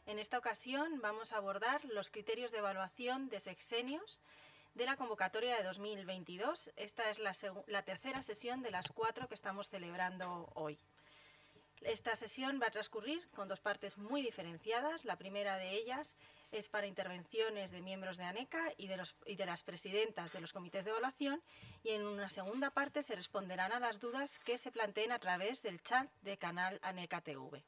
En esta ocasión vamos a abordar los criterios de evaluación de sexenios de la convocatoria de 2022. Esta es la tercera sesión de las 4 que estamos celebrando hoy. Esta sesión va a transcurrir con dos partes muy diferenciadas. La primera de ellas es para intervenciones de miembros de ANECA y de las presidentas de los comités de evaluación, y en una segunda parte se responderán a las dudas que se planteen a través del chat de canal ANECA TV.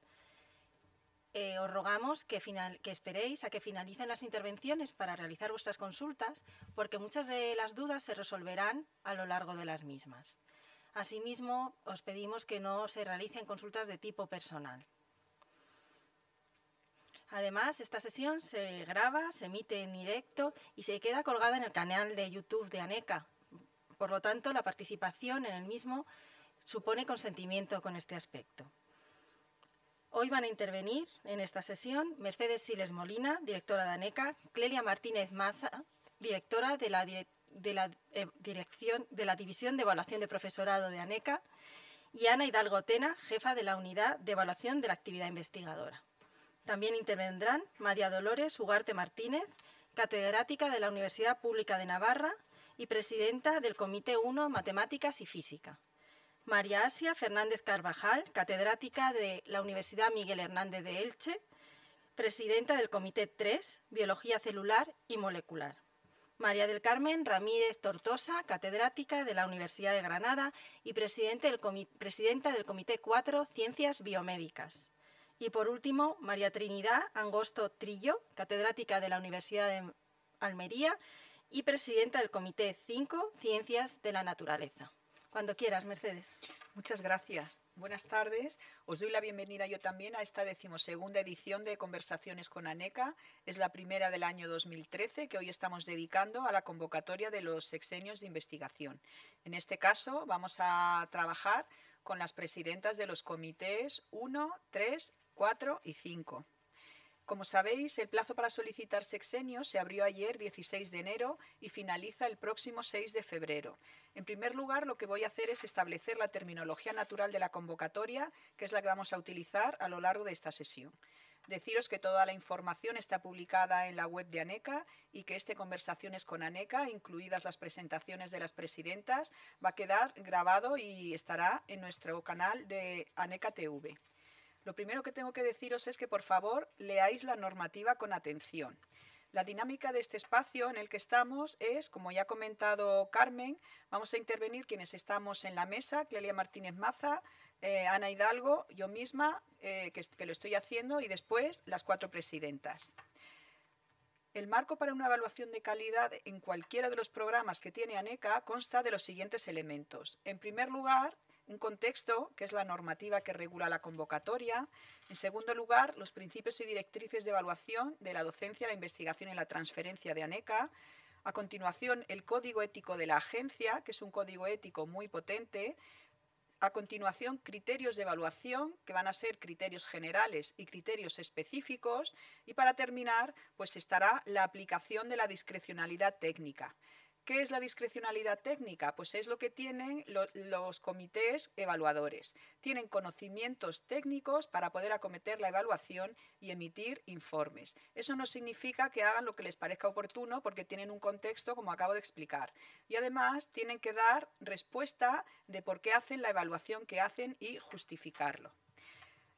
Os rogamos que esperéis a que finalicen las intervenciones para realizar vuestras consultas, porque muchas de las dudas se resolverán a lo largo de las mismas. Asimismo, os pedimos que no se realicen consultas de tipo personal. Además, esta sesión se graba, se emite en directo y se queda colgada en el canal de YouTube de ANECA. Por lo tanto, la participación en el mismo supone consentimiento con este aspecto. Hoy van a intervenir en esta sesión Mercedes Siles Molina, directora de ANECA, Clelia Martínez Maza, directora de la División de Evaluación de Profesorado de ANECA, y Ana Hidalgo Tena, jefa de la Unidad de Evaluación de la Actividad Investigadora. También intervendrán María Dolores Ugarte Martínez, catedrática de la Universidad Pública de Navarra y presidenta del Comité 1 Matemáticas y Física. María Asia Fernández Carvajal, catedrática de la Universidad Miguel Hernández de Elche, presidenta del Comité 3, Biología Celular y Molecular. María del Carmen Ramírez Tortosa, catedrática de la Universidad de Granada y presidenta del Comité 4, Ciencias Biomédicas. Y por último, María Trinidad Angosto Trillo, catedrática de la Universidad de Almería y presidenta del Comité 5, Ciencias de la Naturaleza. Cuando quieras, Mercedes. Muchas gracias. Buenas tardes. Os doy la bienvenida yo también a esta 12ª edición de Conversaciones con ANECA. Es la primera del año 2013 que hoy estamos dedicando a la convocatoria de los sexenios de investigación. En este caso vamos a trabajar con las presidentas de los comités 1, 3, 4 y 5. Como sabéis, el plazo para solicitar sexenios se abrió ayer, 16 de enero, y finaliza el próximo 6 de febrero. En primer lugar, lo que voy a hacer es establecer la terminología natural de la convocatoria, que es la que vamos a utilizar a lo largo de esta sesión. Deciros que toda la información está publicada en la web de ANECA y que este Conversaciones con ANECA, incluidas las presentaciones de las presidentas, va a quedar grabado y estará en nuestro canal de ANECA TV. Lo primero que tengo que deciros es que, por favor, leáis la normativa con atención. La dinámica de este espacio en el que estamos es, como ya ha comentado Carmen, vamos a intervenir quienes estamos en la mesa: Clelia Martínez Maza, Ana Hidalgo, yo misma, que lo estoy haciendo, y después las 4 presidentas. El marco para una evaluación de calidad en cualquiera de los programas que tiene ANECA consta de los siguientes elementos. En primer lugar, un contexto, que es la normativa que regula la convocatoria. En segundo lugar, los principios y directrices de evaluación de la docencia, la investigación y la transferencia de ANECA. A continuación, el código ético de la agencia, que es un código ético muy potente. A continuación, criterios de evaluación, que van a ser criterios generales y criterios específicos. Y para terminar, pues estará la aplicación de la discrecionalidad técnica. ¿Qué es la discrecionalidad técnica? Pues es lo que tienen los comités evaluadores. Tienen conocimientos técnicos para poder acometer la evaluación y emitir informes. Eso no significa que hagan lo que les parezca oportuno, porque tienen un contexto, como acabo de explicar. Y además tienen que dar respuesta de por qué hacen la evaluación que hacen y justificarlo.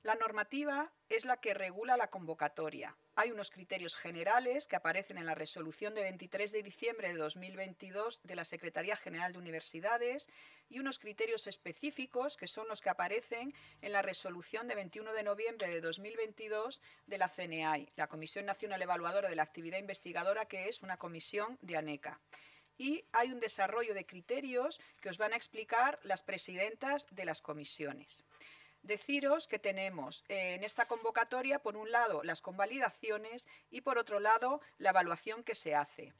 La normativa es la que regula la convocatoria. Hay unos criterios generales que aparecen en la resolución de 23 de diciembre de 2022 de la Secretaría General de Universidades y unos criterios específicos que son los que aparecen en la resolución de 21 de noviembre de 2022 de la CNAI, la Comisión Nacional Evaluadora de la Actividad Investigadora, que es una comisión de ANECA. Y hay un desarrollo de criterios que os van a explicar las presidentas de las comisiones. Deciros que tenemos en esta convocatoria, por un lado, las convalidaciones y, por otro lado, la evaluación que se hace.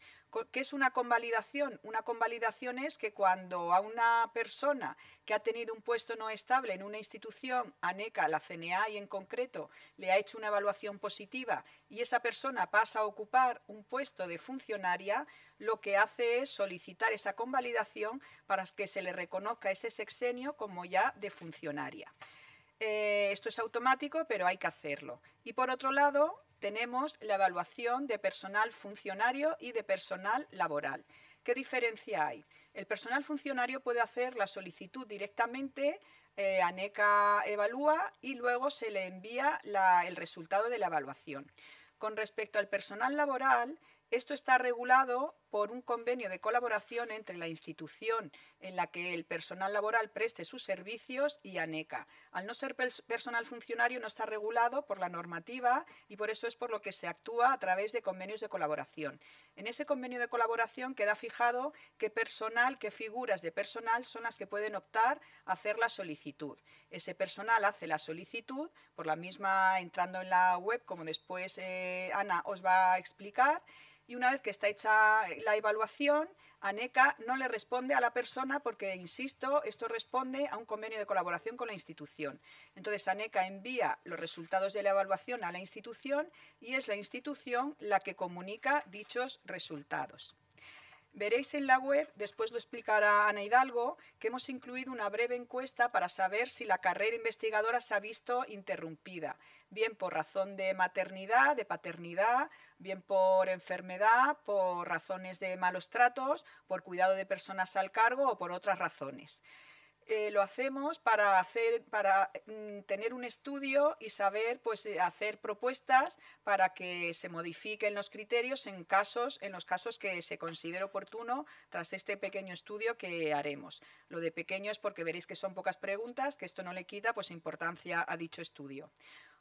¿Qué es una convalidación? Una convalidación es que cuando a una persona que ha tenido un puesto no estable en una institución, ANECA, la CNAI en concreto, le ha hecho una evaluación positiva y esa persona pasa a ocupar un puesto de funcionaria, lo que hace es solicitar esa convalidación para que se le reconozca ese sexenio como ya de funcionaria. Esto es automático, pero hay que hacerlo. Y por otro lado, tenemos la evaluación de personal funcionario y de personal laboral. ¿Qué diferencia hay? El personal funcionario puede hacer la solicitud directamente, ANECA evalúa y luego se le envía el resultado de la evaluación. Con respecto al personal laboral, esto está regulado por un convenio de colaboración entre la institución en la que el personal laboral preste sus servicios y ANECA. Al no ser personal funcionario no está regulado por la normativa y por eso es por lo que se actúa a través de convenios de colaboración. En ese convenio de colaboración queda fijado qué figuras de personal son las que pueden optar a hacer la solicitud. Ese personal hace la solicitud, por la misma entrando en la web, como después Ana os va a explicar, y una vez que está hecha la evaluación, ANECA no le responde a la persona porque, insisto, esto responde a un convenio de colaboración con la institución. Entonces, ANECA envía los resultados de la evaluación a la institución y es la institución la que comunica dichos resultados. Veréis en la web, después lo explicará Ana Hidalgo, que hemos incluido una breve encuesta para saber si la carrera investigadora se ha visto interrumpida, bien por razón de maternidad, de paternidad, bien por enfermedad, por razones de malos tratos, por cuidado de personas al cargo o por otras razones. Lo hacemos para tener un estudio y saber, pues, hacer propuestas para que se modifiquen los criterios en los casos que se considere oportuno tras este pequeño estudio que haremos. Lo de pequeño es porque veréis que son pocas preguntas, que esto no le quita pues importancia a dicho estudio.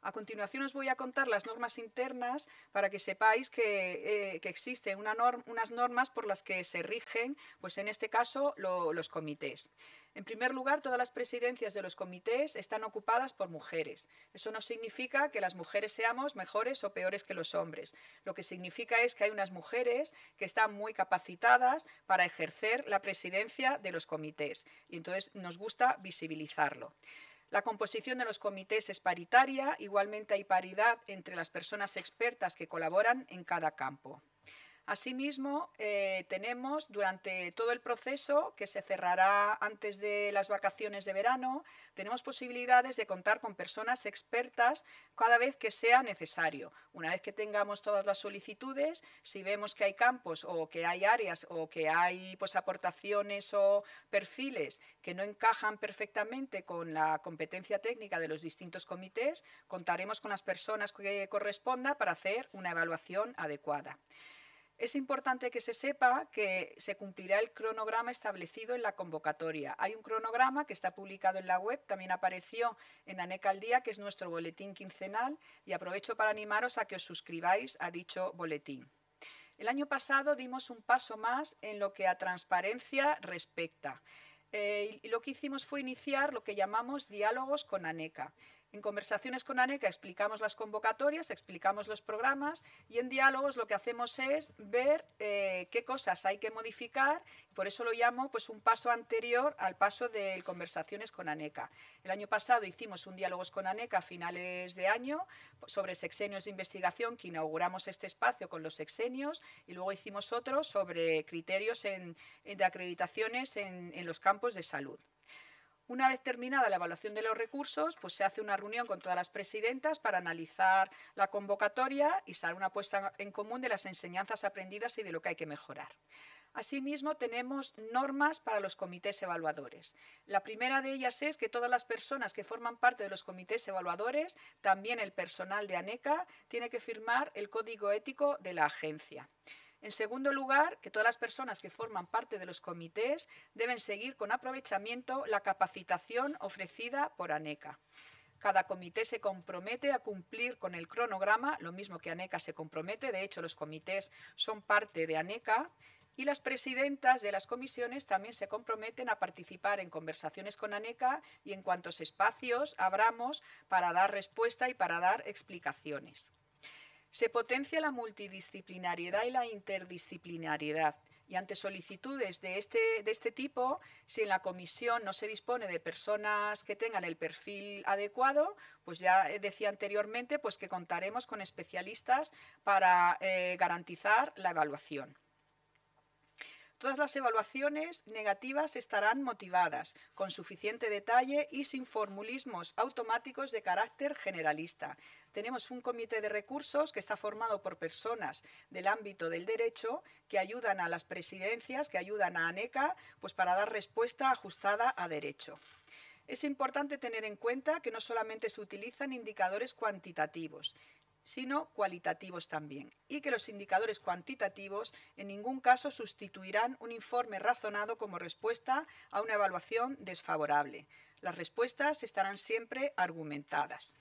A continuación os voy a contar las normas internas para que sepáis que existen unas normas por las que se rigen, pues en este caso, los comités. En primer lugar, todas las presidencias de los comités están ocupadas por mujeres. Eso no significa que las mujeres seamos mejores o peores que los hombres. Lo que significa es que hay unas mujeres que están muy capacitadas para ejercer la presidencia de los comités y entonces nos gusta visibilizarlo. La composición de los comités es paritaria, igualmente hay paridad entre las personas expertas que colaboran en cada campo. Asimismo, tenemos durante todo el proceso, que se cerrará antes de las vacaciones de verano, tenemos posibilidades de contar con personas expertas cada vez que sea necesario. Una vez que tengamos todas las solicitudes, si vemos que hay campos o que hay áreas o que hay pues, aportaciones o perfiles que no encajan perfectamente con la competencia técnica de los distintos comités, contaremos con las personas que corresponda para hacer una evaluación adecuada. Es importante que se sepa que se cumplirá el cronograma establecido en la convocatoria. Hay un cronograma que está publicado en la web, también apareció en ANECA al Día, que es nuestro boletín quincenal, y aprovecho para animaros a que os suscribáis a dicho boletín. El año pasado dimos un paso más en lo que a transparencia respecta. Y lo que hicimos fue iniciar lo que llamamos diálogos con ANECA. En conversaciones con ANECA explicamos las convocatorias, explicamos los programas y en diálogos lo que hacemos es ver qué cosas hay que modificar. Por eso lo llamo pues, un paso anterior al paso de conversaciones con ANECA. El año pasado hicimos un diálogos con ANECA a finales de año sobre sexenios de investigación, que inauguramos este espacio con los sexenios, y luego hicimos otro sobre criterios de acreditaciones en los campos de salud. Una vez terminada la evaluación de los recursos, pues se hace una reunión con todas las presidentas para analizar la convocatoria y sale una puesta en común de las enseñanzas aprendidas y de lo que hay que mejorar. Asimismo, tenemos normas para los comités evaluadores. La primera de ellas es que todas las personas que forman parte de los comités evaluadores, también el personal de ANECA, tiene que firmar el código ético de la agencia. En segundo lugar, que todas las personas que forman parte de los comités deben seguir con aprovechamiento la capacitación ofrecida por ANECA. Cada comité se compromete a cumplir con el cronograma, lo mismo que ANECA se compromete, de hecho los comités son parte de ANECA, y las presidentas de las comisiones también se comprometen a participar en conversaciones con ANECA y en cuantos espacios abramos para dar respuesta y para dar explicaciones. Se potencia la multidisciplinariedad y la interdisciplinariedad. Y ante solicitudes de este tipo, si en la comisión no se dispone de personas que tengan el perfil adecuado, pues ya decía anteriormente pues que contaremos con especialistas para garantizar la evaluación. Todas las evaluaciones negativas estarán motivadas, con suficiente detalle y sin formulismos automáticos de carácter generalista. Tenemos un comité de recursos que está formado por personas del ámbito del derecho que ayudan a las presidencias, que ayudan a ANECA, pues para dar respuesta ajustada a derecho. Es importante tener en cuenta que no solamente se utilizan indicadores cuantitativos, sino cualitativos también, y que los indicadores cuantitativos en ningún caso sustituirán un informe razonado como respuesta a una evaluación desfavorable. Las respuestas estarán siempre argumentadas.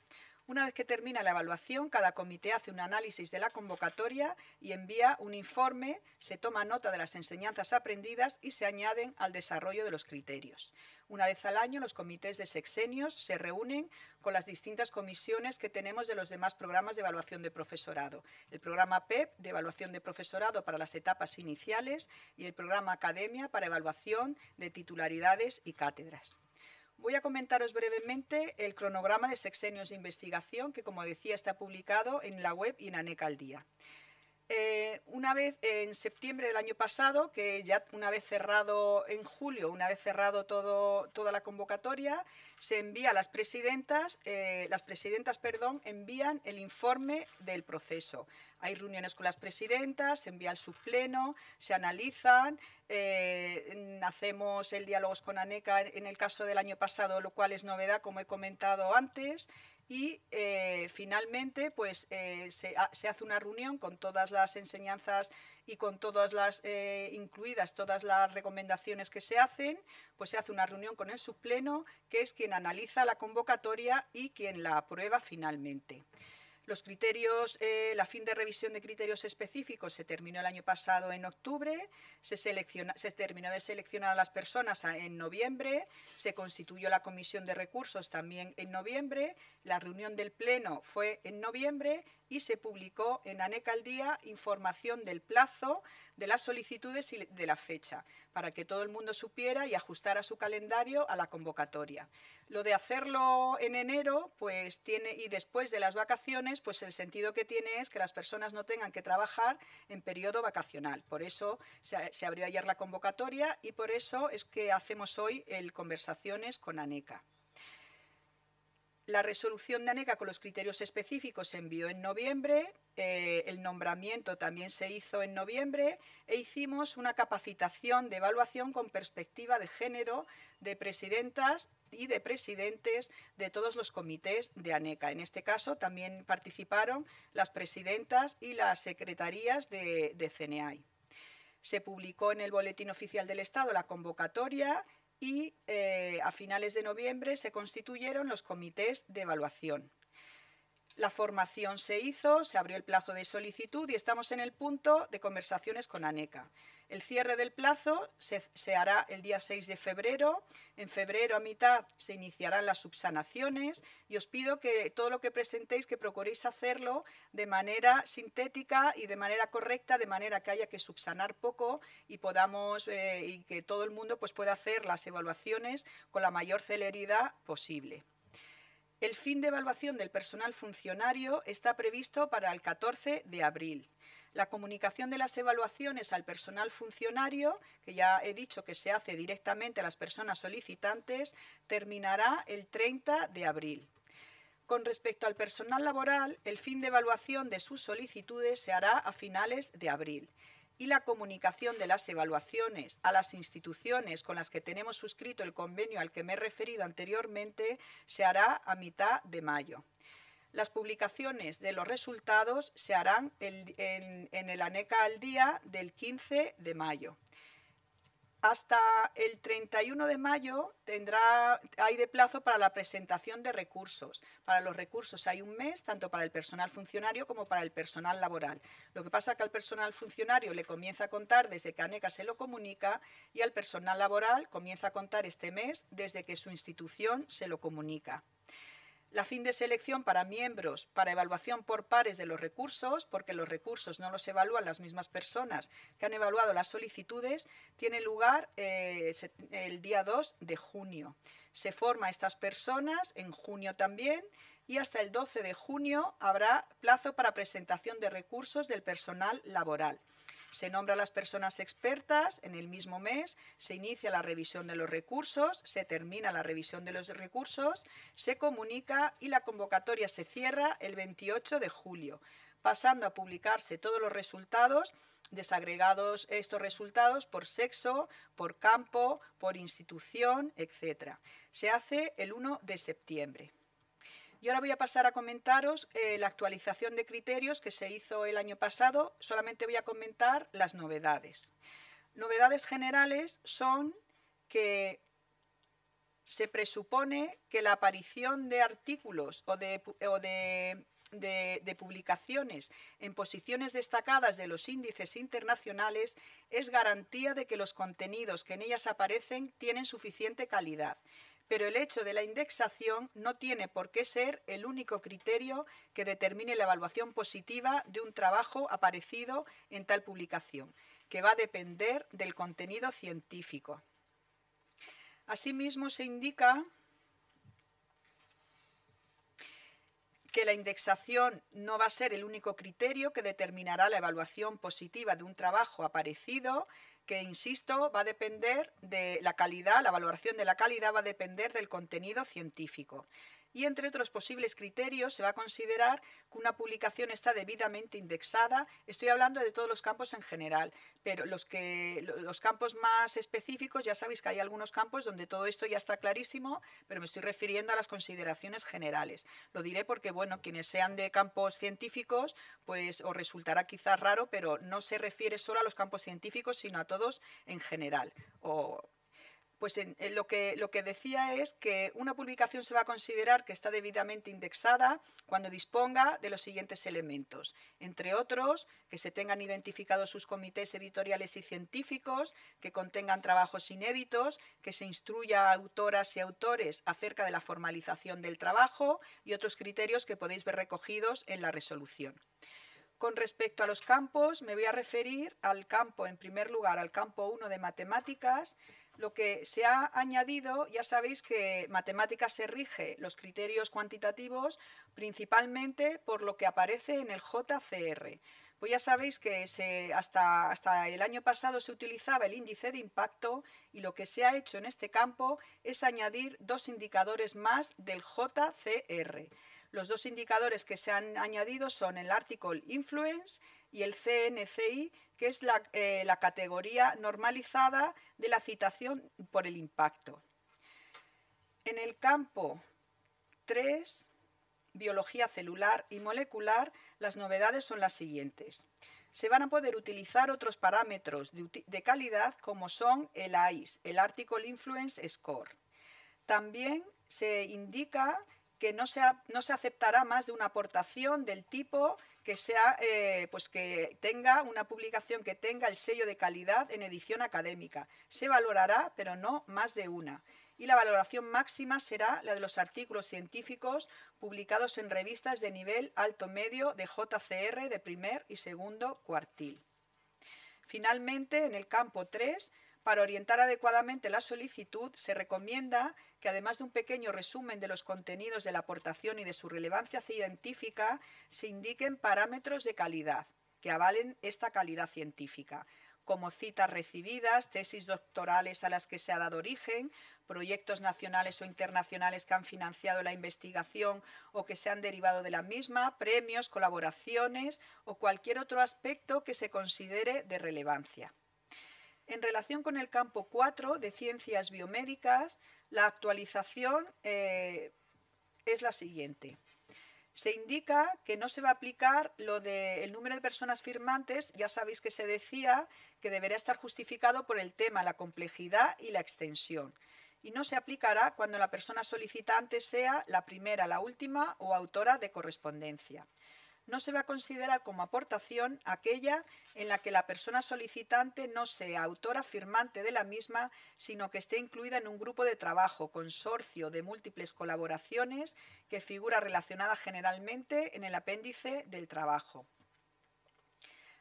Una vez que termina la evaluación, cada comité hace un análisis de la convocatoria y envía un informe, se toma nota de las enseñanzas aprendidas y se añaden al desarrollo de los criterios. Una vez al año, los comités de sexenios se reúnen con las distintas comisiones que tenemos de los demás programas de evaluación de profesorado. El programa PEP de evaluación de profesorado para las etapas iniciales y el programa Academia para evaluación de titularidades y cátedras. Voy a comentaros brevemente el cronograma de sexenios de investigación que, como decía, está publicado en la web y en ANECA al día. Una vez en septiembre del año pasado, que ya una vez cerrado en julio, una vez cerrado toda la convocatoria, se envía a las presidentas, envían el informe del proceso. Hay reuniones con las presidentas, se envía al subpleno, se analizan, hacemos el diálogo con ANECA en el caso del año pasado, lo cual es novedad, como he comentado antes. Y finalmente pues, se hace una reunión con todas las enseñanzas y con todas las incluidas todas las recomendaciones que se hacen, pues se hace una reunión con el subpleno, que es quien analiza la convocatoria y quien la aprueba finalmente. Los criterios, la fin de revisión de criterios específicos se terminó el año pasado en octubre, se terminó de seleccionar a las personas en noviembre, se constituyó la comisión de recursos también en noviembre, la reunión del pleno fue en noviembre y se publicó en ANECA al día información del plazo, de las solicitudes y de la fecha, para que todo el mundo supiera y ajustara su calendario a la convocatoria. Lo de hacerlo en enero, pues tiene, y después de las vacaciones, pues el sentido que tiene es que las personas no tengan que trabajar en periodo vacacional. Por eso se abrió ayer la convocatoria y por eso es que hacemos hoy el Conversaciones con ANECA. La resolución de ANECA con los criterios específicos se envió en noviembre, el nombramiento también se hizo en noviembre e hicimos una capacitación de evaluación con perspectiva de género de presidentas y de presidentes de todos los comités de ANECA. En este caso también participaron las presidentas y las secretarías de CNAI. Se publicó en el Boletín Oficial del Estado la convocatoria y a finales de noviembre se constituyeron los comités de evaluación. La formación se hizo, se abrió el plazo de solicitud y estamos en el punto de conversaciones con ANECA. El cierre del plazo se hará el día 6 de febrero. En febrero a mitad se iniciarán las subsanaciones y os pido que todo lo que presentéis que procuréis hacerlo de manera sintética y de manera correcta, de manera que haya que subsanar poco y podamos y que todo el mundo pues, pueda hacer las evaluaciones con la mayor celeridad posible. El fin de evaluación del personal funcionario está previsto para el 14 de abril. La comunicación de las evaluaciones al personal funcionario, que ya he dicho que se hace directamente a las personas solicitantes, terminará el 30 de abril. Con respecto al personal laboral, el fin de evaluación de sus solicitudes se hará a finales de abril. Y la comunicación de las evaluaciones a las instituciones con las que tenemos suscrito el convenio al que me he referido anteriormente se hará a mitad de mayo. Las publicaciones de los resultados se harán en el ANECA al día del 15 de mayo. Hasta el 31 de mayo hay de plazo para la presentación de recursos. Para los recursos hay un mes, tanto para el personal funcionario como para el personal laboral. Lo que pasa es que al personal funcionario le comienza a contar desde que ANECA se lo comunica y al personal laboral comienza a contar este mes desde que su institución se lo comunica. La fin de selección para miembros para evaluación por pares de los recursos, porque los recursos no los evalúan las mismas personas que han evaluado las solicitudes, tiene lugar el día 2 de junio. Se forma a estas personas en junio también y hasta el 12 de junio habrá plazo para presentación de recursos del personal laboral. Se nombra a las personas expertas en el mismo mes, se inicia la revisión de los recursos, se termina la revisión de los recursos, se comunica y la convocatoria se cierra el 28 de julio, pasando a publicarse todos los resultados, desagregados estos resultados por sexo, por campo, por institución, etc. Se hace el 1 de septiembre. Y ahora voy a pasar a comentaros la actualización de criterios que se hizo el año pasado. Solamente voy a comentar las novedades. Novedades generales son que se presupone que la aparición de artículos o de publicaciones en posiciones destacadas de los índices internacionales es garantía de que los contenidos que en ellas aparecen tienen suficiente calidad. Pero el hecho de la indexación no tiene por qué ser el único criterio que determine la evaluación positiva de un trabajo aparecido en tal publicación, que va a depender del contenido científico. Asimismo, se indica que la indexación no va a ser el único criterio que determinará la evaluación positiva de un trabajo aparecido, que, insisto, va a depender de la calidad, la valoración de la calidad va a depender del contenido científico. Y entre otros posibles criterios se va a considerar que una publicación está debidamente indexada. Estoy hablando de todos los campos en general, pero los campos más específicos, ya sabéis que hay algunos campos donde todo esto ya está clarísimo, pero me estoy refiriendo a las consideraciones generales. Lo diré porque, bueno, quienes sean de campos científicos, pues os resultará quizás raro, pero no se refiere solo a los campos científicos, sino a todos en general. Pues lo que decía es que una publicación se va a considerar que está debidamente indexada cuando disponga de los siguientes elementos. Entre otros, que se tengan identificados sus comités editoriales y científicos, que contengan trabajos inéditos, que se instruya a autoras y autores acerca de la formalización del trabajo y otros criterios que podéis ver recogidos en la resolución. Con respecto a los campos, me voy a referir al campo, en primer lugar, al campo 1 de matemáticas. Lo que se ha añadido, ya sabéis que matemáticas se rige los criterios cuantitativos principalmente por lo que aparece en el JCR. Pues ya sabéis que hasta el año pasado se utilizaba el índice de impacto y lo que se ha hecho en este campo es añadir dos indicadores más del JCR. Los dos indicadores que se han añadido son el Article Influence y el CNCI, que es la categoría normalizada de la citación por el impacto. En el campo 3, biología celular y molecular, las novedades son las siguientes. Se van a poder utilizar otros parámetros de calidad como son el AIS, el Article Influence Score. También se indica que no se aceptará más de una aportación del tipo que que tenga una publicación que tenga el sello de calidad en edición académica. Se valorará, pero no más de una. Y la valoración máxima será la de los artículos científicos publicados en revistas de nivel alto-medio de JCR de primer y segundo cuartil. Finalmente, en el campo 3, para orientar adecuadamente la solicitud, se recomienda que, además de un pequeño resumen de los contenidos de la aportación y de su relevancia científica, se indiquen parámetros de calidad que avalen esta calidad científica, como citas recibidas, tesis doctorales a las que se ha dado origen, proyectos nacionales o internacionales que han financiado la investigación o que se han derivado de la misma, premios, colaboraciones o cualquier otro aspecto que se considere de relevancia. En relación con el campo 4 de ciencias biomédicas, la actualización es la siguiente. Se indica que no se va a aplicar lo del número de personas firmantes. Ya sabéis que se decía que deberá estar justificado por el tema, la complejidad y la extensión. Y no se aplicará cuando la persona solicitante sea la primera, la última o autora de correspondencia. No se va a considerar como aportación aquella en la que la persona solicitante no sea autora firmante de la misma, sino que esté incluida en un grupo de trabajo, consorcio de múltiples colaboraciones que figura relacionada generalmente en el apéndice del trabajo.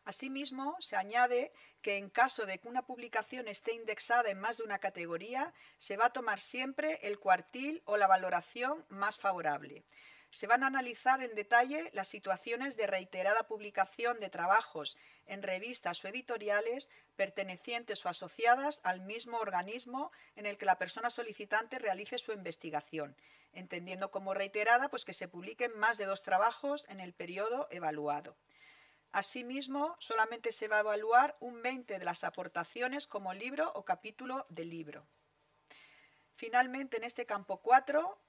Asimismo, se añade que en caso de que una publicación esté indexada en más de una categoría, se va a tomar siempre el cuartil o la valoración más favorable. Se van a analizar en detalle las situaciones de reiterada publicación de trabajos en revistas o editoriales pertenecientes o asociadas al mismo organismo en el que la persona solicitante realice su investigación, entendiendo como reiterada pues que se publiquen más de 2 trabajos en el periodo evaluado. Asimismo, solamente se va a evaluar un 20 de las aportaciones como libro o capítulo de libro. Finalmente, en este campo 4,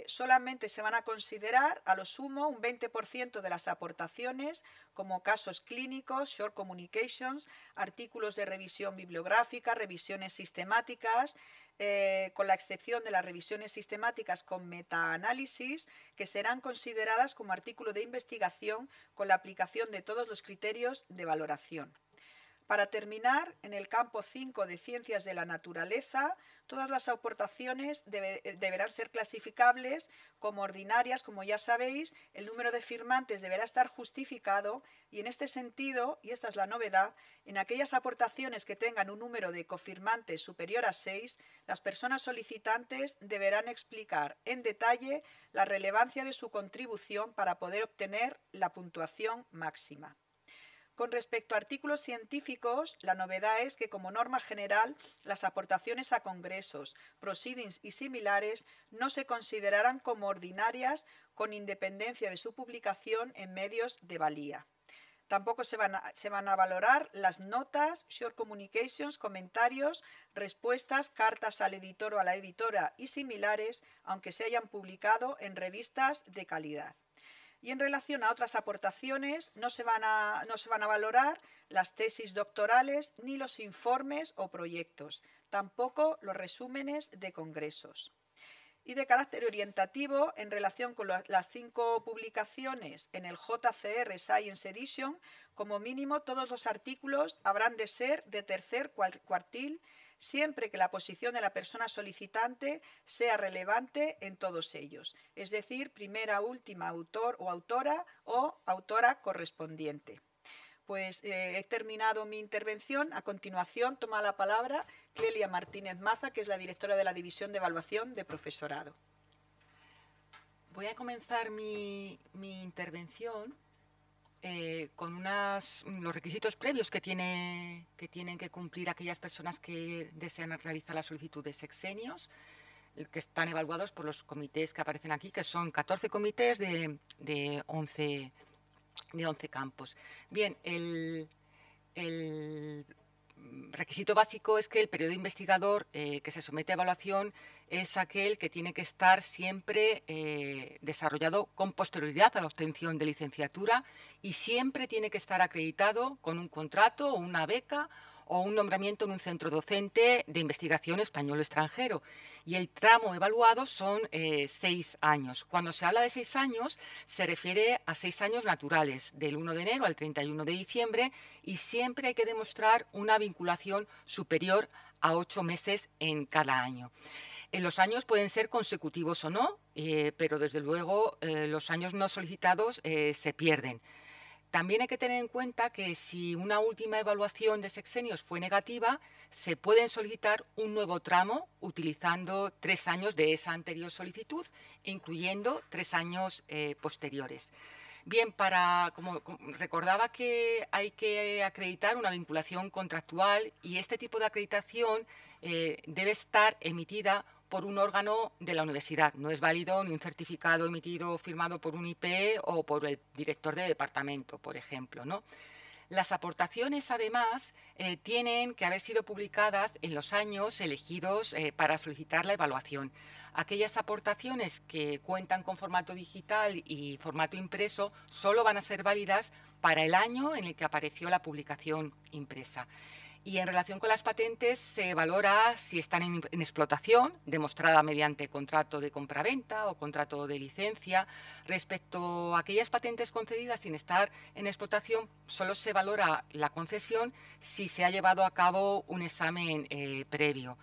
solamente se van a considerar a lo sumo un 20% de las aportaciones como casos clínicos, short communications, artículos de revisión bibliográfica, revisiones sistemáticas, con la excepción de las revisiones sistemáticas con metaanálisis, que serán consideradas como artículo de investigación con la aplicación de todos los criterios de valoración. Para terminar, en el campo 5 de Ciencias de la Naturaleza, todas las aportaciones deberán ser clasificables como ordinarias, como ya sabéis, el número de firmantes deberá estar justificado y en este sentido, y esta es la novedad, en aquellas aportaciones que tengan un número de cofirmantes superior a 6, las personas solicitantes deberán explicar en detalle la relevancia de su contribución para poder obtener la puntuación máxima. Con respecto a artículos científicos, la novedad es que, como norma general, las aportaciones a congresos, proceedings y similares no se considerarán como ordinarias con independencia de su publicación en medios de valía. Tampoco se van a valorar las notas, short communications, comentarios, respuestas, cartas al editor o a la editora y similares, aunque se hayan publicado en revistas de calidad. Y en relación a otras aportaciones, no se van a valorar las tesis doctorales ni los informes o proyectos, tampoco los resúmenes de congresos. Y de carácter orientativo, en relación con las 5 publicaciones en el JCR Science Edition, como mínimo todos los artículos habrán de ser de tercer cuartil, siempre que la posición de la persona solicitante sea relevante en todos ellos, es decir, primera, última, autor o autora correspondiente. Pues he terminado mi intervención. A continuación toma la palabra Clelia Martínez Maza, que es la directora de la División de Evaluación de Profesorado. Voy a comenzar mi intervención con los requisitos previos que tienen que cumplir aquellas personas que desean realizar la solicitud de sexenios, que están evaluados por los comités que aparecen aquí, que son 14 comités de 11 campos. Bien, el requisito básico es que el periodo investigador que se somete a evaluación es aquel que tiene que estar siempre desarrollado con posterioridad a la obtención de licenciatura y siempre tiene que estar acreditado con un contrato o una beca o un nombramiento en un centro docente de investigación español o extranjero. Y el tramo evaluado son 6 años. Cuando se habla de 6 años, se refiere a 6 años naturales, del 1 de enero al 31 de diciembre, y siempre hay que demostrar una vinculación superior a 8 meses en cada año. Los años pueden ser consecutivos o no, pero desde luego los años no solicitados se pierden. También hay que tener en cuenta que si una última evaluación de sexenios fue negativa, se pueden solicitar un nuevo tramo utilizando 3 años de esa anterior solicitud, incluyendo 3 años posteriores. Bien, como recordaba que hay que acreditar una vinculación contractual y este tipo de acreditación debe estar emitida por un órgano de la universidad. No es válido ni un certificado emitido o firmado por un IP o por el director de departamento, por ejemplo, ¿no? Las aportaciones, además, tienen que haber sido publicadas en los años elegidos para solicitar la evaluación. Aquellas aportaciones que cuentan con formato digital y formato impreso solo van a ser válidas para el año en el que apareció la publicación impresa. Y en relación con las patentes se valora si están en explotación, demostrada mediante contrato de compraventa o contrato de licencia. Respecto a aquellas patentes concedidas sin estar en explotación, solo se valora la concesión si se ha llevado a cabo un examen previo.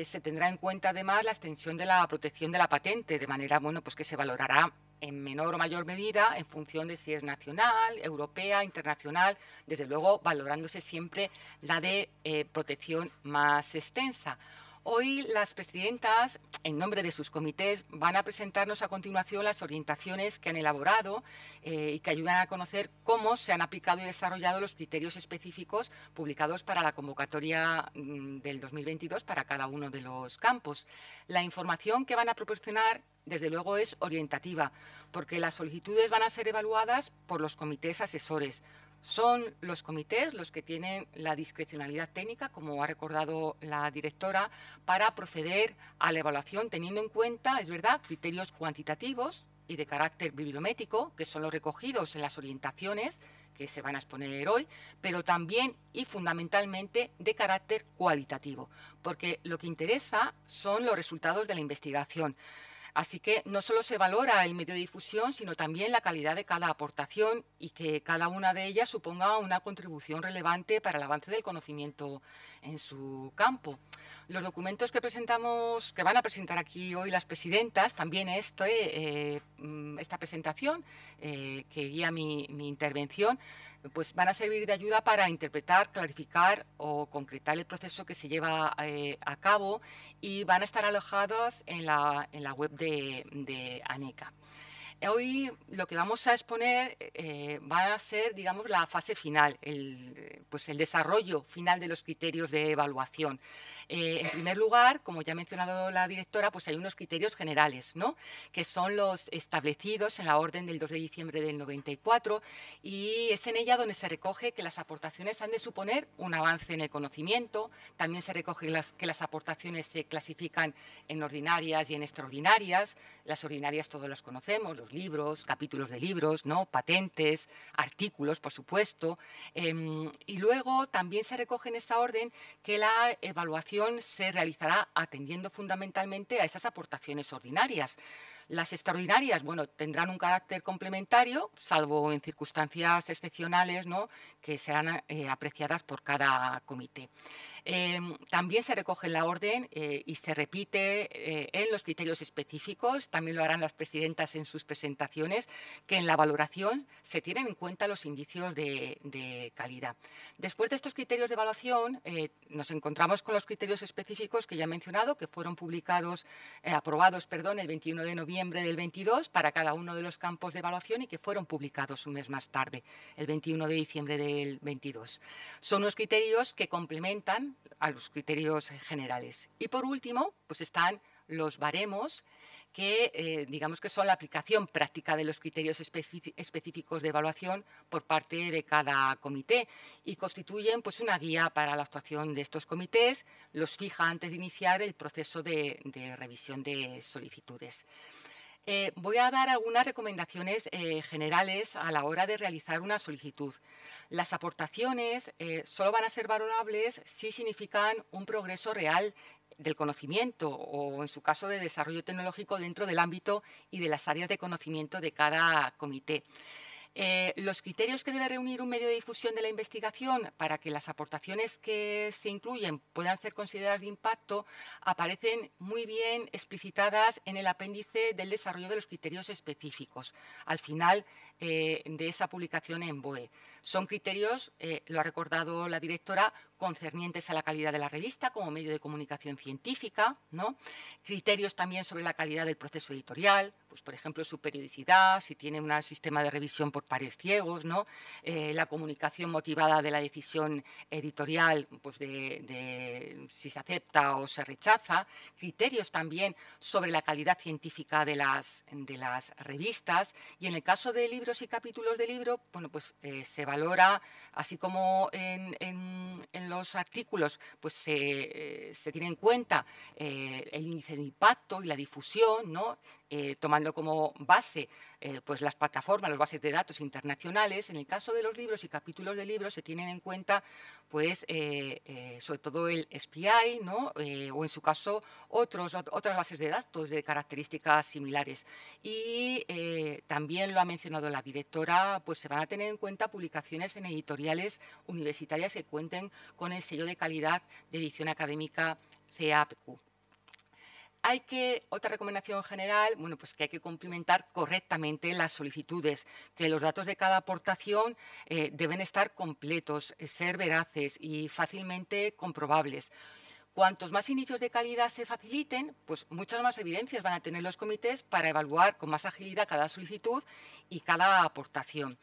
Se tendrá en cuenta además la extensión de la protección de la patente, de manera pues que se valorará en menor o mayor medida en función de si es nacional, europea, internacional, desde luego valorándose siempre la de protección más extensa. Hoy las presidentas, en nombre de sus comités, van a presentarnos a continuación las orientaciones que han elaborado y que ayudan a conocer cómo se han aplicado y desarrollado los criterios específicos publicados para la convocatoria del 2022 para cada uno de los campos. La información que van a proporcionar, desde luego, es orientativa, porque las solicitudes van a ser evaluadas por los comités asesores. Son los comités los que tienen la discrecionalidad técnica, como ha recordado la directora, para proceder a la evaluación teniendo en cuenta, es verdad, criterios cuantitativos y de carácter bibliométrico, que son los recogidos en las orientaciones que se van a exponer hoy, pero también y fundamentalmente de carácter cualitativo, porque lo que interesa son los resultados de la investigación. Así que no solo se valora el medio de difusión, sino también la calidad de cada aportación y que cada una de ellas suponga una contribución relevante para el avance del conocimiento en su campo. Los documentos que van a presentar aquí hoy las presidentas, también esta presentación que guía mi intervención, pues van a servir de ayuda para interpretar, clarificar o concretar el proceso que se lleva a cabo y van a estar alojados en la web de ANECA. Hoy lo que vamos a exponer va a ser, digamos, la fase final, el desarrollo final de los criterios de evaluación. En primer lugar, como ya ha mencionado la directora, pues hay unos criterios generales, ¿no?, que son los establecidos en la orden del 2 de diciembre del 94 y es en ella donde se recoge que las aportaciones han de suponer un avance en el conocimiento. También se recoge que las aportaciones se clasifican en ordinarias y en extraordinarias. Las ordinarias todos las conocemos, los libros, capítulos de libros, ¿no?, patentes, artículos, por supuesto. Y luego también se recoge en esta orden que la evaluación se realizará atendiendo fundamentalmente a esas aportaciones ordinarias. Las extraordinarias, bueno, tendrán un carácter complementario, salvo en circunstancias excepcionales, ¿no?, que serán apreciadas por cada comité. También se recoge en la orden y se repite en los criterios específicos, también lo harán las presidentas en sus presentaciones, que en la valoración se tienen en cuenta los indicios de calidad. Después de estos criterios de evaluación, nos encontramos con los criterios específicos que ya he mencionado, que fueron aprobados el 21 de noviembre del 22 para cada uno de los campos de evaluación y que fueron publicados un mes más tarde, el 21 de diciembre del 22. Son unos criterios que complementan a los criterios generales. Y por último, pues están los baremos, que digamos que son la aplicación práctica de los criterios específicos de evaluación por parte de cada comité y constituyen pues una guía para la actuación de estos comités, los fija antes de iniciar el proceso de revisión de solicitudes. Voy a dar algunas recomendaciones generales a la hora de realizar una solicitud. Las aportaciones solo van a ser valorables si significan un progreso real del conocimiento o, en su caso, de desarrollo tecnológico dentro del ámbito y de las áreas de conocimiento de cada comité. Los criterios que debe reunir un medio de difusión de la investigación para que las aportaciones que se incluyen puedan ser consideradas de impacto aparecen muy bien explicitadas en el apéndice del desarrollo de los criterios específicos, al final de esa publicación en BOE. Son criterios, lo ha recordado la directora, concernientes a la calidad de la revista como medio de comunicación científica, ¿no? Criterios también sobre la calidad del proceso editorial, pues por ejemplo su periodicidad, si tiene un sistema de revisión por pares ciegos, ¿no? La comunicación motivada de la decisión editorial, pues de si se acepta o se rechaza, criterios también sobre la calidad científica de las revistas y en el caso de libros y capítulos de libro, bueno, pues se valora, así como en los artículos, pues se tiene en cuenta el índice de impacto y la difusión, ¿no? Tomando como base pues las plataformas, las bases de datos internacionales. En el caso de los libros y capítulos de libros se tienen en cuenta pues sobre todo el SPI, ¿no? O en su caso otras bases de datos de características similares. Y también lo ha mencionado la directora, pues se van a tener en cuenta publicaciones en editoriales universitarias que cuenten con el sello de calidad de edición académica CAPQ. Otra recomendación general, bueno, pues que hay que cumplimentar correctamente las solicitudes, que los datos de cada aportación deben estar completos, ser veraces y fácilmente comprobables. Cuantos más indicios de calidad se faciliten, pues muchas más evidencias van a tener los comités para evaluar con más agilidad cada solicitud y cada aportación.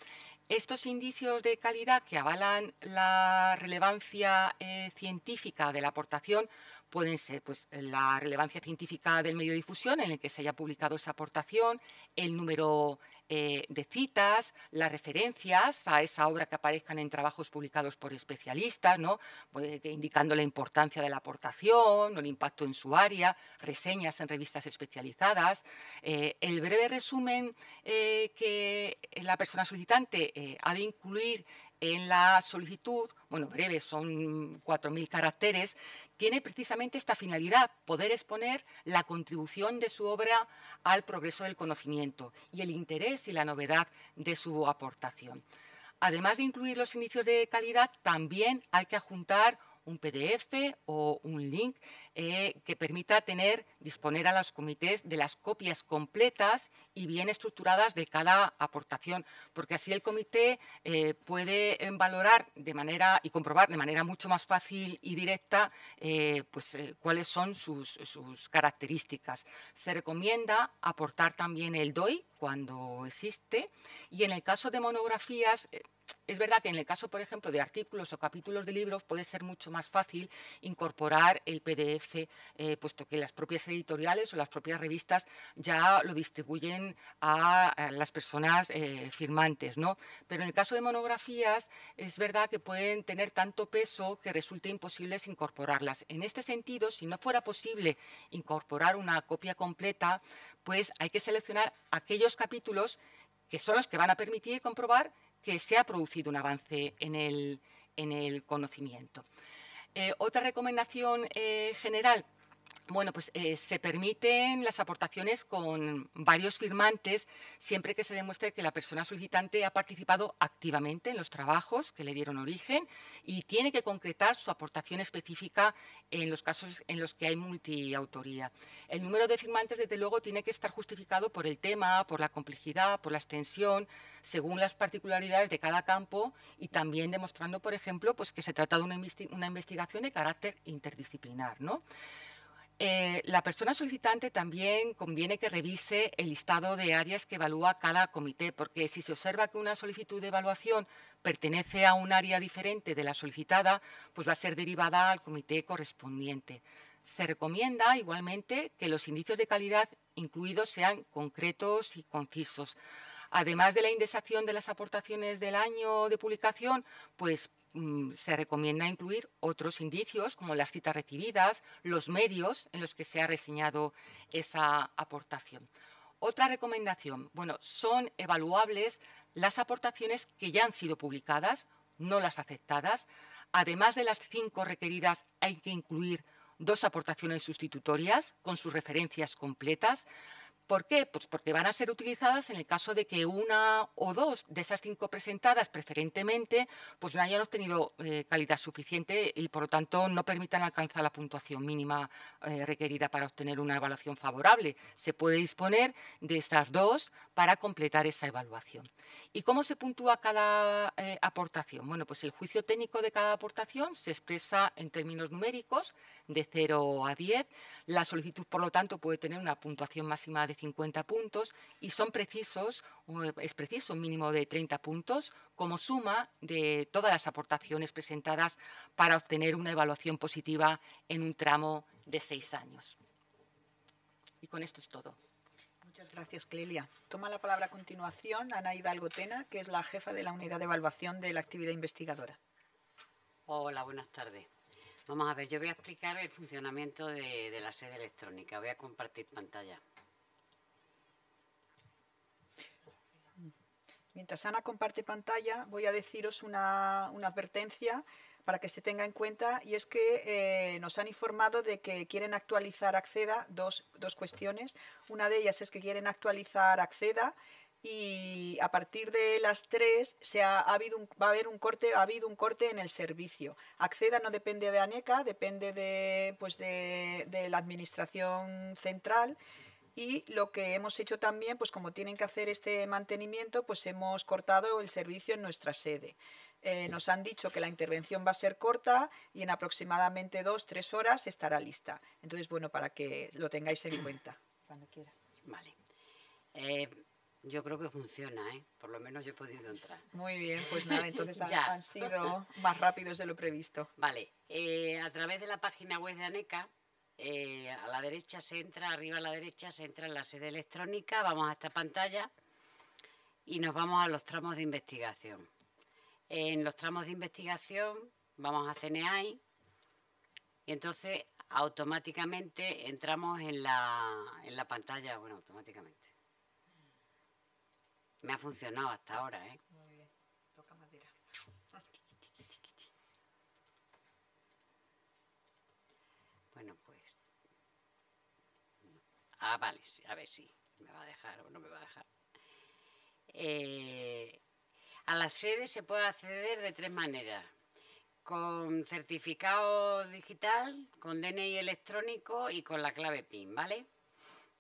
Estos indicios de calidad que avalan la relevancia científica de la aportación pueden ser pues, la relevancia científica del medio de difusión en el que se haya publicado esa aportación, el número de citas, las referencias a esa obra que aparezcan en trabajos publicados por especialistas, ¿no? Pues, indicando la importancia de la aportación, el impacto en su área, reseñas en revistas especializadas, el breve resumen que la persona solicitante ha de incluir en la solicitud, bueno, breve, son 4.000 caracteres, tiene precisamente esta finalidad, poder exponer la contribución de su obra al progreso del conocimiento y el interés y la novedad de su aportación. Además de incluir los indicios de calidad, también hay que adjuntar un PDF o un link que permita disponer a los comités de las copias completas y bien estructuradas de cada aportación, porque así el comité puede valorar y comprobar de manera mucho más fácil y directa cuáles son sus características. Se recomienda aportar también el DOI cuando existe, y en el caso de monografías, es verdad que en el caso, por ejemplo, de artículos o capítulos de libros puede ser mucho más fácil incorporar el PDF, puesto que las propias editoriales o las propias revistas ya lo distribuyen a las personas firmantes, ¿no? Pero en el caso de monografías es verdad que pueden tener tanto peso que resulte imposible incorporarlas. En este sentido, si no fuera posible incorporar una copia completa, pues hay que seleccionar aquellos capítulos que son los que van a permitir comprobar que se ha producido un avance en el conocimiento. Otra recomendación general. Bueno, pues se permiten las aportaciones con varios firmantes siempre que se demuestre que la persona solicitante ha participado activamente en los trabajos que le dieron origen y tiene que concretar su aportación específica en los casos en los que hay multiautoría. El número de firmantes, desde luego, tiene que estar justificado por el tema, por la complejidad, por la extensión, según las particularidades de cada campo y también demostrando, por ejemplo, pues que se trata de una investigación de carácter interdisciplinar, ¿no? La persona solicitante también conviene que revise el listado de áreas que evalúa cada comité, porque si se observa que una solicitud de evaluación pertenece a un área diferente de la solicitada, pues va a ser derivada al comité correspondiente. Se recomienda igualmente que los indicios de calidad incluidos sean concretos y concisos. Además de la indexación de las aportaciones del año de publicación, pues se recomienda incluir otros indicios como las citas recibidas, los medios en los que se ha reseñado esa aportación. Otra recomendación, bueno, son evaluables las aportaciones que ya han sido publicadas, no las aceptadas. Además de las 5 requeridas, hay que incluir 2 aportaciones sustitutorias con sus referencias completas. ¿Por qué? Pues porque van a ser utilizadas en el caso de que una o 2 de esas 5 presentadas preferentemente pues no hayan obtenido calidad suficiente y por lo tanto no permitan alcanzar la puntuación mínima requerida para obtener una evaluación favorable. Se puede disponer de estas 2 para completar esa evaluación. ¿Y cómo se puntúa cada aportación? Bueno, pues el juicio técnico de cada aportación se expresa en términos numéricos de 0 a 10. La solicitud, por lo tanto, puede tener una puntuación máxima de 50 puntos y es preciso un mínimo de 30 puntos como suma de todas las aportaciones presentadas para obtener una evaluación positiva en un tramo de 6 años. Y con esto es todo. Muchas gracias, Clelia. Toma la palabra a continuación Ana Hidalgo Tena, que es la jefa de la unidad de evaluación de la actividad investigadora. Hola, buenas tardes. Vamos a ver, yo voy a explicar el funcionamiento de la sede electrónica. Voy a compartir pantalla. Mientras Ana comparte pantalla, voy a deciros una advertencia para que se tenga en cuenta, y es que nos han informado de que quieren actualizar Acceda, dos cuestiones. Una de ellas es que quieren actualizar Acceda y a partir de las 3 ha habido un corte en el servicio. Acceda no depende de ANECA, depende de la administración central. Y lo que hemos hecho también, pues como tienen que hacer este mantenimiento, pues hemos cortado el servicio en nuestra sede. Nos han dicho que la intervención va a ser corta y en aproximadamente 2-3 horas estará lista. Entonces, bueno, para que lo tengáis en cuenta. Cuando quiera. Vale. Yo creo que funciona, ¿eh? Por lo menos yo he podido entrar. Muy bien, pues nada, entonces Ya. han sido más rápidos de lo previsto. Vale. A través de la página web de ANECA, a la derecha se entra, arriba a la derecha se entra en la sede electrónica, vamos a esta pantalla y nos vamos a los tramos de investigación. En los tramos de investigación vamos a CNAI y entonces automáticamente entramos en la pantalla, bueno, automáticamente. Me ha funcionado hasta ahora, ¿eh? Muy bien, toca madera. Bueno, pues... Ah, vale, sí, a ver si me va a dejar o no me va a dejar. A la sede se puede acceder de 3 maneras. Con certificado digital, con DNI electrónico y con la clave PIN, ¿vale?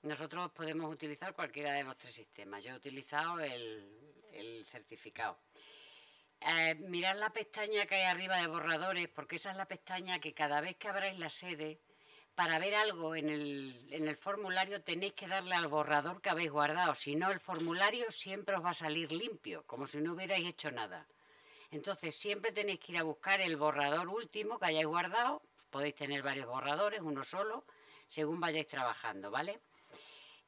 Nosotros podemos utilizar cualquiera de los 3 sistemas. Yo he utilizado el certificado. Mirad la pestaña que hay arriba de borradores, porque esa es la pestaña que cada vez que abráis la sede, para ver algo en el formulario tenéis que darle al borrador que habéis guardado. Si no, el formulario siempre os va a salir limpio, como si no hubierais hecho nada. Entonces, siempre tenéis que ir a buscar el borrador último que hayáis guardado. Podéis tener varios borradores, uno solo, según vayáis trabajando, ¿vale?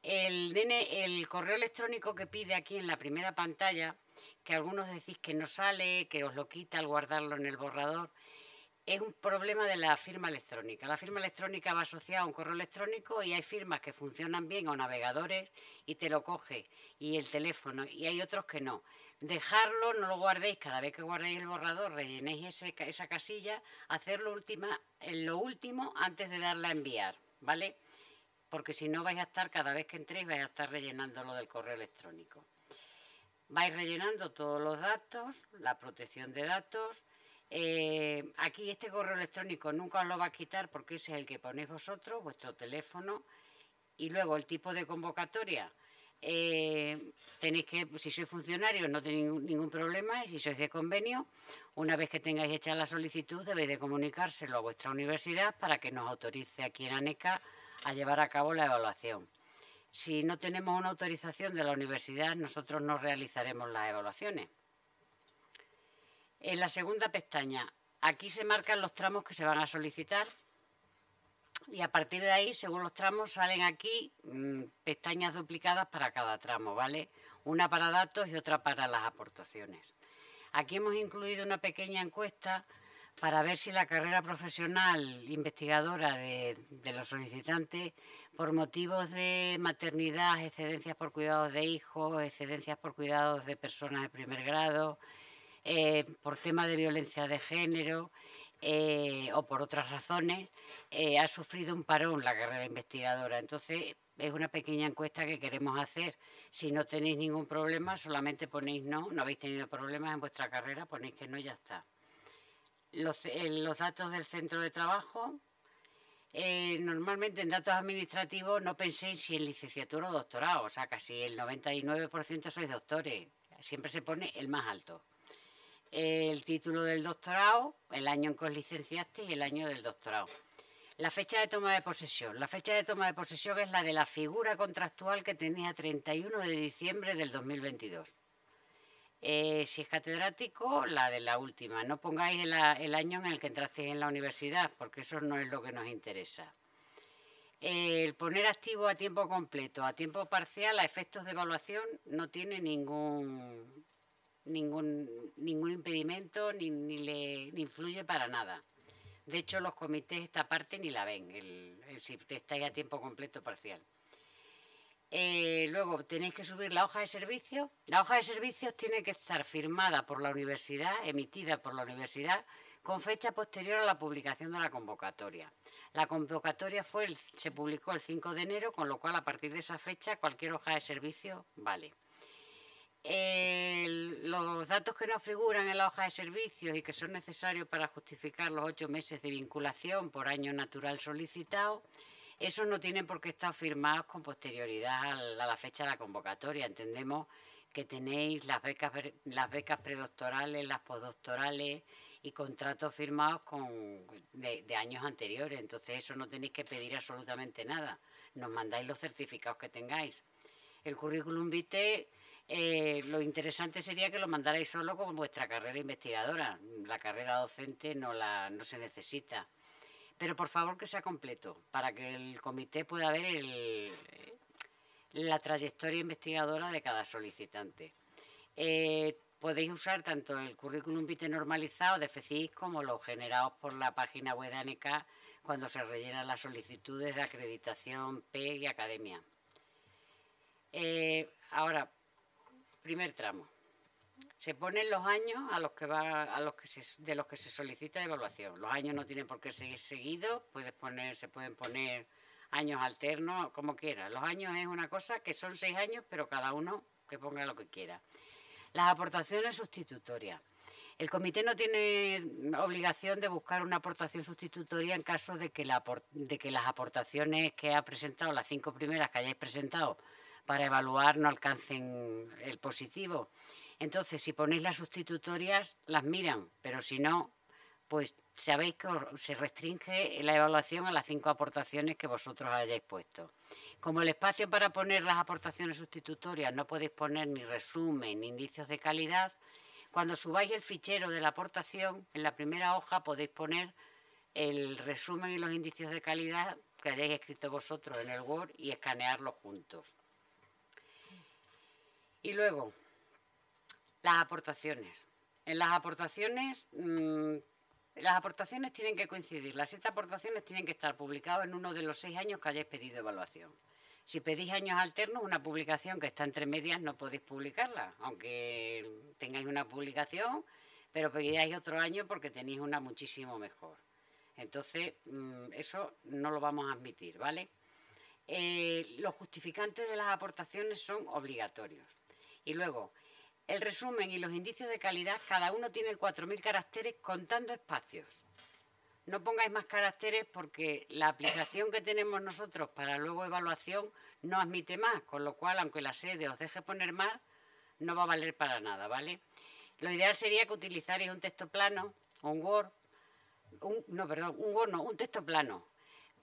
El correo electrónico que pide aquí en la primera pantalla, que algunos decís que no sale, que os lo quita al guardarlo en el borrador, es un problema de la firma electrónica. La firma electrónica va asociada a un correo electrónico y hay firmas que funcionan bien o navegadores y te lo coge, y el teléfono, y hay otros que no. Dejarlo, no lo guardéis, cada vez que guardéis el borrador rellenéis esa casilla, hacerlo en lo último antes de darle a enviar, ¿vale? Porque si no vais a estar, cada vez que entréis vais a estar rellenando lo del correo electrónico. Vais rellenando todos los datos, la protección de datos. Aquí este correo electrónico nunca os lo va a quitar porque ese es el que ponéis vosotros, vuestro teléfono, y luego el tipo de convocatoria. Tenéis que, si sois funcionarios no tenéis ningún problema, y si sois de convenio, una vez que tengáis hecha la solicitud debéis de comunicárselo a vuestra universidad para que nos autorice aquí en ANECA a llevar a cabo la evaluación. Si no tenemos una autorización de la universidad, nosotros no realizaremos las evaluaciones. En la segunda pestaña, aquí se marcan los tramos que se van a solicitar y a partir de ahí, según los tramos, salen aquí pestañas duplicadas para cada tramo, ¿vale? Una para datos y otra para las aportaciones. Aquí hemos incluido una pequeña encuesta para ver si la carrera profesional investigadora de los solicitantes, por motivos de maternidad, excedencias por cuidados de hijos, excedencias por cuidados de personas de primer grado, por tema de violencia de género o por otras razones, ha sufrido un parón la carrera investigadora. Entonces, es una pequeña encuesta que queremos hacer. Si no tenéis ningún problema, solamente ponéis no habéis tenido problemas en vuestra carrera, ponéis que no y ya está. Los datos del centro de trabajo, normalmente en datos administrativos no penséis si en licenciatura o doctorado, o sea, casi el 99% sois doctores, siempre se pone el más alto. El título del doctorado, el año en que os licenciaste y el año del doctorado. La fecha de toma de posesión. La fecha de toma de posesión es la de la figura contractual que tenéis a 31 de diciembre del 2022. Si es catedrático, la de la última. No pongáis el año en el que entrasteis en la universidad, porque eso no es lo que nos interesa. El poner activo a tiempo completo, a tiempo parcial, a efectos de evaluación, no tiene ningún impedimento ni influye para nada. De hecho, los comités esta parte ni la ven, si estáis a tiempo completo parcial. Luego tenéis que subir la hoja de servicios. La hoja de servicios tiene que estar firmada por la universidad, emitida por la universidad, con fecha posterior a la publicación de la convocatoria. La convocatoria se publicó el 5 de enero, con lo cual a partir de esa fecha cualquier hoja de servicio vale. Los datos que no figuran en la hoja de servicios y que son necesarios para justificar los 8 meses de vinculación por año natural solicitado, esos no tienen por qué estar firmados con posterioridad a la fecha de la convocatoria. Entendemos que tenéis las becas predoctorales, las postdoctorales y contratos firmados de años anteriores. Entonces eso no tenéis que pedir absolutamente nada. Nos mandáis los certificados que tengáis. El currículum vitae, lo interesante sería que lo mandarais solo con vuestra carrera investigadora. La carrera docente no se necesita. Pero por favor que sea completo, para que el comité pueda ver la trayectoria investigadora de cada solicitante. Podéis usar tanto el currículum vitae normalizado de FCIC como los generados por la página web de ANECA cuando se rellenan las solicitudes de acreditación P y Academia. Ahora, primer tramo. Se ponen los años de los que se solicita evaluación. Los años no tienen por qué seguir seguidos, se pueden poner años alternos, como quiera. Los años es una cosa que son 6 años, pero cada uno que ponga lo que quiera. Las aportaciones sustitutorias. El comité no tiene obligación de buscar una aportación sustitutoria en caso de que las aportaciones que ha presentado, las 5 primeras que hayáis presentado para evaluar, no alcancen el positivo. Entonces, si ponéis las sustitutorias, las miran, pero si no, pues sabéis que se restringe la evaluación a las 5 aportaciones que vosotros hayáis puesto. Como el espacio para poner las aportaciones sustitutorias no podéis poner ni resumen ni indicios de calidad, cuando subáis el fichero de la aportación, en la primera hoja podéis poner el resumen y los indicios de calidad que hayáis escrito vosotros en el Word y escanearlos juntos. Y luego, las aportaciones. En las aportaciones tienen que coincidir. Las 7 aportaciones tienen que estar publicadas en uno de los 6 años que hayáis pedido evaluación. Si pedís años alternos, una publicación que está entre medias no podéis publicarla, aunque tengáis una publicación, pero pediríais otro año porque tenéis una muchísimo mejor. Entonces, eso no lo vamos a admitir, ¿vale? Los justificantes de las aportaciones son obligatorios. Y luego, el resumen y los indicios de calidad, cada uno tiene 4.000 caracteres contando espacios. No pongáis más caracteres porque la aplicación que tenemos nosotros para luego evaluación no admite más, con lo cual, aunque la sede os deje poner más, no va a valer para nada, ¿vale? Lo ideal sería que utilizarais un texto plano, o un Word, un texto plano,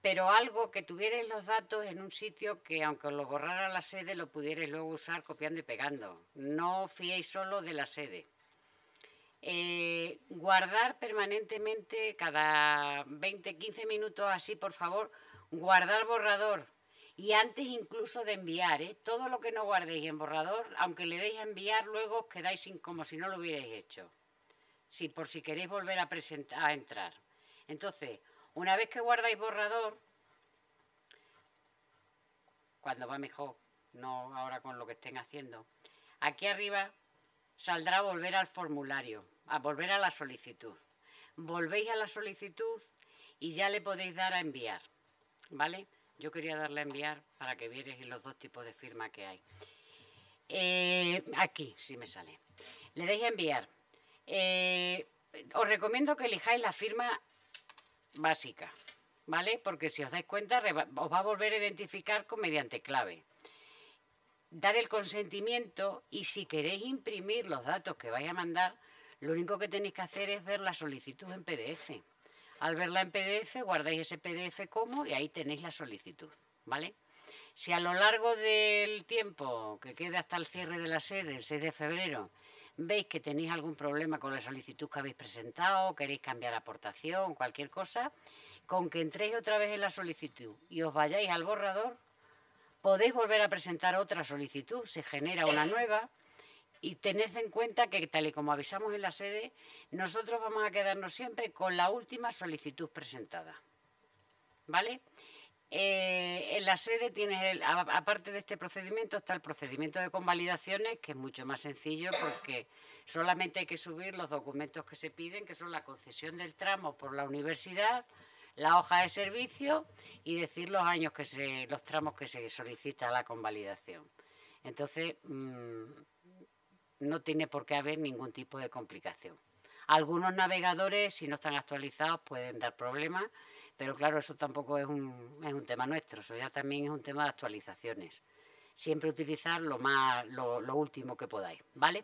pero algo que tuvierais los datos en un sitio que, aunque os lo borrara la sede, lo pudierais luego usar copiando y pegando. No os fiéis solo de la sede. Guardar permanentemente, cada 20-15 minutos así, por favor, guardar borrador. Y antes incluso de enviar, todo lo que no guardéis en borrador, aunque le deis a enviar, luego os quedáis como si no lo hubierais hecho. Por si queréis volver a entrar. Entonces, una vez que guardáis borrador, cuando va mejor, no ahora con lo que estén haciendo, aquí arriba saldrá volver al formulario, a volver a la solicitud. Volvéis a la solicitud y ya le podéis dar a enviar, ¿vale? Yo quería darle a enviar para que vierais los 2 tipos de firma que hay. Aquí sí me sale. Le dais a enviar. Os recomiendo que elijáis la firma básica, ¿vale? Porque si os dais cuenta, os va a volver a identificar mediante clave. Dar el consentimiento y si queréis imprimir los datos que vais a mandar, lo único que tenéis que hacer es ver la solicitud en PDF. Al verla en PDF, guardáis ese PDF como y ahí tenéis la solicitud, ¿vale? Si a lo largo del tiempo que quede hasta el cierre de la sede, el 6 de febrero, veis que tenéis algún problema con la solicitud que habéis presentado, queréis cambiar aportación, cualquier cosa, con que entréis otra vez en la solicitud y os vayáis al borrador, podéis volver a presentar otra solicitud, se genera una nueva y tened en cuenta que, tal y como avisamos en la sede, nosotros vamos a quedarnos siempre con la última solicitud presentada, ¿vale? En la sede tienes, aparte de este procedimiento, está el procedimiento de convalidaciones, que es mucho más sencillo porque solamente hay que subir los documentos que se piden, que son la concesión del tramo por la universidad, la hoja de servicio y decir los años los tramos que se solicita la convalidación. Entonces, no tiene por qué haber ningún tipo de complicación. Algunos navegadores, si no están actualizados, pueden dar problemas, pero claro, eso tampoco es un tema nuestro, eso ya también es un tema de actualizaciones. siempre utilizar lo último que podáis, ¿vale?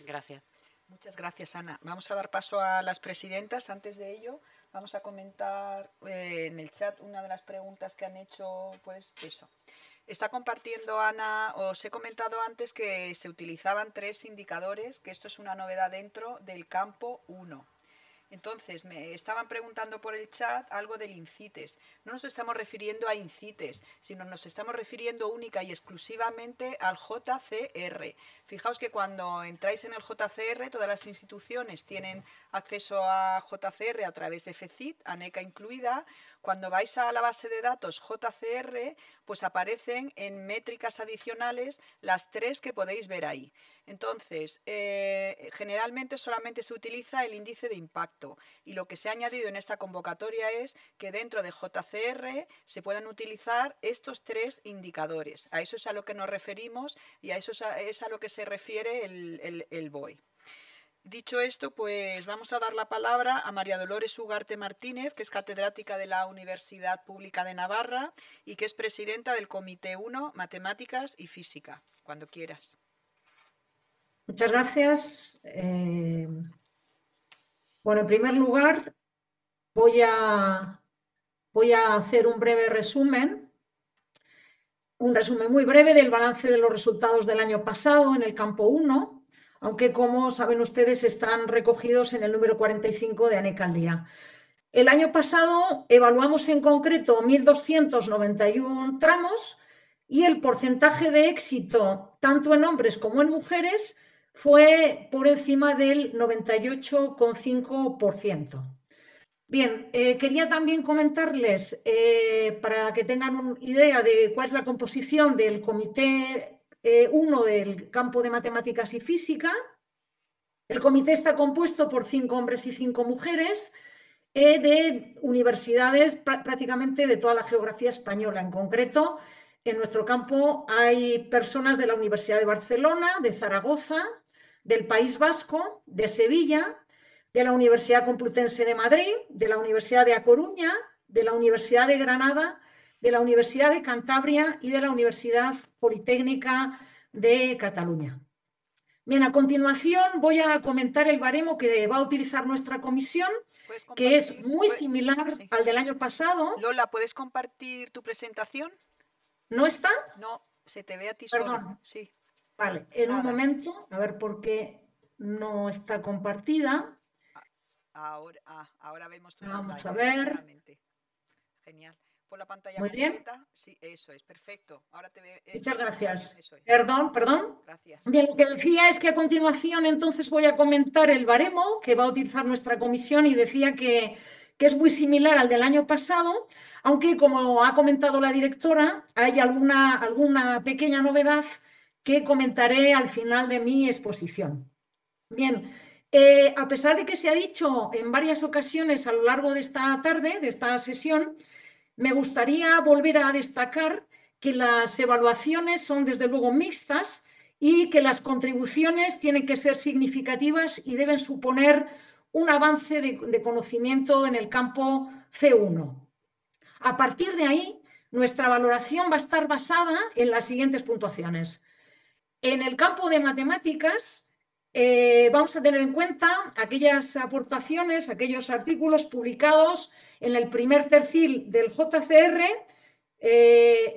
Gracias. Muchas gracias, Ana. Vamos a dar paso a las presidentas. Antes de ello, vamos a comentar en el chat una de las preguntas que han hecho, pues eso. Está compartiendo Ana, os he comentado antes que se utilizaban 3 indicadores, que esto es una novedad dentro del campo 1. Entonces, me estaban preguntando por el chat algo del INCITES. No nos estamos refiriendo a INCITES, sino nos estamos refiriendo única y exclusivamente al JCR. Fijaos que cuando entráis en el JCR, todas las instituciones tienen acceso a JCR a través de FECIT, ANECA incluida. Cuando vais a la base de datos JCR, pues aparecen en métricas adicionales las 3 que podéis ver ahí. Entonces, generalmente solamente se utiliza el índice de impacto y lo que se ha añadido en esta convocatoria es que dentro de JCR se puedan utilizar estos 3 indicadores. A eso es a lo que nos referimos y a eso es a lo que se refiere el BOE. Dicho esto, pues vamos a dar la palabra a María Dolores Ugarte Martínez, que es catedrática de la Universidad Pública de Navarra y que es presidenta del Comité 1, Matemáticas y Física. Cuando quieras. Muchas gracias. Bueno, en primer lugar, voy a hacer un resumen muy breve del balance de los resultados del año pasado en el campo 1, aunque como saben ustedes están recogidos en el número 45 de ANECA al día. El año pasado evaluamos en concreto 1.291 tramos y el porcentaje de éxito, tanto en hombres como en mujeres, fue por encima del 98,5%. Bien, quería también comentarles, para que tengan una idea de cuál es la composición del Comité 1 del campo de Matemáticas y Física. El comité está compuesto por 5 hombres y 5 mujeres de universidades prácticamente de toda la geografía española. En concreto, en nuestro campo hay personas de la Universidad de Barcelona, de Zaragoza, del País Vasco, de Sevilla, de la Universidad Complutense de Madrid, de la Universidad de A Coruña, de la Universidad de Granada, de la Universidad de Cantabria y de la Universidad Politécnica de Cataluña. Bien, a continuación voy a comentar el baremo que va a utilizar nuestra comisión, que es muy similar al del año pasado. Lola, ¿puedes compartir tu presentación? ¿No está? No, se te ve a ti Perdón. solo. Sí. Vale, en un momento, a ver por qué no está compartida. Ahora vemos tu Vamos pantalla. a ver. Claramente. Genial. Pon la pantalla Muy completa. bien. Sí, eso es, perfecto. Ahora te veo. Muchas gracias. Eso es. Perdón. Gracias. Bien, lo que decía es que a continuación entonces voy a comentar el baremo que va a utilizar nuestra comisión y decía que es muy similar al del año pasado, aunque como ha comentado la directora, hay alguna pequeña novedad que comentaré al final de mi exposición. Bien, a pesar de que se ha dicho en varias ocasiones a lo largo de esta tarde, de esta sesión, me gustaría volver a destacar que las evaluaciones son desde luego mixtas y que las contribuciones tienen que ser significativas y deben suponer un avance de conocimiento en el campo C1. A partir de ahí, nuestra valoración va a estar basada en las siguientes puntuaciones. En el campo de matemáticas, vamos a tener en cuenta aquellas aportaciones, aquellos artículos publicados en el primer tercio del JCR,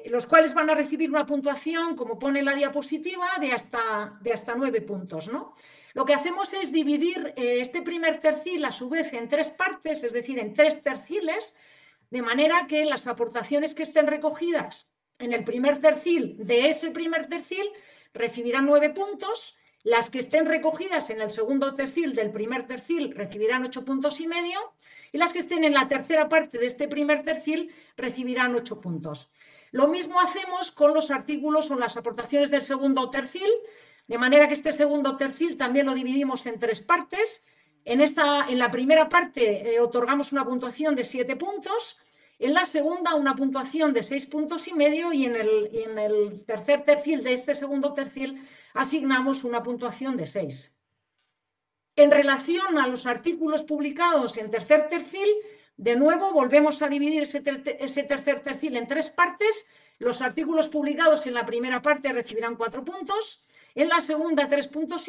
los cuales van a recibir una puntuación, como pone la diapositiva, de hasta 9 puntos, ¿no? Lo que hacemos es dividir este primer tercio a su vez en 3 partes, es decir, en 3 terciles, de manera que las aportaciones que estén recogidas en el primer tercio de ese primer tercio recibirán 9 puntos, las que estén recogidas en el segundo tercio del primer tercio recibirán 8,5 puntos y las que estén en la tercera parte de este primer tercio recibirán 8 puntos. Lo mismo hacemos con los artículos o las aportaciones del segundo tercio, de manera que este segundo tercio también lo dividimos en 3 partes. En la primera parte otorgamos una puntuación de 7 puntos, en la segunda una puntuación de 6,5 puntos y en el tercer tercio de este segundo tercio asignamos una puntuación de 6. En relación a los artículos publicados en tercer tercio, de nuevo volvemos a dividir ese tercer tercio en 3 partes. Los artículos publicados en la primera parte recibirán 4 puntos, en la segunda 3,5 puntos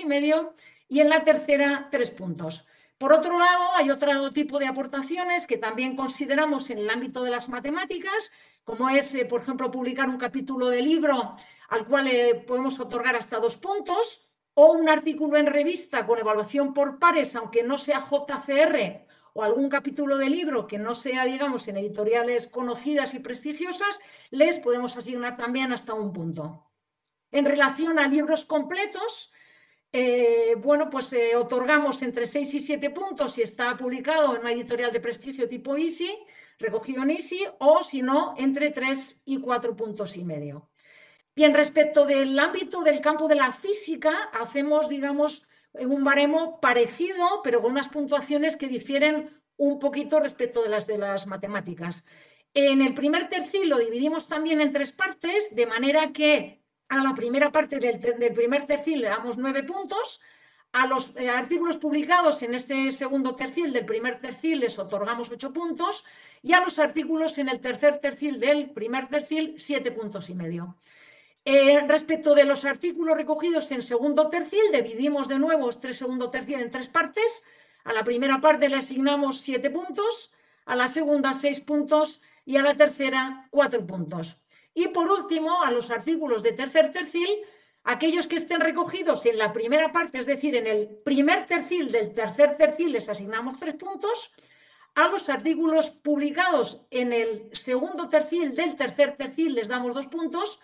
y en la tercera 3 puntos. Por otro lado, hay otro tipo de aportaciones que también consideramos en el ámbito de las matemáticas, como es, por ejemplo, publicar un capítulo de libro al cual podemos otorgar hasta 2 puntos, o un artículo en revista con evaluación por pares, aunque no sea JCR, o algún capítulo de libro que no sea, digamos, en editoriales conocidas y prestigiosas, les podemos asignar también hasta 1 punto. En relación a libros completos, bueno, pues otorgamos entre 6 y 7 puntos si está publicado en una editorial de prestigio tipo Easy, recogido en Easy, o si no, entre 3 y 4,5 puntos. Bien, respecto del ámbito del campo de la física, hacemos, digamos, un baremo parecido, pero con unas puntuaciones que difieren un poquito respecto de las matemáticas. En el primer tercio lo dividimos también en 3 partes, de manera que a la primera parte del primer tercio le damos 9 puntos, a los artículos publicados en este segundo tercio del primer tercio les otorgamos 8 puntos y a los artículos en el tercer tercio del primer tercio 7,5 puntos. Respecto de los artículos recogidos en segundo tercio, dividimos de nuevo este segundo tercio en 3 partes. A la primera parte le asignamos 7 puntos, a la segunda 6 puntos y a la tercera 4 puntos. Y por último, a los artículos de tercer tercio, aquellos que estén recogidos en la primera parte, es decir, en el primer tercio del tercer tercio, les asignamos 3 puntos. A los artículos publicados en el segundo tercio del tercer tercio les damos 2 puntos.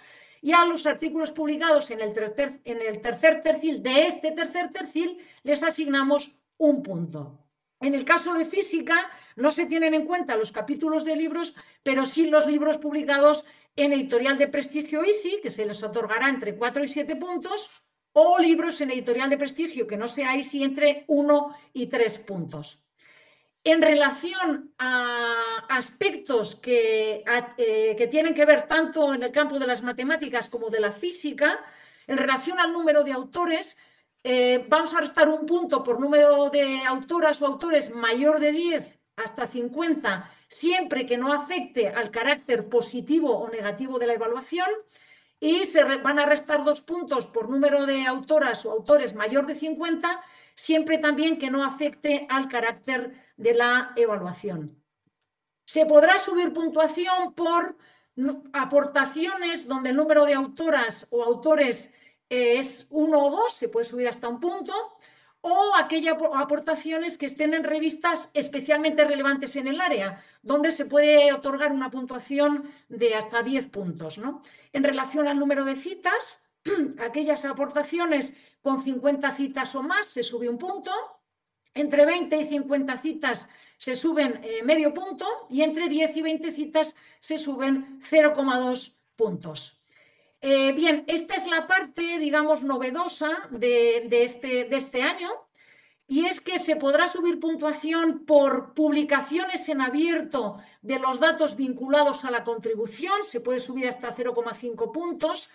Y a los artículos publicados en el tercer tercio de este tercer tercio les asignamos 1 punto. En el caso de física no se tienen en cuenta los capítulos de libros, pero sí los libros publicados en editorial de prestigio Easy, que se les otorgará entre 4 y 7 puntos, o libros en editorial de prestigio que no sea Easy entre 1 y 3 puntos. En relación a aspectos que tienen que ver tanto en el campo de las matemáticas como de la física, en relación al número de autores, vamos a restar 1 punto por número de autoras o autores mayor de 10 hasta 50, siempre que no afecte al carácter positivo o negativo de la evaluación, y se van a restar 2 puntos por número de autoras o autores mayor de 50, siempre también que no afecte al carácter de la evaluación. Se podrá subir puntuación por aportaciones donde el número de autoras o autores es 1 o 2, se puede subir hasta 1 punto, o aquellas aportaciones que estén en revistas especialmente relevantes en el área, donde se puede otorgar una puntuación de hasta 10 puntos, ¿no? En relación al número de citas, aquellas aportaciones con 50 citas o más se sube 1 punto, entre 20 y 50 citas se suben medio punto y entre 10 y 20 citas se suben 0,2 puntos. Bien, esta es la parte, digamos, novedosa de este año, y es que se podrá subir puntuación por publicaciones en abierto de los datos vinculados a la contribución, se puede subir hasta 0,5 puntos,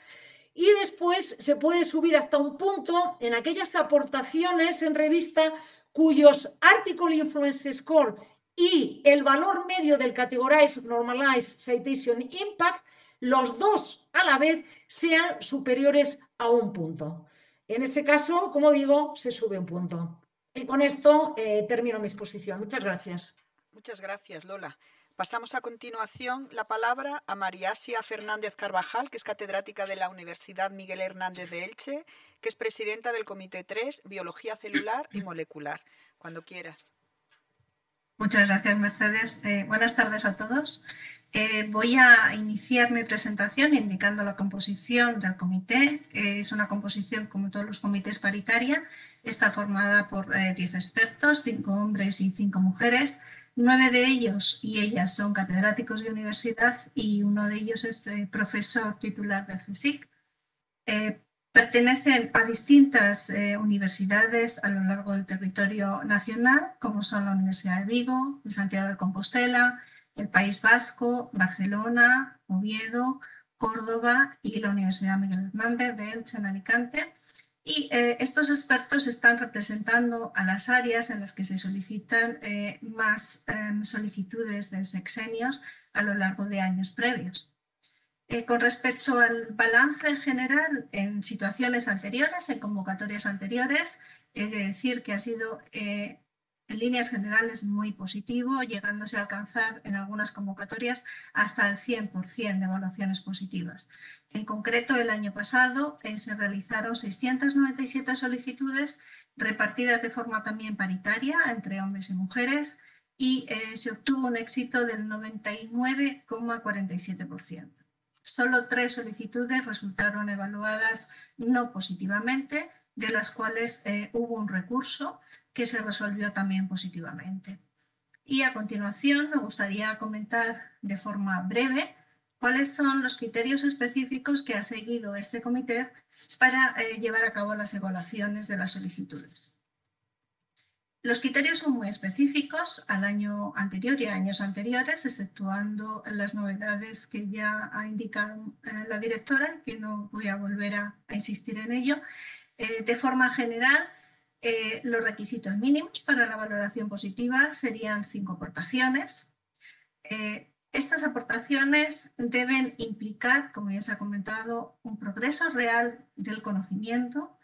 y después se puede subir hasta 1 punto en aquellas aportaciones en revista cuyos Article Influence Score y el valor medio del Categorized Normalized Citation Impact, los dos a la vez sean superiores a 1 punto. En ese caso, como digo, se sube 1 punto. Y con esto termino mi exposición. Muchas gracias. Muchas gracias, Lola. Pasamos a continuación la palabra a María Asia Fernández Carvajal, que es catedrática de la Universidad Miguel Hernández de Elche, que es presidenta del Comité 3, Biología Celular y Molecular. Cuando quieras. Muchas gracias, Mercedes. Buenas tardes a todos. Voy a iniciar mi presentación indicando la composición del comité. Es una composición, como todos los comités, paritaria. Está formada por 10 expertos, 5 hombres y 5 mujeres. 9 de ellos y ellas son catedráticos de universidad y uno de ellos es profesor titular del CSIC. Pertenecen a distintas universidades a lo largo del territorio nacional, como son la Universidad de Vigo, Santiago de Compostela, el País Vasco, Barcelona, Oviedo, Córdoba y la Universidad Miguel Hernández de Elche en Alicante. Y estos expertos están representando a las áreas en las que se solicitan más solicitudes de sexenios a lo largo de años previos. Con respecto al balance general en situaciones anteriores, en convocatorias anteriores, he de decir que ha sido en líneas generales muy positivo, llegándose a alcanzar en algunas convocatorias hasta el 100% de evaluaciones positivas. En concreto, el año pasado se realizaron 697 solicitudes repartidas de forma también paritaria entre hombres y mujeres y se obtuvo un éxito del 99,47%. Solo 3 solicitudes resultaron evaluadas no positivamente, de las cuales hubo un recurso que se resolvió también positivamente. Y a continuación me gustaría comentar de forma breve cuáles son los criterios específicos que ha seguido este comité para llevar a cabo las evaluaciones de las solicitudes. Los criterios son muy específicos al año anterior y a años anteriores, exceptuando las novedades que ya ha indicado la directora, que no voy a volver a insistir en ello. De forma general, los requisitos mínimos para la valoración positiva serían 5 aportaciones. Estas aportaciones deben implicar, como ya se ha comentado, un progreso real del conocimiento,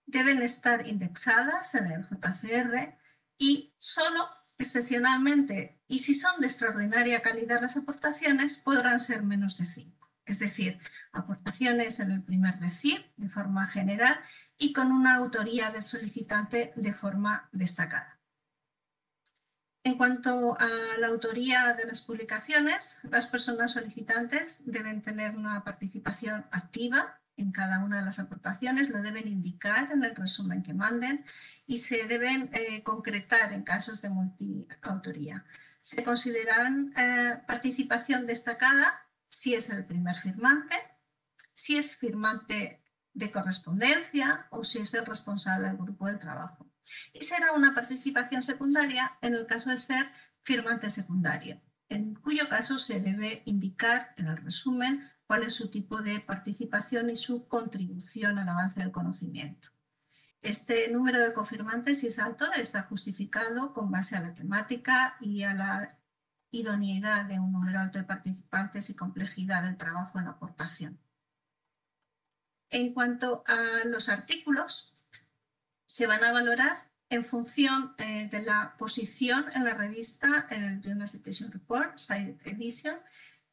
deben estar indexadas en el JCR y solo excepcionalmente, y si son de extraordinaria calidad las aportaciones, podrán ser menos de 5. Es decir, aportaciones en el primer decir de forma general y con una autoría del solicitante de forma destacada. En cuanto a la autoría de las publicaciones, las personas solicitantes deben tener una participación activa en cada una de las aportaciones, lo deben indicar en el resumen que manden y se deben concretar en casos de multiautoría. Se considerarán participación destacada si es el primer firmante, si es firmante de correspondencia o si es el responsable del grupo de trabajo. Y será una participación secundaria en el caso de ser firmante secundario, en cuyo caso se debe indicar en el resumen cuál es su tipo de participación y su contribución al avance del conocimiento. Este número de confirmantes, si es alto, debe estar justificado con base a la temática y a la idoneidad de un número alto de participantes y complejidad del trabajo en la aportación. En cuanto a los artículos, se van a valorar en función de la posición en la revista, en el Journal Citation Report, Side Edition,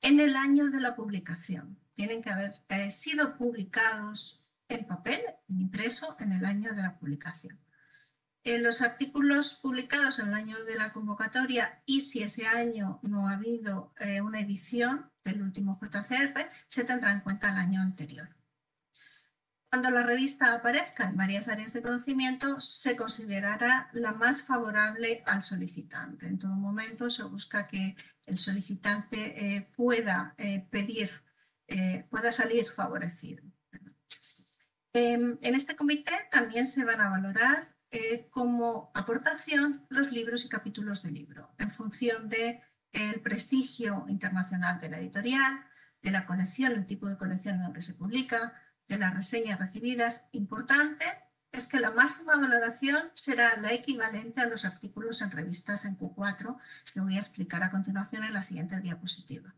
en el año de la publicación. Tienen que haber sido publicados en papel, en impreso, en el año de la publicación. Los artículos publicados en el año de la convocatoria y si ese año no ha habido una edición del último JCR, se tendrá en cuenta el año anterior. Cuando la revista aparezca en varias áreas de conocimiento, se considerará la más favorable al solicitante. En todo momento se busca que el solicitante pueda salir favorecido. En este comité también se van a valorar como aportación los libros y capítulos de libro, en función del prestigio internacional de la editorial, de la colección, el tipo de colección en el que se publica, de las reseñas recibidas. Importante es que la máxima valoración será la equivalente a los artículos en revistas en Q4, que voy a explicar a continuación en la siguiente diapositiva.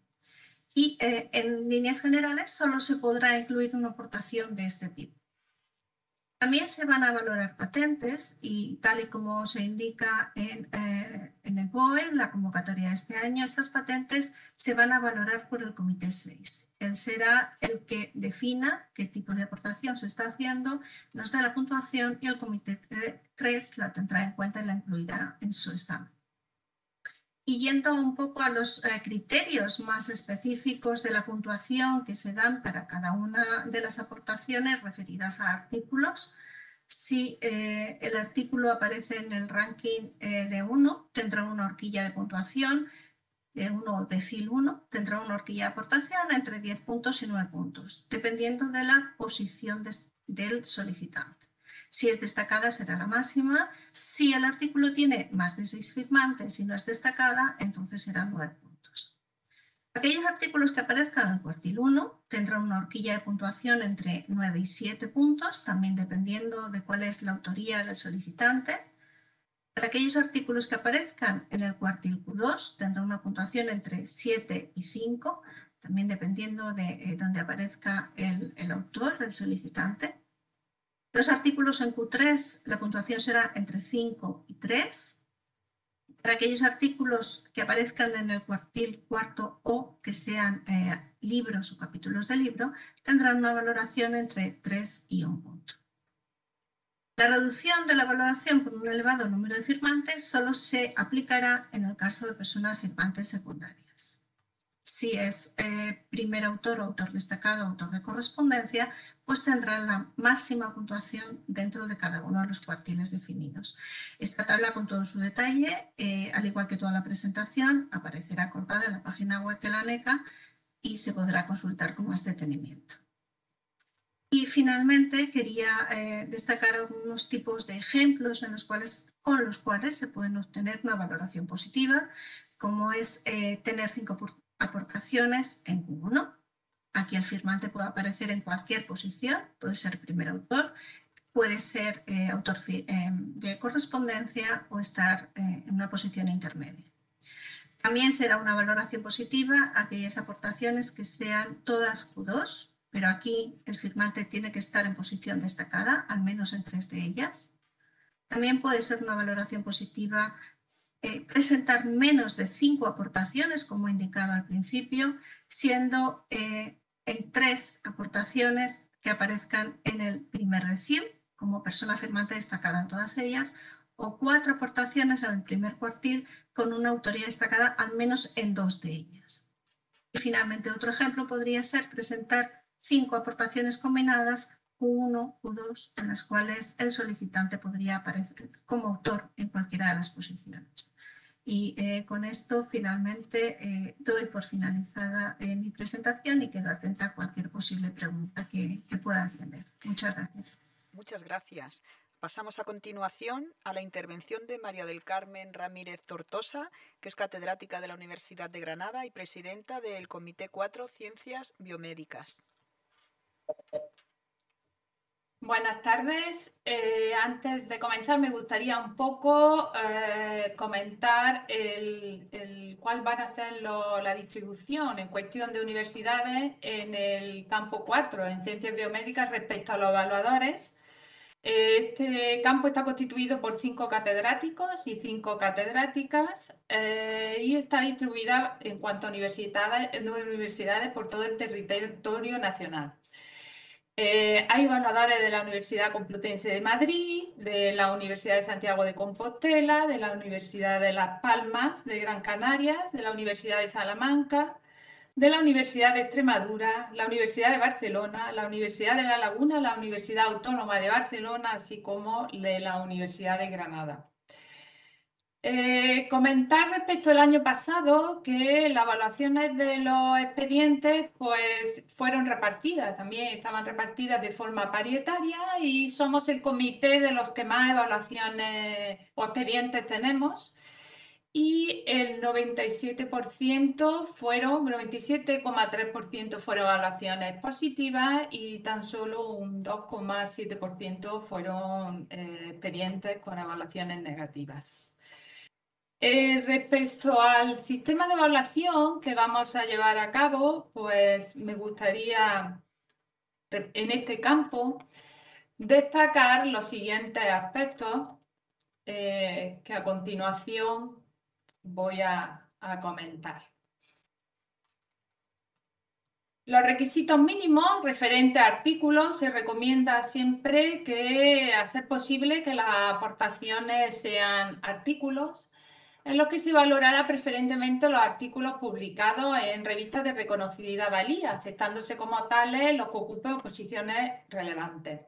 Y en líneas generales solo se podrá incluir una aportación de este tipo. También se van a valorar patentes y tal y como se indica en el BOE, en la convocatoria de este año, estas patentes se van a valorar por el Comité 6. Él será el que defina qué tipo de aportación se está haciendo, nos da la puntuación y el Comité 3 la tendrá en cuenta y la incluirá en su examen. Y yendo un poco a los criterios más específicos de la puntuación que se dan para cada una de las aportaciones referidas a artículos, si el artículo aparece en el ranking de 1, tendrá una horquilla de puntuación, de 1 o decil 1, tendrá una horquilla de aportación entre 10 puntos y 9 puntos, dependiendo de la posición del solicitante. Si es destacada será la máxima. Si el artículo tiene más de 6 firmantes y no es destacada, entonces serán 9 puntos. Aquellos artículos que aparezcan en el cuartil 1 tendrán una horquilla de puntuación entre 9 y 7 puntos, también dependiendo de cuál es la autoría del solicitante. Para aquellos artículos que aparezcan en el cuartil Q2 tendrán una puntuación entre 7 y 5, también dependiendo de donde aparezca el autor, el solicitante. Los artículos en Q3, la puntuación será entre 5 y 3. Para aquellos artículos que aparezcan en el cuartil cuarto o que sean libros o capítulos de libro, tendrán una valoración entre 3 y 1 punto. La reducción de la valoración por un elevado número de firmantes solo se aplicará en el caso de personas firmantes secundarias. Si es primer autor o autor destacado o autor de correspondencia, pues tendrá la máxima puntuación dentro de cada uno de los cuartiles definidos. Esta tabla con todo su detalle, al igual que toda la presentación, aparecerá colgada en la página web de la ANECA y se podrá consultar con más detenimiento. Y finalmente quería destacar algunos tipos de ejemplos con los cuales se pueden obtener una valoración positiva, como es tener 5 aportaciones en Q1. Aquí el firmante puede aparecer en cualquier posición, puede ser primer autor, puede ser autor de correspondencia o estar en una posición intermedia. También será una valoración positiva aquellas aportaciones que sean todas Q2, pero aquí el firmante tiene que estar en posición destacada, al menos en 3 de ellas. También puede ser una valoración positiva presentar menos de 5 aportaciones, como he indicado al principio, siendo en 3 aportaciones que aparezcan en el primer decil, como persona firmante destacada en todas ellas, o 4 aportaciones en el primer cuartil con una autoría destacada al menos en 2 de ellas. Y finalmente otro ejemplo podría ser presentar 5 aportaciones combinadas, Q1, Q2, en las cuales el solicitante podría aparecer como autor en cualquiera de las posiciones. Y con esto finalmente doy por finalizada mi presentación y quedo atenta a cualquier posible pregunta que puedan tener. Muchas gracias. Muchas gracias. Pasamos a continuación a la intervención de María del Carmen Ramírez Tortosa, que es catedrática de la Universidad de Granada y presidenta del Comité 4 Ciencias Biomédicas. Buenas tardes. Antes de comenzar me gustaría un poco comentar cuál van a ser la distribución en cuestión de universidades en el campo 4, en Ciencias Biomédicas, respecto a los evaluadores. Este campo está constituido por 5 catedráticos y 5 catedráticas y está distribuida en cuanto a universidades por todo el territorio nacional. Hay evaluadores de la Universidad Complutense de Madrid, de la Universidad de Santiago de Compostela, de la Universidad de Las Palmas de Gran Canarias, de la Universidad de Salamanca, de la Universidad de Extremadura, la Universidad de Barcelona, la Universidad de La Laguna, la Universidad Autónoma de Barcelona, así como de la Universidad de Granada. Comentar respecto al año pasado que las evaluaciones de los expedientes pues fueron repartidas, también estaban repartidas de forma paritaria y somos el comité de los que más evaluaciones o expedientes tenemos y el 97,3% fueron evaluaciones positivas y tan solo un 2,7% fueron expedientes con evaluaciones negativas. Respecto al sistema de evaluación que vamos a llevar a cabo, pues me gustaría en este campo destacar los siguientes aspectos que a continuación voy a comentar. Los requisitos mínimos referentes a artículos se recomienda siempre que, a ser posible, que las aportaciones sean artículos, en lo que se valorará preferentemente los artículos publicados en revistas de reconocida valía, aceptándose como tales los que ocupen posiciones relevantes.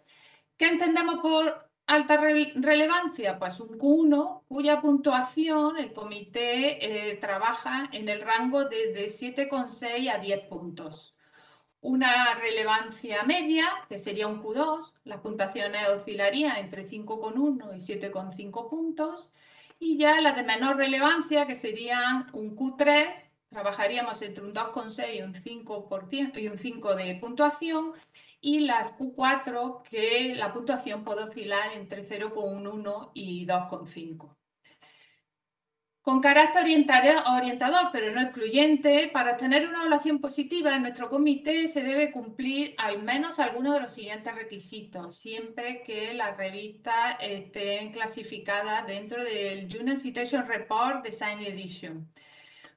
¿Qué entendemos por alta relevancia? Pues un Q1 cuya puntuación el comité trabaja en el rango de 7,6 a 10 puntos. Una relevancia media, que sería un Q2, las puntuaciones oscilarían entre 5,1 y 7,5 puntos, y ya las de menor relevancia, que serían un Q3, trabajaríamos entre un 2,6 y un 5%, y un 5 de puntuación, y las Q4, que la puntuación puede oscilar entre 0,1 y 2,5. Con carácter orientador, pero no excluyente, para obtener una evaluación positiva en nuestro comité se debe cumplir al menos alguno de los siguientes requisitos, siempre que las revistas estén clasificadas dentro del Journal Citation Report Design Edition.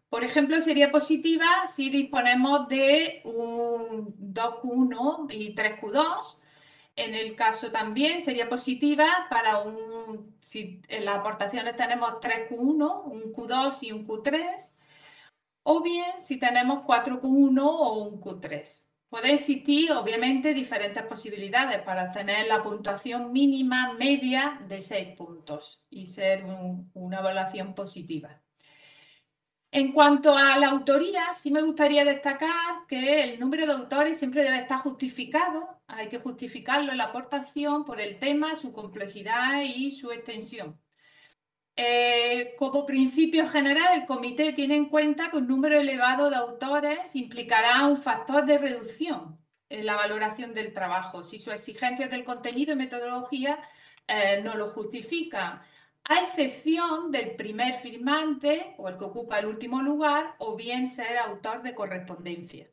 Por ejemplo, sería positiva si disponemos de un 2Q1 y 3Q2. En el caso también sería positiva para si en las aportaciones tenemos 3Q1, un Q2 y un Q3, o bien si tenemos 4Q1 o un Q3. Puede existir, obviamente, diferentes posibilidades para obtener la puntuación mínima media de 6 puntos y ser una evaluación positiva. En cuanto a la autoría, sí me gustaría destacar que el número de autores siempre debe estar justificado. Hay que justificarlo en la aportación por el tema, su complejidad y su extensión. Como principio general, el comité tiene en cuenta que un número elevado de autores implicará un factor de reducción en la valoración del trabajo, si sus exigencias del contenido y metodología no lo justifican, a excepción del primer firmante o el que ocupa el último lugar, o bien ser autor de correspondencia.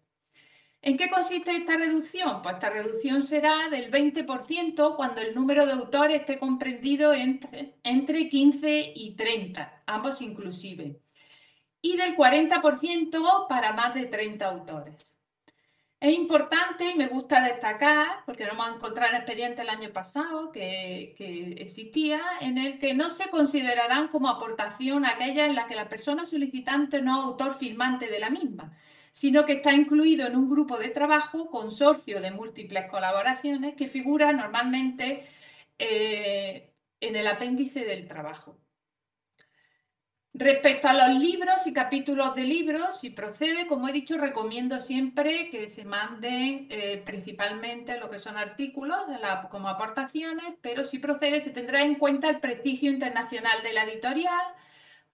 ¿En qué consiste esta reducción? Pues esta reducción será del 20% cuando el número de autores esté comprendido entre 15 y 30, ambos inclusive, y del 40% para más de 30 autores. Es importante y me gusta destacar, porque lo hemos encontrado en expediente el año pasado, que existía, en el que no se considerarán como aportación aquellas en las que la persona solicitante no es autor firmante de la misma, sino que está incluido en un grupo de trabajo, consorcio de múltiples colaboraciones, que figura normalmente en el apéndice del trabajo. Respecto a los libros y capítulos de libros, si procede, como he dicho, recomiendo siempre que se manden principalmente lo que son artículos como aportaciones, pero si procede se tendrá en cuenta el prestigio internacional de la editorial,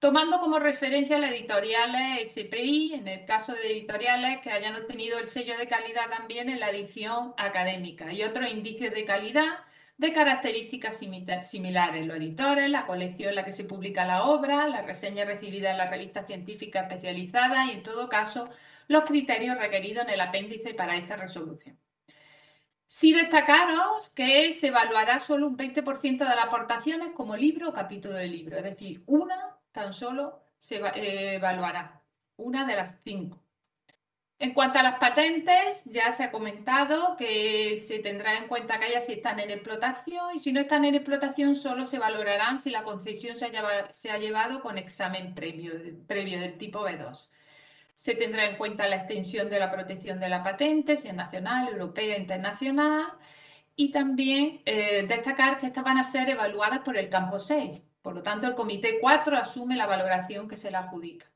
tomando como referencia las editoriales SPI, en el caso de editoriales que hayan obtenido el sello de calidad también en la edición académica, y otros indicios de calidad de características similares, los editores, la colección en la que se publica la obra, las reseñas recibidas en las revistas científicas especializadas y, en todo caso, los criterios requeridos en el apéndice para esta resolución. Sí destacaros que se evaluará solo un 20% de las aportaciones como libro o capítulo de libro, es decir, una tan solo se evaluará, una de las 5. En cuanto a las patentes, ya se ha comentado que se tendrá en cuenta que ellas si están en explotación, y si no están en explotación solo se valorarán si la concesión se ha llevado con examen previo del tipo B2. Se tendrá en cuenta la extensión de la protección de la patente, si es nacional, europea, internacional, y también destacar que estas van a ser evaluadas por el campo 6. Por lo tanto, el comité 4 asume la valoración que se le adjudica.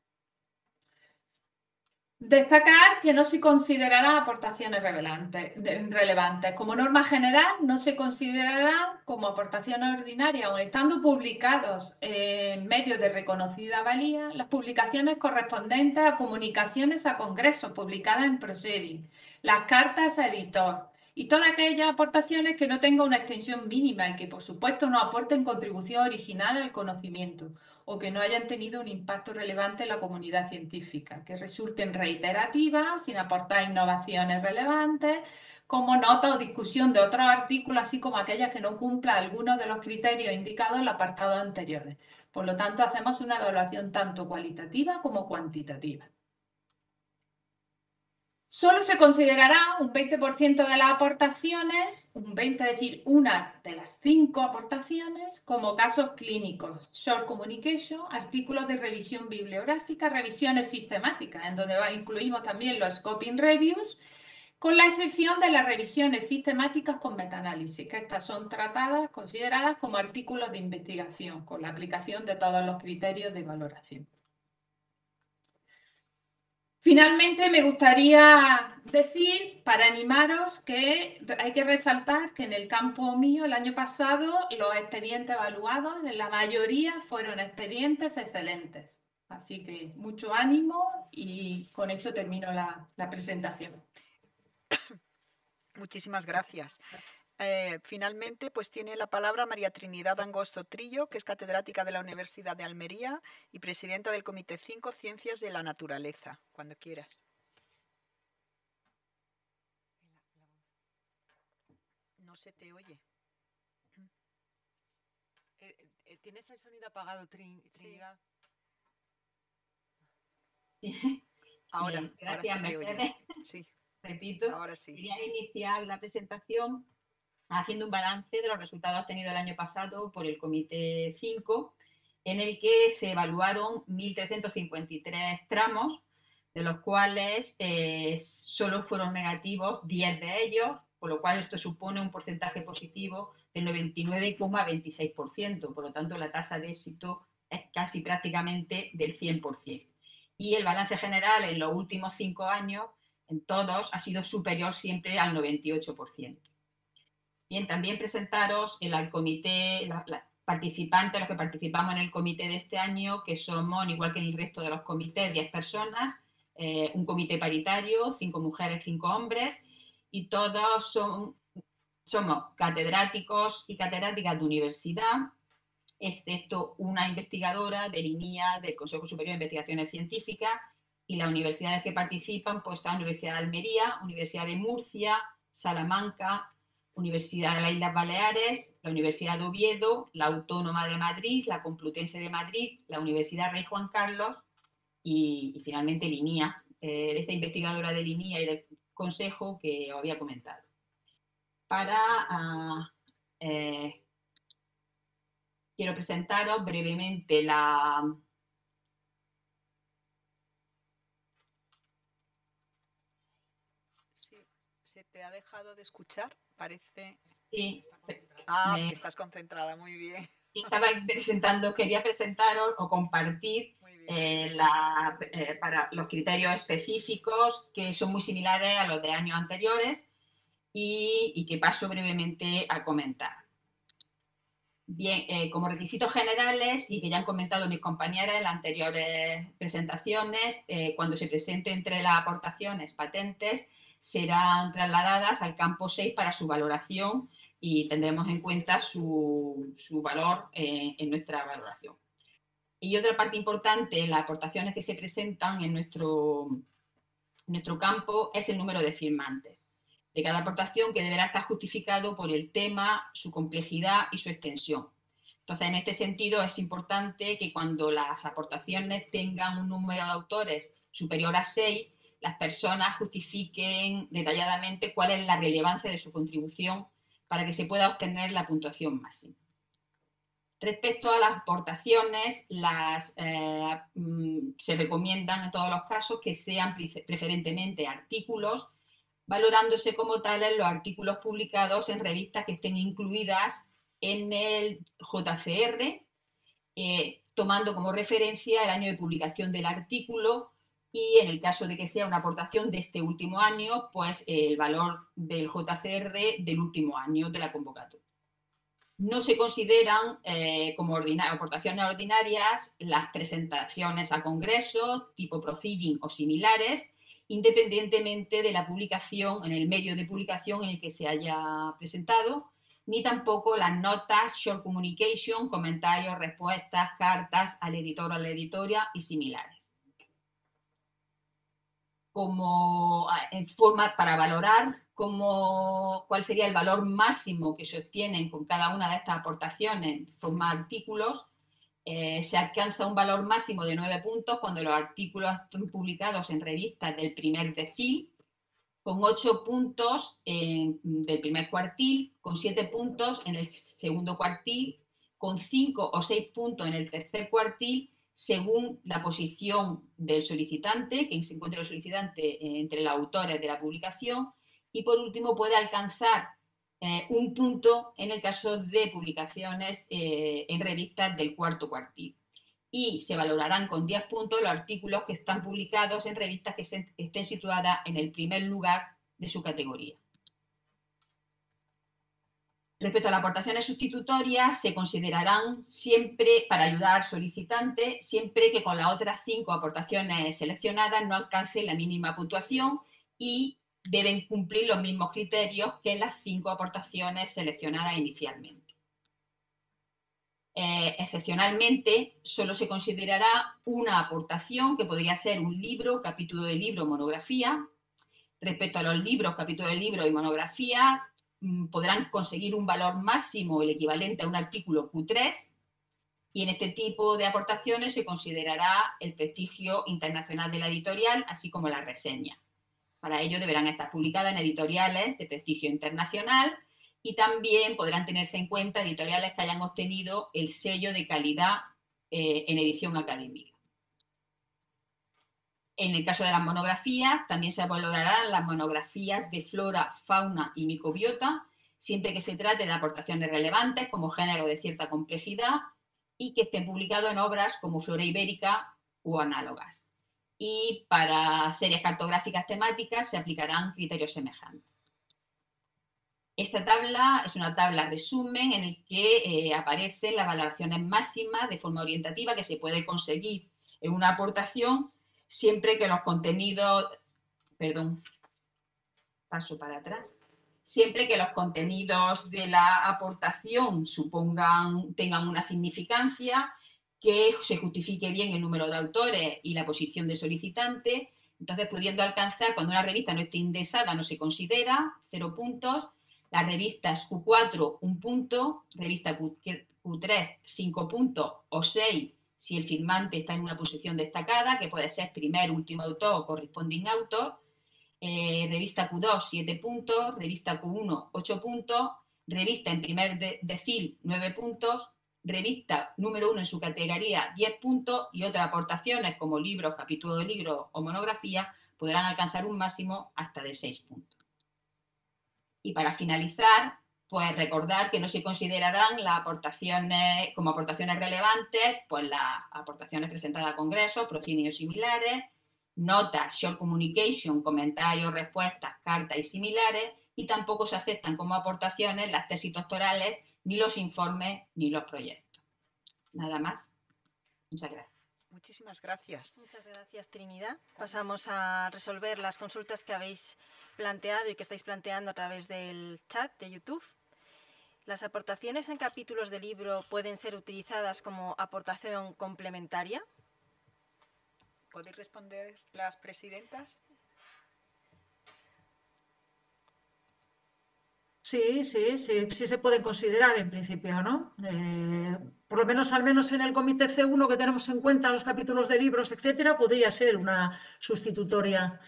Destacar que no se considerarán aportaciones relevantes. Como norma general, no se considerarán como aportaciones ordinarias, aun estando publicados en medios de reconocida valía, las publicaciones correspondientes a comunicaciones a congresos publicadas en Proceeding, las cartas a editor y todas aquellas aportaciones que no tengan una extensión mínima y que, por supuesto, no aporten contribución original al conocimiento, o que no hayan tenido un impacto relevante en la comunidad científica, que resulten reiterativas, sin aportar innovaciones relevantes, como nota o discusión de otros artículos, así como aquellas que no cumplan algunos de los criterios indicados en los apartados anteriores. Por lo tanto, hacemos una evaluación tanto cualitativa como cuantitativa. Solo se considerará un 20% de las aportaciones, un 20%, es decir, una de las 5 aportaciones, como casos clínicos, short communication, artículos de revisión bibliográfica, revisiones sistemáticas, en donde incluimos también los scoping reviews, con la excepción de las revisiones sistemáticas con metaanálisis, que estas son consideradas como artículos de investigación, con la aplicación de todos los criterios de valoración. Finalmente, me gustaría decir, para animaros, que hay que resaltar que en el campo mío, el año pasado, los expedientes evaluados, en la mayoría fueron expedientes excelentes. Así que mucho ánimo y con esto termino la presentación. Muchísimas gracias. finalmente, pues tiene la palabra María Trinidad Angosto Trillo, que es catedrática de la Universidad de Almería y presidenta del Comité 5 Ciencias de la Naturaleza. Cuando quieras. No se te oye. ¿Tienes el sonido apagado, Trinidad? Sí. Ahora Gracias, sí te Mercedes. oyes. Sí, Repito, ahora sí. quería iniciar la presentación haciendo un balance de los resultados obtenidos el año pasado por el Comité 5, en el que se evaluaron 1.353 tramos, de los cuales solo fueron negativos 10 de ellos, por lo cual esto supone un porcentaje positivo del 99,26%, por lo tanto la tasa de éxito es casi prácticamente del 100%. Y el balance general en los últimos 5 años, en todos, ha sido superior siempre al 98%. Bien, también presentaros al comité, participantes, los que participamos en el comité de este año, que somos, al igual que en el resto de los comités, 10 personas, un comité paritario, 5 mujeres, 5 hombres, y todos somos catedráticos y catedráticas de universidad, excepto una investigadora del INIA, del Consejo Superior de Investigaciones Científicas, y las universidades que participan, pues está la Universidad de Almería, Universidad de Murcia, Salamanca, Universidad de las Islas Baleares, la Universidad de Oviedo, la Autónoma de Madrid, la Complutense de Madrid, la Universidad Rey Juan Carlos y finalmente el INIA, esta investigadora del INIA y del Consejo que os había comentado. Quiero presentaros brevemente la... Sí, ¿se te ha dejado de escuchar? Parece... Sí. que estás concentrada, muy bien. Quería presentaros o compartir para los criterios específicos que son muy similares a los de años anteriores y que paso brevemente a comentar. Bien, como requisitos generales, y que ya han comentado mis compañeras en las anteriores presentaciones, cuando se presente entre las aportaciones patentes, serán trasladadas al campo 6 para su valoración y tendremos en cuenta su valor en nuestra valoración. Y otra parte importante, las aportaciones que se presentan en nuestro campo es el número de firmantes de cada aportación, que deberá estar justificado por el tema, su complejidad y su extensión. Entonces, en este sentido, es importante que cuando las aportaciones tengan un número de autores superior a 6, las personas justifiquen detalladamente cuál es la relevancia de su contribución para que se pueda obtener la puntuación máxima. Respecto a las aportaciones, se recomiendan en todos los casos que sean preferentemente artículos, valorándose como tales los artículos publicados en revistas que estén incluidas en el JCR, tomando como referencia el año de publicación del artículo y, en el caso de que sea una aportación de este último año, pues el valor del JCR del último año de la convocatoria. No se consideran como aportaciones ordinarias las presentaciones a congresos, tipo proceeding o similares, independientemente de la publicación, en el medio de publicación en el que se haya presentado, ni tampoco las notas, short communication, comentarios, respuestas, cartas al editor o a la editora y similares. Como en forma para valorar cuál sería el valor máximo que se obtienen con cada una de estas aportaciones en forma de artículos, se alcanza un valor máximo de 9 puntos cuando los artículos están publicados en revistas del primer decil, con 8 puntos del primer cuartil, con 7 puntos en el segundo cuartil, con 5 o 6 puntos en el tercer cuartil, según la posición del solicitante, que se encuentra el solicitante entre los autores de la publicación, y por último puede alcanzar un punto en el caso de publicaciones en revistas del cuarto cuartil. Y se valorarán con 10 puntos los artículos que están publicados en revistas que estén situadas en el primer lugar de su categoría. Respecto a las aportaciones sustitutorias, se considerarán siempre, para ayudar al solicitante, siempre que con las otras 5 aportaciones seleccionadas no alcance la mínima puntuación y deben cumplir los mismos criterios que las 5 aportaciones seleccionadas inicialmente. Excepcionalmente, solo se considerará una aportación, que podría ser un libro, capítulo de libro, monografía. Respecto a los libros, capítulos de libro y monografía, podrán conseguir un valor máximo, el equivalente a un artículo Q3, y en este tipo de aportaciones se considerará el prestigio internacional de la editorial, así como la reseña. Para ello deberán estar publicadas en editoriales de prestigio internacional y también podrán tenerse en cuenta editoriales que hayan obtenido el sello de calidad en edición académica. En el caso de las monografías, también se valorarán las monografías de flora, fauna y microbiota, siempre que se trate de aportaciones relevantes como género de cierta complejidad y que estén publicados en obras como Flora Ibérica o análogas. Y para series cartográficas temáticas se aplicarán criterios semejantes. Esta tabla es una tabla resumen en el que aparecen las valoraciones máximas de forma orientativa que se puede conseguir en una aportación siempre que los contenidos, siempre que los contenidos de la aportación tengan una significancia, que se justifique bien el número de autores y la posición de solicitante. Entonces, pudiendo alcanzar, cuando una revista no esté indexada, no se considera, 0 puntos. Las revistas Q4, 1 punto. Revista Q3, 5 puntos o 6 si el firmante está en una posición destacada, que puede ser primer, último autor o corresponding autor. Revista Q2, 7 puntos. Revista Q1, 8 puntos. Revista en primer decil, 9 puntos. Revista número 1 en su categoría, 10 puntos. Y otras aportaciones como libros, capítulos de libros o monografía podrán alcanzar un máximo hasta de 6 puntos. Y para finalizar, pues recordar que no se considerarán las aportaciones como aportaciones relevantes, pues las aportaciones presentadas a congresos, procinios similares, notas, short communication, comentarios, respuestas, cartas y similares, y tampoco se aceptan como aportaciones las tesis doctorales, ni los informes, ni los proyectos. Nada más. Muchas gracias. Muchísimas gracias. Muchas gracias, Trinidad. Pasamos a resolver las consultas que habéis planteado y que estáis planteando a través del chat de YouTube. ¿Las aportaciones en capítulos de libro pueden ser utilizadas como aportación complementaria? ¿Podéis responder las presidentas? Sí se pueden considerar en principio, ¿no? Por lo menos, al menos en el comité C1 que tenemos en cuenta los capítulos de libros, etcétera, podría ser una sustitutoria.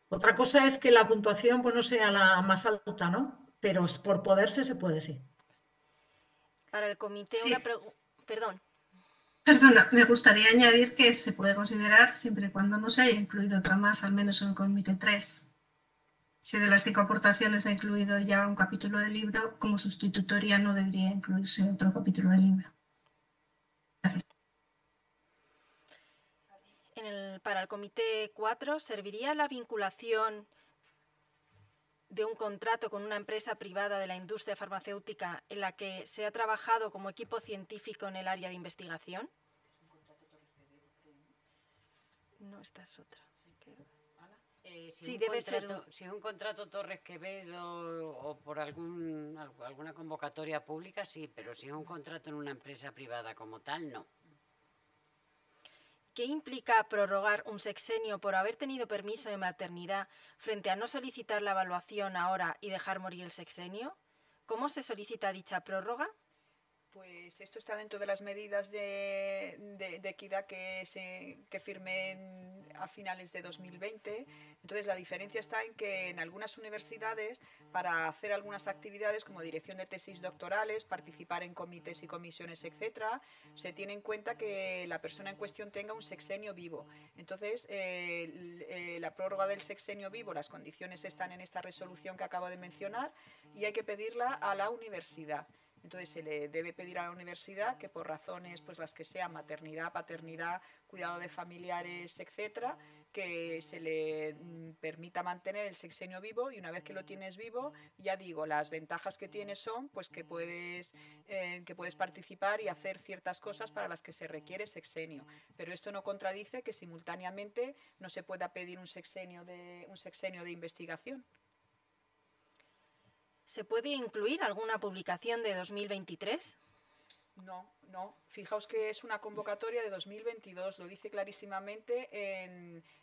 Otra cosa es que la puntuación pues no sea la más alta, ¿no? Pero por poderse se puede, sí. Para el comité, Sí. Perdona, me gustaría añadir que se puede considerar siempre y cuando no se haya incluido otra más, al menos en el comité 3. Si de las 5 aportaciones ha incluido ya un capítulo de libro, como sustitutoria no debería incluirse otro capítulo de libro. Gracias. para el comité 4, ¿serviría la vinculación de un contrato con una empresa privada de la industria farmacéutica en la que se ha trabajado como equipo científico en el área de investigación? No, esta es otra. Si es un contrato Torres Quevedo o por alguna convocatoria pública, sí, pero si es un contrato en una empresa privada como tal, no. ¿Qué implica prorrogar un sexenio por haber tenido permiso de maternidad frente a no solicitar la evaluación ahora y dejar morir el sexenio? ¿Cómo se solicita dicha prórroga? Pues esto está dentro de las medidas de equidad que firmé a finales de 2020. Entonces, la diferencia está en que en algunas universidades, para hacer algunas actividades como dirección de tesis doctorales, participar en comités y comisiones, etcétera, se tiene en cuenta que la persona en cuestión tenga un sexenio vivo. Entonces, la prórroga del sexenio vivo, las condiciones están en esta resolución que acabo de mencionar y hay que pedirla a la universidad. Entonces se le debe pedir a la universidad que por razones pues las que sean, maternidad, paternidad, cuidado de familiares, etcétera, que se le permita mantener el sexenio vivo, y una vez que lo tienes vivo, ya digo, las ventajas que tienes son pues que puedes participar y hacer ciertas cosas para las que se requiere sexenio, pero esto no contradice que simultáneamente no se pueda pedir un sexenio de investigación. ¿Se puede incluir alguna publicación de 2023? No. Fijaos que es una convocatoria de 2022, lo dice clarísimamente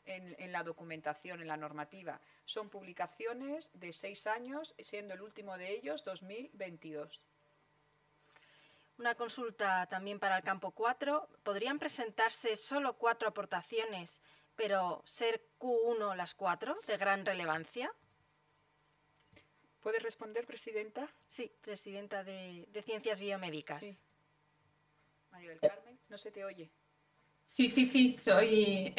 en la documentación, en la normativa. Son publicaciones de 6 años, siendo el último de ellos 2022. Una consulta también para el campo 4. ¿Podrían presentarse solo 4 aportaciones, pero ser Q1 las 4 de gran relevancia? ¿Puedes responder, Presidenta? Sí, Presidenta de Ciencias Biomédicas. Sí. María del Carmen, no se te oye. Sí, soy,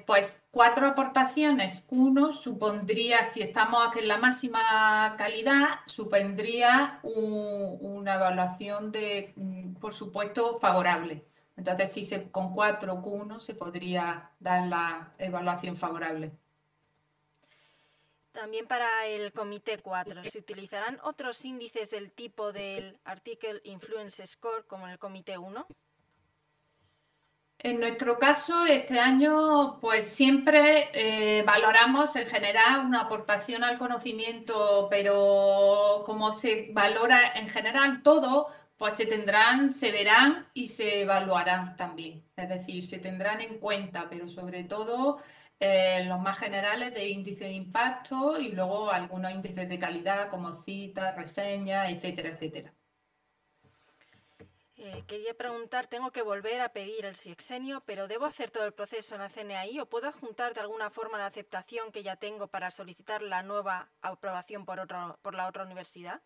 pues 4 aportaciones. Q1 supondría, si estamos aquí en la máxima calidad, supondría una evaluación de, por supuesto, favorable. Entonces, con 4 Q1 se podría dar la evaluación favorable. También para el Comité 4, ¿se utilizarán otros índices del tipo del Article Influence Score como en el Comité 1? En nuestro caso, este año, pues siempre valoramos en general una aportación al conocimiento, pero como se valora en general todo, pues se verán y se evaluarán también. Es decir, se tendrán en cuenta, pero sobre todo los más generales de índice de impacto y luego algunos índices de calidad como citas, reseñas, etcétera, etcétera. Quería preguntar, tengo que volver a pedir el sexenio, pero ¿debo hacer todo el proceso en la CNAI o puedo adjuntar de alguna forma la aceptación que ya tengo para solicitar la nueva aprobación por la otra universidad?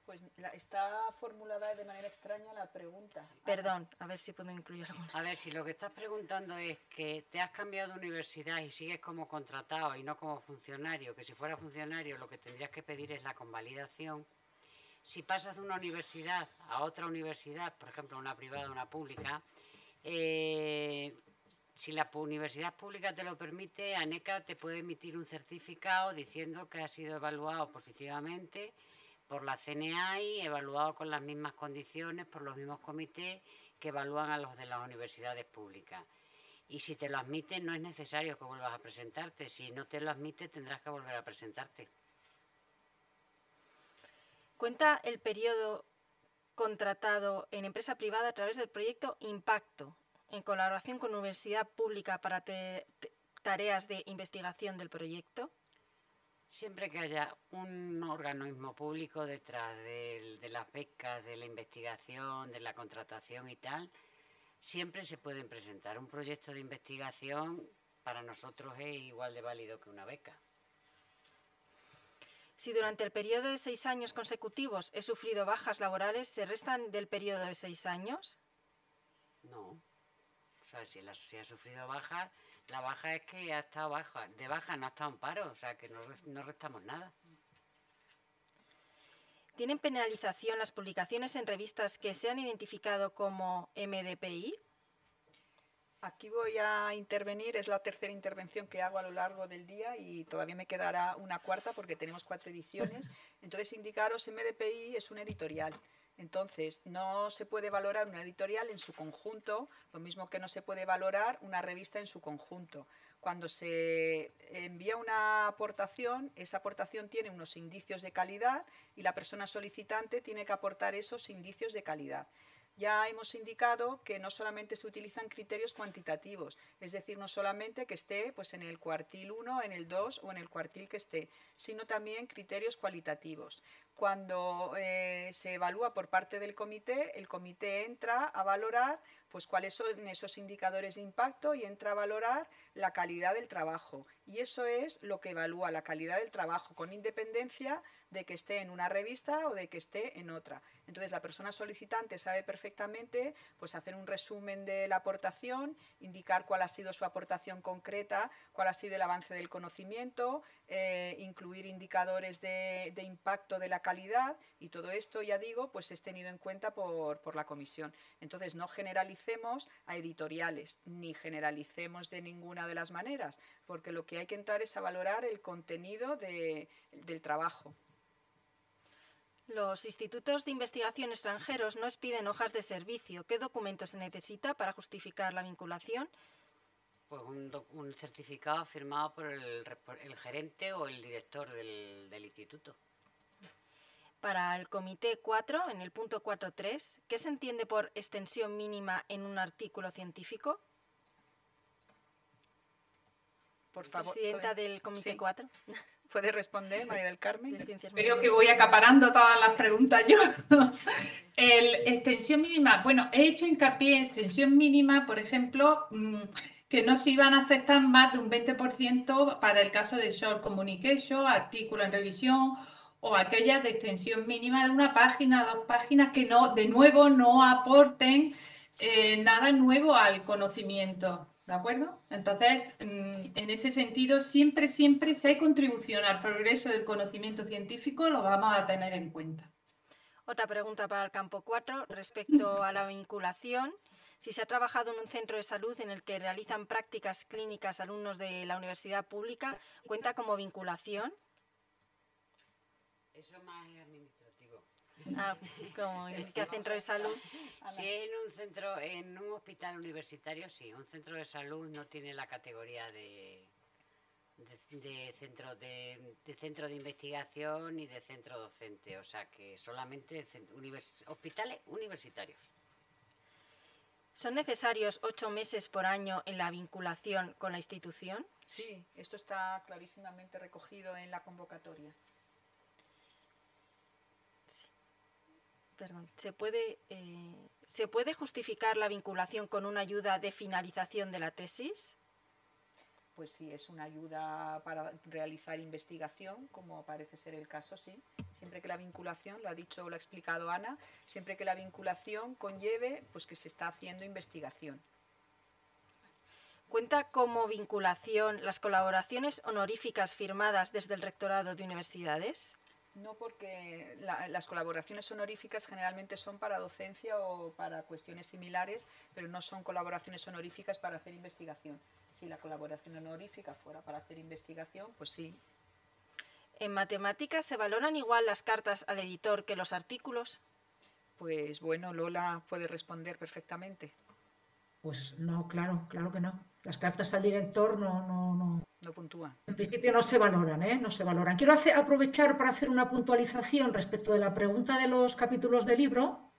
Pues está formulada de manera extraña la pregunta. Perdón, a ver si puedo incluir alguna. A ver, si lo que estás preguntando es que te has cambiado de universidad y sigues como contratado y no como funcionario, que si fuera funcionario lo que tendrías que pedir es la convalidación. Si pasas de una universidad a otra universidad, por ejemplo, una privada o una pública, si la universidad pública te lo permite, ANECA te puede emitir un certificado diciendo que ha sido evaluado positivamente por la CNAI, evaluado con las mismas condiciones por los mismos comités que evalúan a los de las universidades públicas. Y si te lo admiten, no es necesario que vuelvas a presentarte. Si no te lo admite, tendrás que volver a presentarte. ¿Cuenta el periodo contratado en empresa privada a través del proyecto Impacto, en colaboración con universidad pública para tareas de investigación del proyecto? Siempre que haya un organismo público detrás de las becas, de la investigación, de la contratación y tal, siempre se pueden presentar. Un proyecto de investigación para nosotros es igual de válido que una beca. Si durante el periodo de 6 años consecutivos he sufrido bajas laborales, ¿se restan del periodo de 6 años? No. O sea, si ha sufrido bajas, la baja es que ha estado baja. De baja no ha estado en paro, o sea que no restamos nada. ¿Tienen penalización las publicaciones en revistas que se han identificado como MDPI? Aquí voy a intervenir, es la tercera intervención que hago a lo largo del día y todavía me quedará una cuarta porque tenemos 4 ediciones. Entonces, indicaros, MDPI es un editorial. Entonces, no se puede valorar una editorial en su conjunto, lo mismo que no se puede valorar una revista en su conjunto. Cuando se envía una aportación, esa aportación tiene unos indicios de calidad y la persona solicitante tiene que aportar esos indicios de calidad. Ya hemos indicado que no solamente se utilizan criterios cuantitativos, es decir, no solamente que esté pues, en el cuartil 1, en el 2 o en el cuartil que esté, sino también criterios cualitativos. Cuando se evalúa por parte del comité, el comité entra a valorar pues, cuáles son esos indicadores de impacto y entra a valorar la calidad del trabajo. Y eso es lo que evalúa la calidad del trabajo, con independencia de que esté en una revista o de que esté en otra. Entonces, la persona solicitante sabe perfectamente pues, hacer un resumen de la aportación, indicar cuál ha sido su aportación concreta, cuál ha sido el avance del conocimiento, incluir indicadores de impacto de la calidad, y todo esto, ya digo, pues es tenido en cuenta por la comisión. Entonces, no generalicemos a editoriales, ni generalicemos de ninguna de las maneras, porque lo que hay que entrar es a valorar el contenido del trabajo. Los institutos de investigación extranjeros nos piden hojas de servicio. ¿Qué documento se necesita para justificar la vinculación? Pues un certificado firmado por el gerente o el director del instituto. Para el comité 4, en el punto 4.3, ¿qué se entiende por extensión mínima en un artículo científico? Por favor. Presidenta del comité 4. ¿Puede responder, María del Carmen? Creo que voy acaparando todas las preguntas yo. Extensión mínima. Bueno, he hecho hincapié en extensión mínima, por ejemplo, que no se iban a aceptar más de un 20% para el caso de short communication, artículo en revisión o aquellas de extensión mínima de una página, 2 páginas que no, de nuevo, no aporten nada nuevo al conocimiento. ¿De acuerdo? Entonces, en ese sentido, siempre, si hay contribución al progreso del conocimiento científico, lo vamos a tener en cuenta. Otra pregunta para el campo 4, respecto a la vinculación. Si se ha trabajado en un centro de salud en el que realizan prácticas clínicas alumnos de la universidad pública, ¿cuenta como vinculación? Eso más administrativo. Como indica centro de salud. Si es en un hospital universitario, sí. Un centro de salud no tiene la categoría de centro de investigación ni de centro docente. O sea que solamente hospitales universitarios. ¿Son necesarios 8 meses por año en la vinculación con la institución? Sí, esto está clarísimamente recogido en la convocatoria. Perdón, ¿se puede justificar la vinculación con una ayuda de finalización de la tesis? Pues sí, es una ayuda para realizar investigación, como parece ser el caso, sí. Siempre que la vinculación, lo ha explicado Ana, siempre que la vinculación conlleve pues que se está haciendo investigación. ¿Cuenta como vinculación las colaboraciones honoríficas firmadas desde el Rectorado de Universidades? No, porque las colaboraciones honoríficas generalmente son para docencia o para cuestiones similares, pero no son colaboraciones honoríficas para hacer investigación. Si la colaboración honorífica fuera para hacer investigación, pues sí. ¿En matemáticas se valoran igual las cartas al editor que los artículos? Pues bueno, Lola puede responder perfectamente. Pues no, claro que no. Las cartas al director no puntúan. En principio no se valoran, no se valoran. Quiero aprovechar para hacer una puntualización respecto de la pregunta de los capítulos del libro,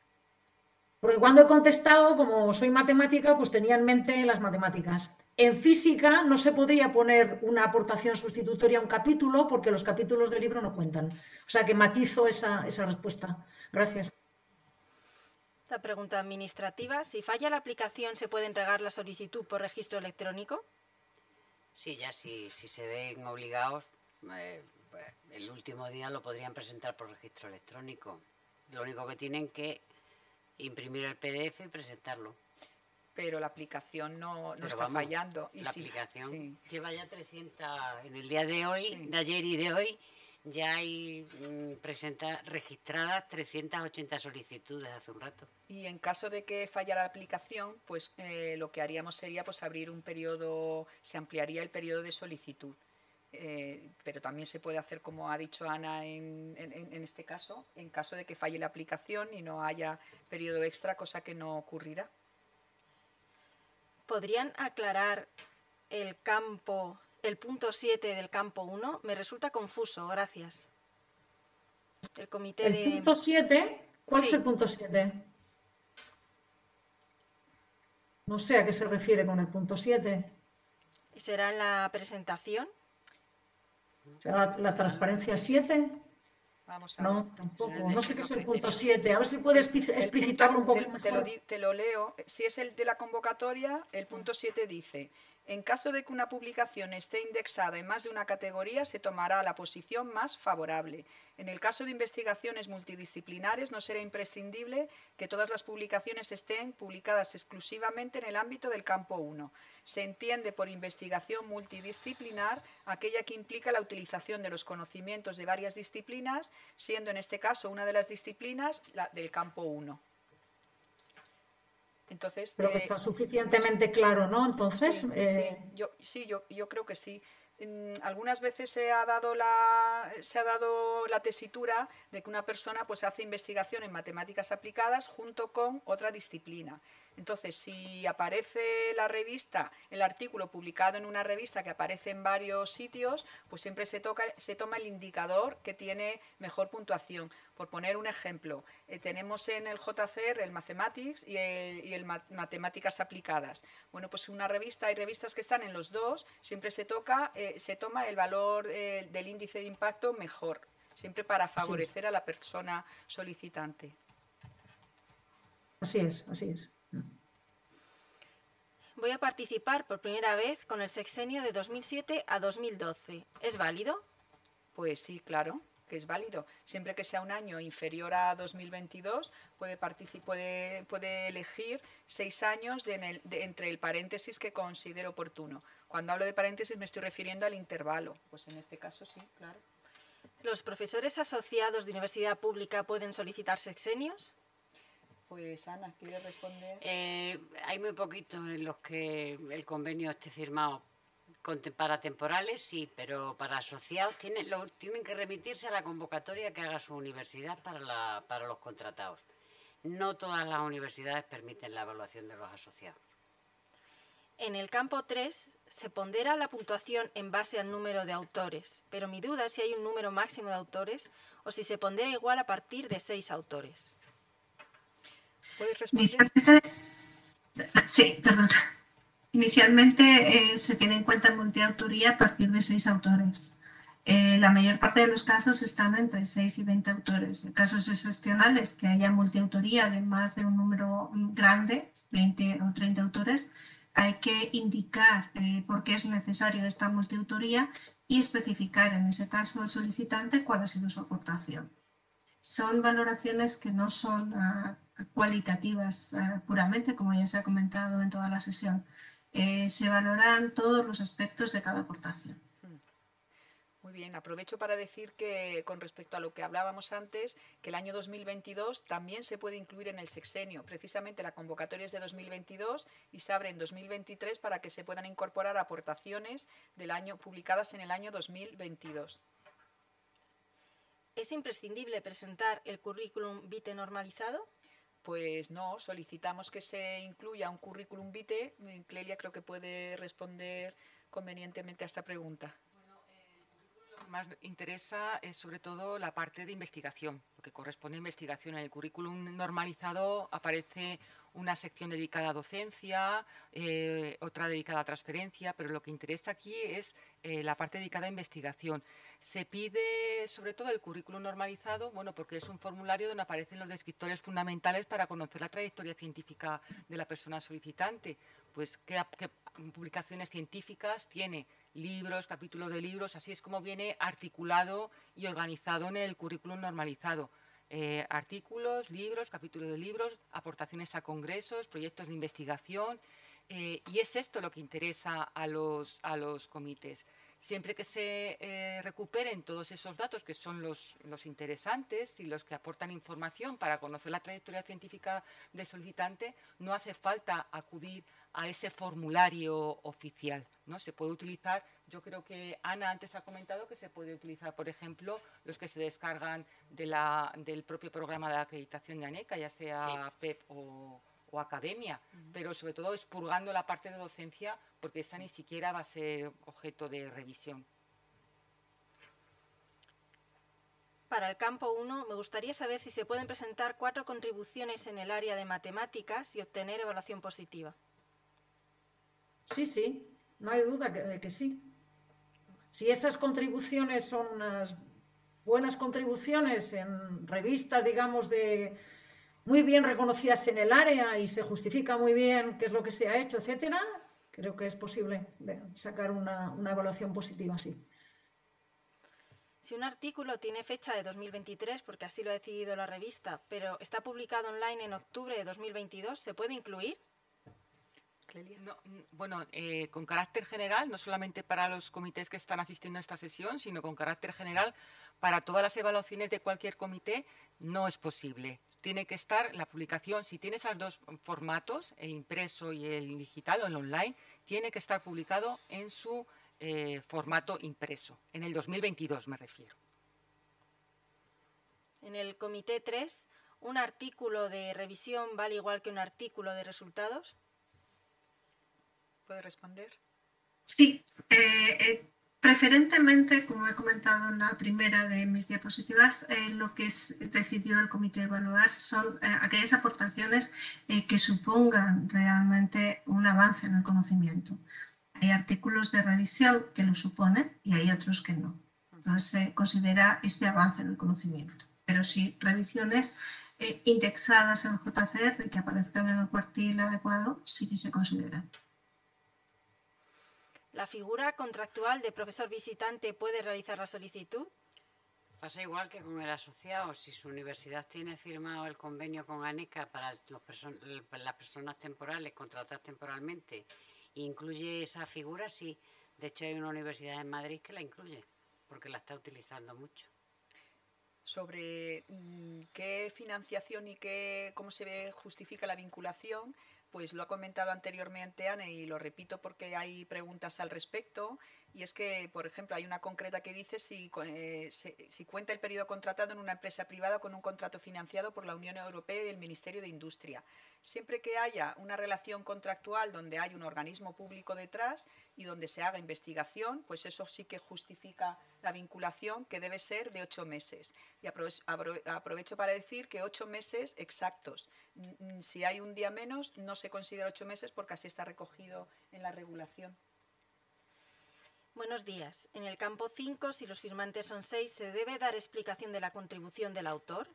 porque cuando he contestado, como soy matemática, pues tenía en mente las matemáticas. En física no se podría poner una aportación sustitutoria a un capítulo porque los capítulos del libro no cuentan. O sea que matizo esa respuesta. Gracias. Esta pregunta administrativa. Si falla la aplicación, ¿se puede entregar la solicitud por registro electrónico? Sí, ya si se ven obligados, el último día lo podrían presentar por registro electrónico. Lo único que tienen que imprimir el PDF y presentarlo. Pero la aplicación no está fallando. Y la aplicación lleva ya 300, en el día de hoy, de ayer y de hoy, ya hay registradas 380 solicitudes hace un rato. Y en caso de que fallara la aplicación, pues lo que haríamos sería pues abrir un periodo, se ampliaría el periodo de solicitud. Pero también se puede hacer, como ha dicho Ana en este caso, en caso de que falle la aplicación y no haya periodo extra, cosa que no ocurrirá. ¿Podrían aclarar el punto 7 del campo 1? Me resulta confuso, gracias. El comité de... ¿El punto 7? ¿Cuál es el punto 7? No sé a qué se refiere con el punto 7. ¿Será en la presentación? ¿Será la transparencia 7? Vamos a ver. No, tampoco. No sé qué es el punto 7. A ver si puede explicitarlo un poco mejor. Te lo leo. Si es el de la convocatoria, el punto 7 dice: En caso de que una publicación esté indexada en más de una categoría, se tomará la posición más favorable. En el caso de investigaciones multidisciplinares, no será imprescindible que todas las publicaciones estén publicadas exclusivamente en el ámbito del campo 1. Se entiende por investigación multidisciplinar aquella que implica la utilización de los conocimientos de varias disciplinas, siendo en este caso una de las disciplinas la del campo 1. Entonces, creo que está suficientemente claro, ¿no? Entonces, yo creo que sí. Algunas veces se ha dado la tesitura de que una persona pues hace investigación en matemáticas aplicadas junto con otra disciplina. Entonces, si aparece el artículo publicado en una revista que aparece en varios sitios, pues siempre se toma el indicador que tiene mejor puntuación. Por poner un ejemplo, tenemos en el JCR el Mathematics y el Matemáticas Aplicadas. Bueno, pues hay revistas que están en los dos, siempre se toma el valor del índice de impacto mejor, siempre para favorecer a la persona solicitante. Así es, así es. Voy a participar por primera vez con el sexenio de 2007 a 2012. ¿Es válido? Pues sí, claro que es válido. Siempre que sea un año inferior a 2022, puede elegir 6 años entre el paréntesis que considere oportuno. Cuando hablo de paréntesis me estoy refiriendo al intervalo. Pues en este caso sí, claro. ¿Los profesores asociados de universidad pública pueden solicitar sexenios? Pues Ana, ¿quieres responder? Hay muy poquitos en los que el convenio esté firmado para temporales, sí, pero para asociados tienen que remitirse a la convocatoria que haga su universidad para los contratados. No todas las universidades permiten la evaluación de los asociados. En el campo 3 se pondera la puntuación en base al número de autores, pero mi duda es si hay un número máximo de autores o si se pondera igual a partir de 6 autores. ¿Puedes responder? Sí, perdón. Inicialmente se tiene en cuenta multiautoría a partir de 6 autores. La mayor parte de los casos están entre 6 y 20 autores. En casos excepcionales que haya multiautoría de más de un número grande, 20 o 30 autores, hay que indicar por qué es necesario esta multiautoría y especificar en ese caso al solicitante cuál ha sido su aportación. Son valoraciones que no son cualitativas puramente, como ya se ha comentado en toda la sesión. Se valoran todos los aspectos de cada aportación. Muy bien, aprovecho para decir que con respecto a lo que hablábamos antes, que el año 2022 también se puede incluir en el sexenio. Precisamente la convocatoria es de 2022 y se abre en 2023 para que se puedan incorporar aportaciones publicadas en el año 2022. ¿Es imprescindible presentar el currículum vitae normalizado? Pues no, solicitamos que se incluya un currículum vitae. Clelia creo que puede responder convenientemente a esta pregunta. Lo que más interesa es sobre todo la parte de investigación, lo que corresponde a investigación. En el currículum normalizado aparece una sección dedicada a docencia, otra dedicada a transferencia, pero lo que interesa aquí es la parte dedicada a investigación. Se pide sobre todo el currículum normalizado, bueno, porque es un formulario donde aparecen los descriptores fundamentales para conocer la trayectoria científica de la persona solicitante. Pues qué publicaciones científicas tiene, libros, capítulos de libros, así es como viene articulado y organizado en el currículum normalizado. Artículos, libros, capítulos de libros, aportaciones a congresos, proyectos de investigación, y es esto lo que interesa a los comités. Siempre que se recuperen todos esos datos, que son los interesantes y los que aportan información para conocer la trayectoria científica del solicitante, no hace falta acudir a ese formulario oficial, ¿no? Se puede utilizar, yo creo que Ana antes ha comentado que se puede utilizar, por ejemplo, los que se descargan del propio programa de acreditación de ANECA, ya sea sí. PEP o academia, pero sobre todo expurgando la parte de docencia, porque esa ni siquiera va a ser objeto de revisión. Para el campo 1, me gustaría saber si se pueden presentar 4 contribuciones en el área de matemáticas y obtener evaluación positiva. Sí, no hay duda de que sí. Si esas contribuciones son unas buenas contribuciones en revistas, digamos, muy bien reconocidas en el área y se justifica muy bien qué es lo que se ha hecho, etcétera, Creo que es posible sacar una evaluación positiva así. Si un artículo tiene fecha de 2023, porque así lo ha decidido la revista, pero está publicado online en octubre de 2022, ¿se puede incluir? No, bueno, con carácter general, no solamente para los comités que están asistiendo a esta sesión, sino con carácter general para todas las evaluaciones de cualquier comité, no es posible. Tiene que estar la publicación, si tiene esos dos formatos, el impreso y el digital o el online, tiene que estar publicado en su formato impreso, en el 2022 me refiero. En el comité 3, ¿un artículo de revisión vale igual que un artículo de resultados? ¿Puede responder? Sí, preferentemente, como he comentado en la primera de mis diapositivas, lo que decidió el comité evaluar son aquellas aportaciones que supongan realmente un avance en el conocimiento. Hay artículos de revisión que lo suponen y hay otros que no. Entonces se considera este avance en el conocimiento. Pero sí, revisiones indexadas en el JCR y que aparezcan en el cuartil adecuado sí que se consideran. ¿La figura contractual de profesor visitante puede realizar la solicitud? Pasa igual que con el asociado. Si su universidad tiene firmado el convenio con ANECA para las personas temporales, contratadas temporalmente, incluye esa figura, sí. De hecho, hay una universidad en Madrid que la incluye, porque la está utilizando mucho. Sobre qué financiación y cómo se justifica la vinculación, pues lo ha comentado anteriormente Ana y lo repito porque hay preguntas al respecto. Y es que, por ejemplo, hay una concreta que dice si cuenta el periodo contratado en una empresa privada con un contrato financiado por la Unión Europea y el Ministerio de Industria. Siempre que haya una relación contractual donde hay un organismo público detrás y donde se haga investigación, pues eso sí que justifica la vinculación, que debe ser de 8 meses. Y aprovecho para decir que 8 meses exactos. Si hay un día menos, no se considera 8 meses porque así está recogido en la regulación. Buenos días. En el campo 5, si los firmantes son 6, ¿se debe dar explicación de la contribución del autor?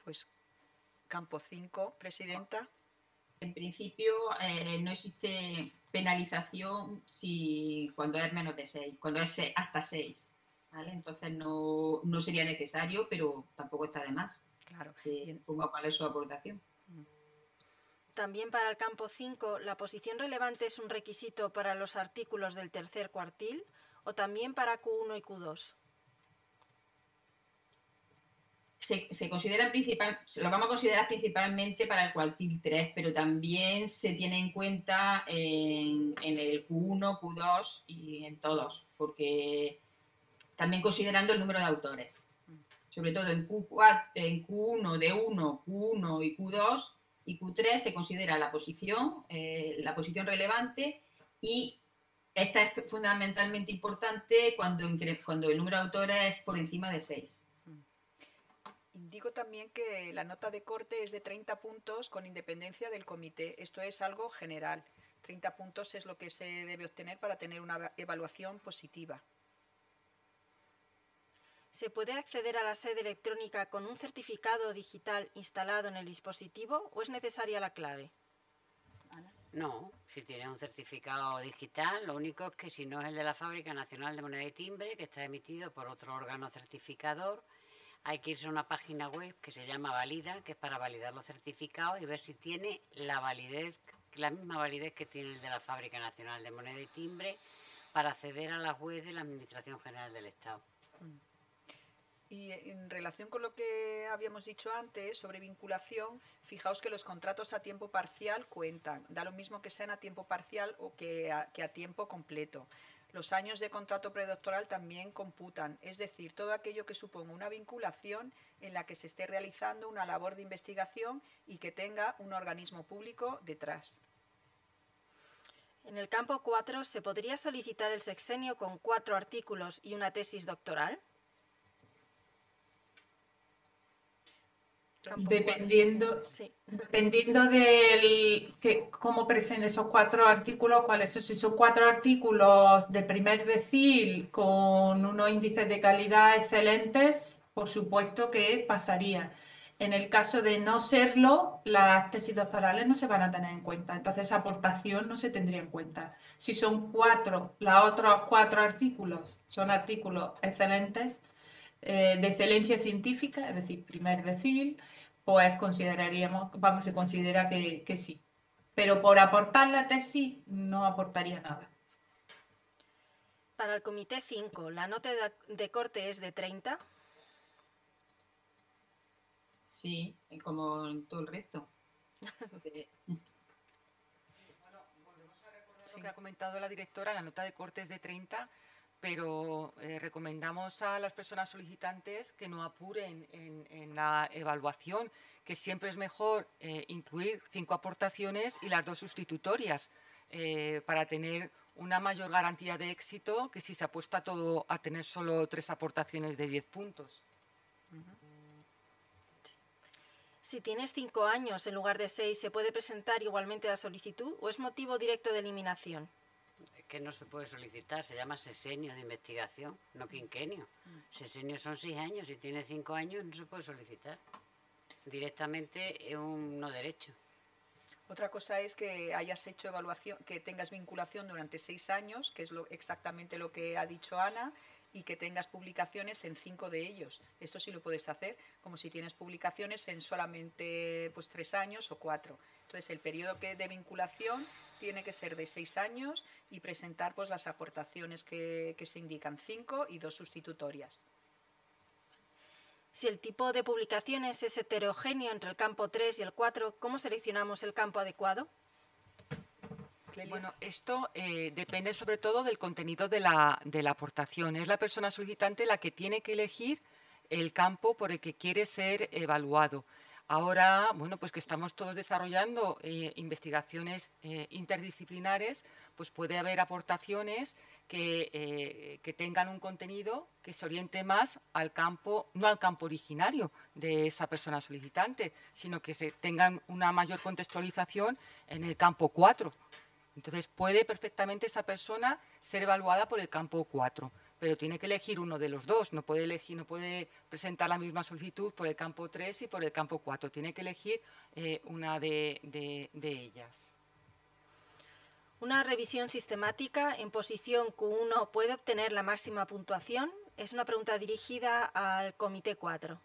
Pues campo 5, presidenta. En principio no existe penalización cuando es menos de 6, cuando es hasta 6. ¿Vale? Entonces no sería necesario, pero tampoco está de más. Claro. Ponga cuál es su aportación. También para el campo 5, ¿la posición relevante es un requisito para los artículos del tercer cuartil o también para Q1 y Q2? Se considera lo vamos a considerar principalmente para el cuartil 3, pero también se tiene en cuenta en el Q1, Q2 y en todos, porque también considerando el número de autores. Sobre todo en Q4, en Q1, D1, Q1 y Q2 y Q3 se considera la posición relevante, y esta es fundamentalmente importante cuando el número de autores es por encima de 6. Indico también que la nota de corte es de 30 puntos con independencia del comité. Esto es algo general. 30 puntos es lo que se debe obtener para tener una evaluación positiva. ¿Se puede acceder a la sede electrónica con un certificado digital instalado en el dispositivo o es necesaria la clave? No, si tienes un certificado digital, lo único es que si no es el de la Fábrica Nacional de Moneda y Timbre, que está emitido por otro órgano certificador, hay que irse a una página web que se llama Valida, que es para validar los certificados y ver si tiene la misma validez que tiene el de la Fábrica Nacional de Moneda y Timbre para acceder a las webs de la Administración General del Estado. Y en relación con lo que habíamos dicho antes sobre vinculación, fijaos que los contratos a tiempo parcial cuentan. Da lo mismo que sean a tiempo parcial o que a tiempo completo. Los años de contrato predoctoral también computan, es decir, todo aquello que suponga una vinculación en la que se esté realizando una labor de investigación y que tenga un organismo público detrás. En el campo 4, ¿se podría solicitar el sexenio con 4 artículos y una tesis doctoral? Dependiendo de cómo presenten esos 4 artículos, cuáles son. Si son 4 artículos de primer decil con unos índices de calidad excelentes, por supuesto que pasaría. En el caso de no serlo, las tesis doctorales no se van a tener en cuenta, entonces esa aportación no se tendría en cuenta. Si son 4, los otros 4 artículos son artículos excelentes, de excelencia científica, es decir, primer decil, pues se considera que sí. Pero por aportar la tesis no aportaría nada. Para el comité 5, ¿la nota de corte es de 30? Sí, como en todo el resto. Lo que ha comentado la directora, la nota de corte es de 30, pero recomendamos a las personas solicitantes que no apuren en la evaluación, que siempre es mejor incluir 5 aportaciones y las 2 sustitutorias para tener una mayor garantía de éxito que si se apuesta todo a tener solo 3 aportaciones de 10 puntos. Si tienes 5 años en lugar de 6, ¿se puede presentar igualmente la solicitud o es motivo directo de eliminación? Es que no se puede solicitar, se llama sesenio de investigación, no quinquenio. Sesenio son 6 años, si tienes 5 años no se puede solicitar. Directamente es un no derecho. Otra cosa es que hayas hecho evaluación, que tengas vinculación durante 6 años, que es exactamente lo que ha dicho Ana, y que tengas publicaciones en 5 de ellos. Esto sí lo puedes hacer, como si tienes publicaciones en solamente 3 años o 4. Entonces, el periodo de vinculación tiene que ser de 6 años y presentar las aportaciones que se indican, 5 y 2 sustitutorias. Si el tipo de publicaciones es heterogéneo entre el campo 3 y el 4, ¿cómo seleccionamos el campo adecuado? Bueno, esto depende sobre todo del contenido de la aportación. Es la persona solicitante la que tiene que elegir el campo por el que quiere ser evaluado. Ahora, bueno, pues que estamos todos desarrollando investigaciones interdisciplinares, pues puede haber aportaciones que tengan un contenido que se oriente más al campo, no al campo originario de esa persona solicitante, sino que tengan una mayor contextualización en el campo 4. Entonces, puede perfectamente esa persona ser evaluada por el campo 4, pero tiene que elegir uno de los 2. No puede presentar la misma solicitud por el campo 3 y por el campo 4. Tiene que elegir una de ellas. ¿Una revisión sistemática en posición Q1 puede obtener la máxima puntuación? Es una pregunta dirigida al comité 4.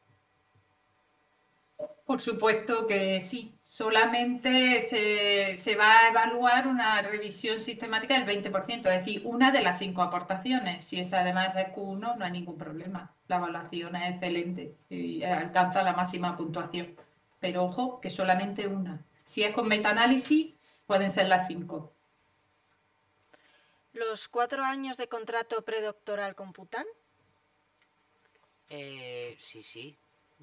Por supuesto que sí, solamente se va a evaluar una revisión sistemática del 20%, es decir, una de las 5 aportaciones. Si esa además es Q1, no hay ningún problema. La evaluación es excelente y alcanza la máxima puntuación. Pero ojo, que solamente una. Si es con metaanálisis, pueden ser las 5. ¿Los 4 años de contrato predoctoral computan? Sí.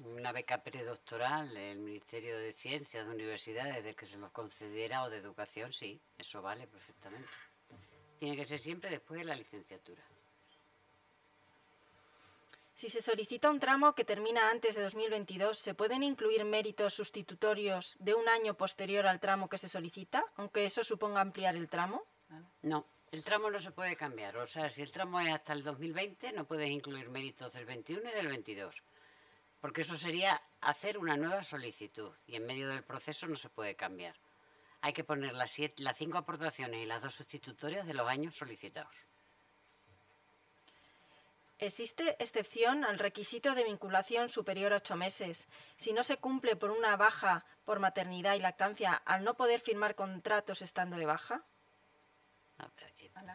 Una beca predoctoral del Ministerio de Ciencias, de Universidades, del que se los concediera, o de Educación, sí, eso vale perfectamente. Tiene que ser siempre después de la licenciatura. Si se solicita un tramo que termina antes de 2022, ¿se pueden incluir méritos sustitutorios de un año posterior al tramo que se solicita, aunque eso suponga ampliar el tramo? No, el tramo no se puede cambiar. O sea, si el tramo es hasta el 2020, no puedes incluir méritos del 21 y del 22. Porque eso sería hacer una nueva solicitud y en medio del proceso no se puede cambiar. Hay que poner las 5 aportaciones y las 2 sustitutorias de los años solicitados. Existe excepción al requisito de vinculación superior a 8 meses. Si no se cumple por una baja por maternidad y lactancia, al no poder firmar contratos estando de baja.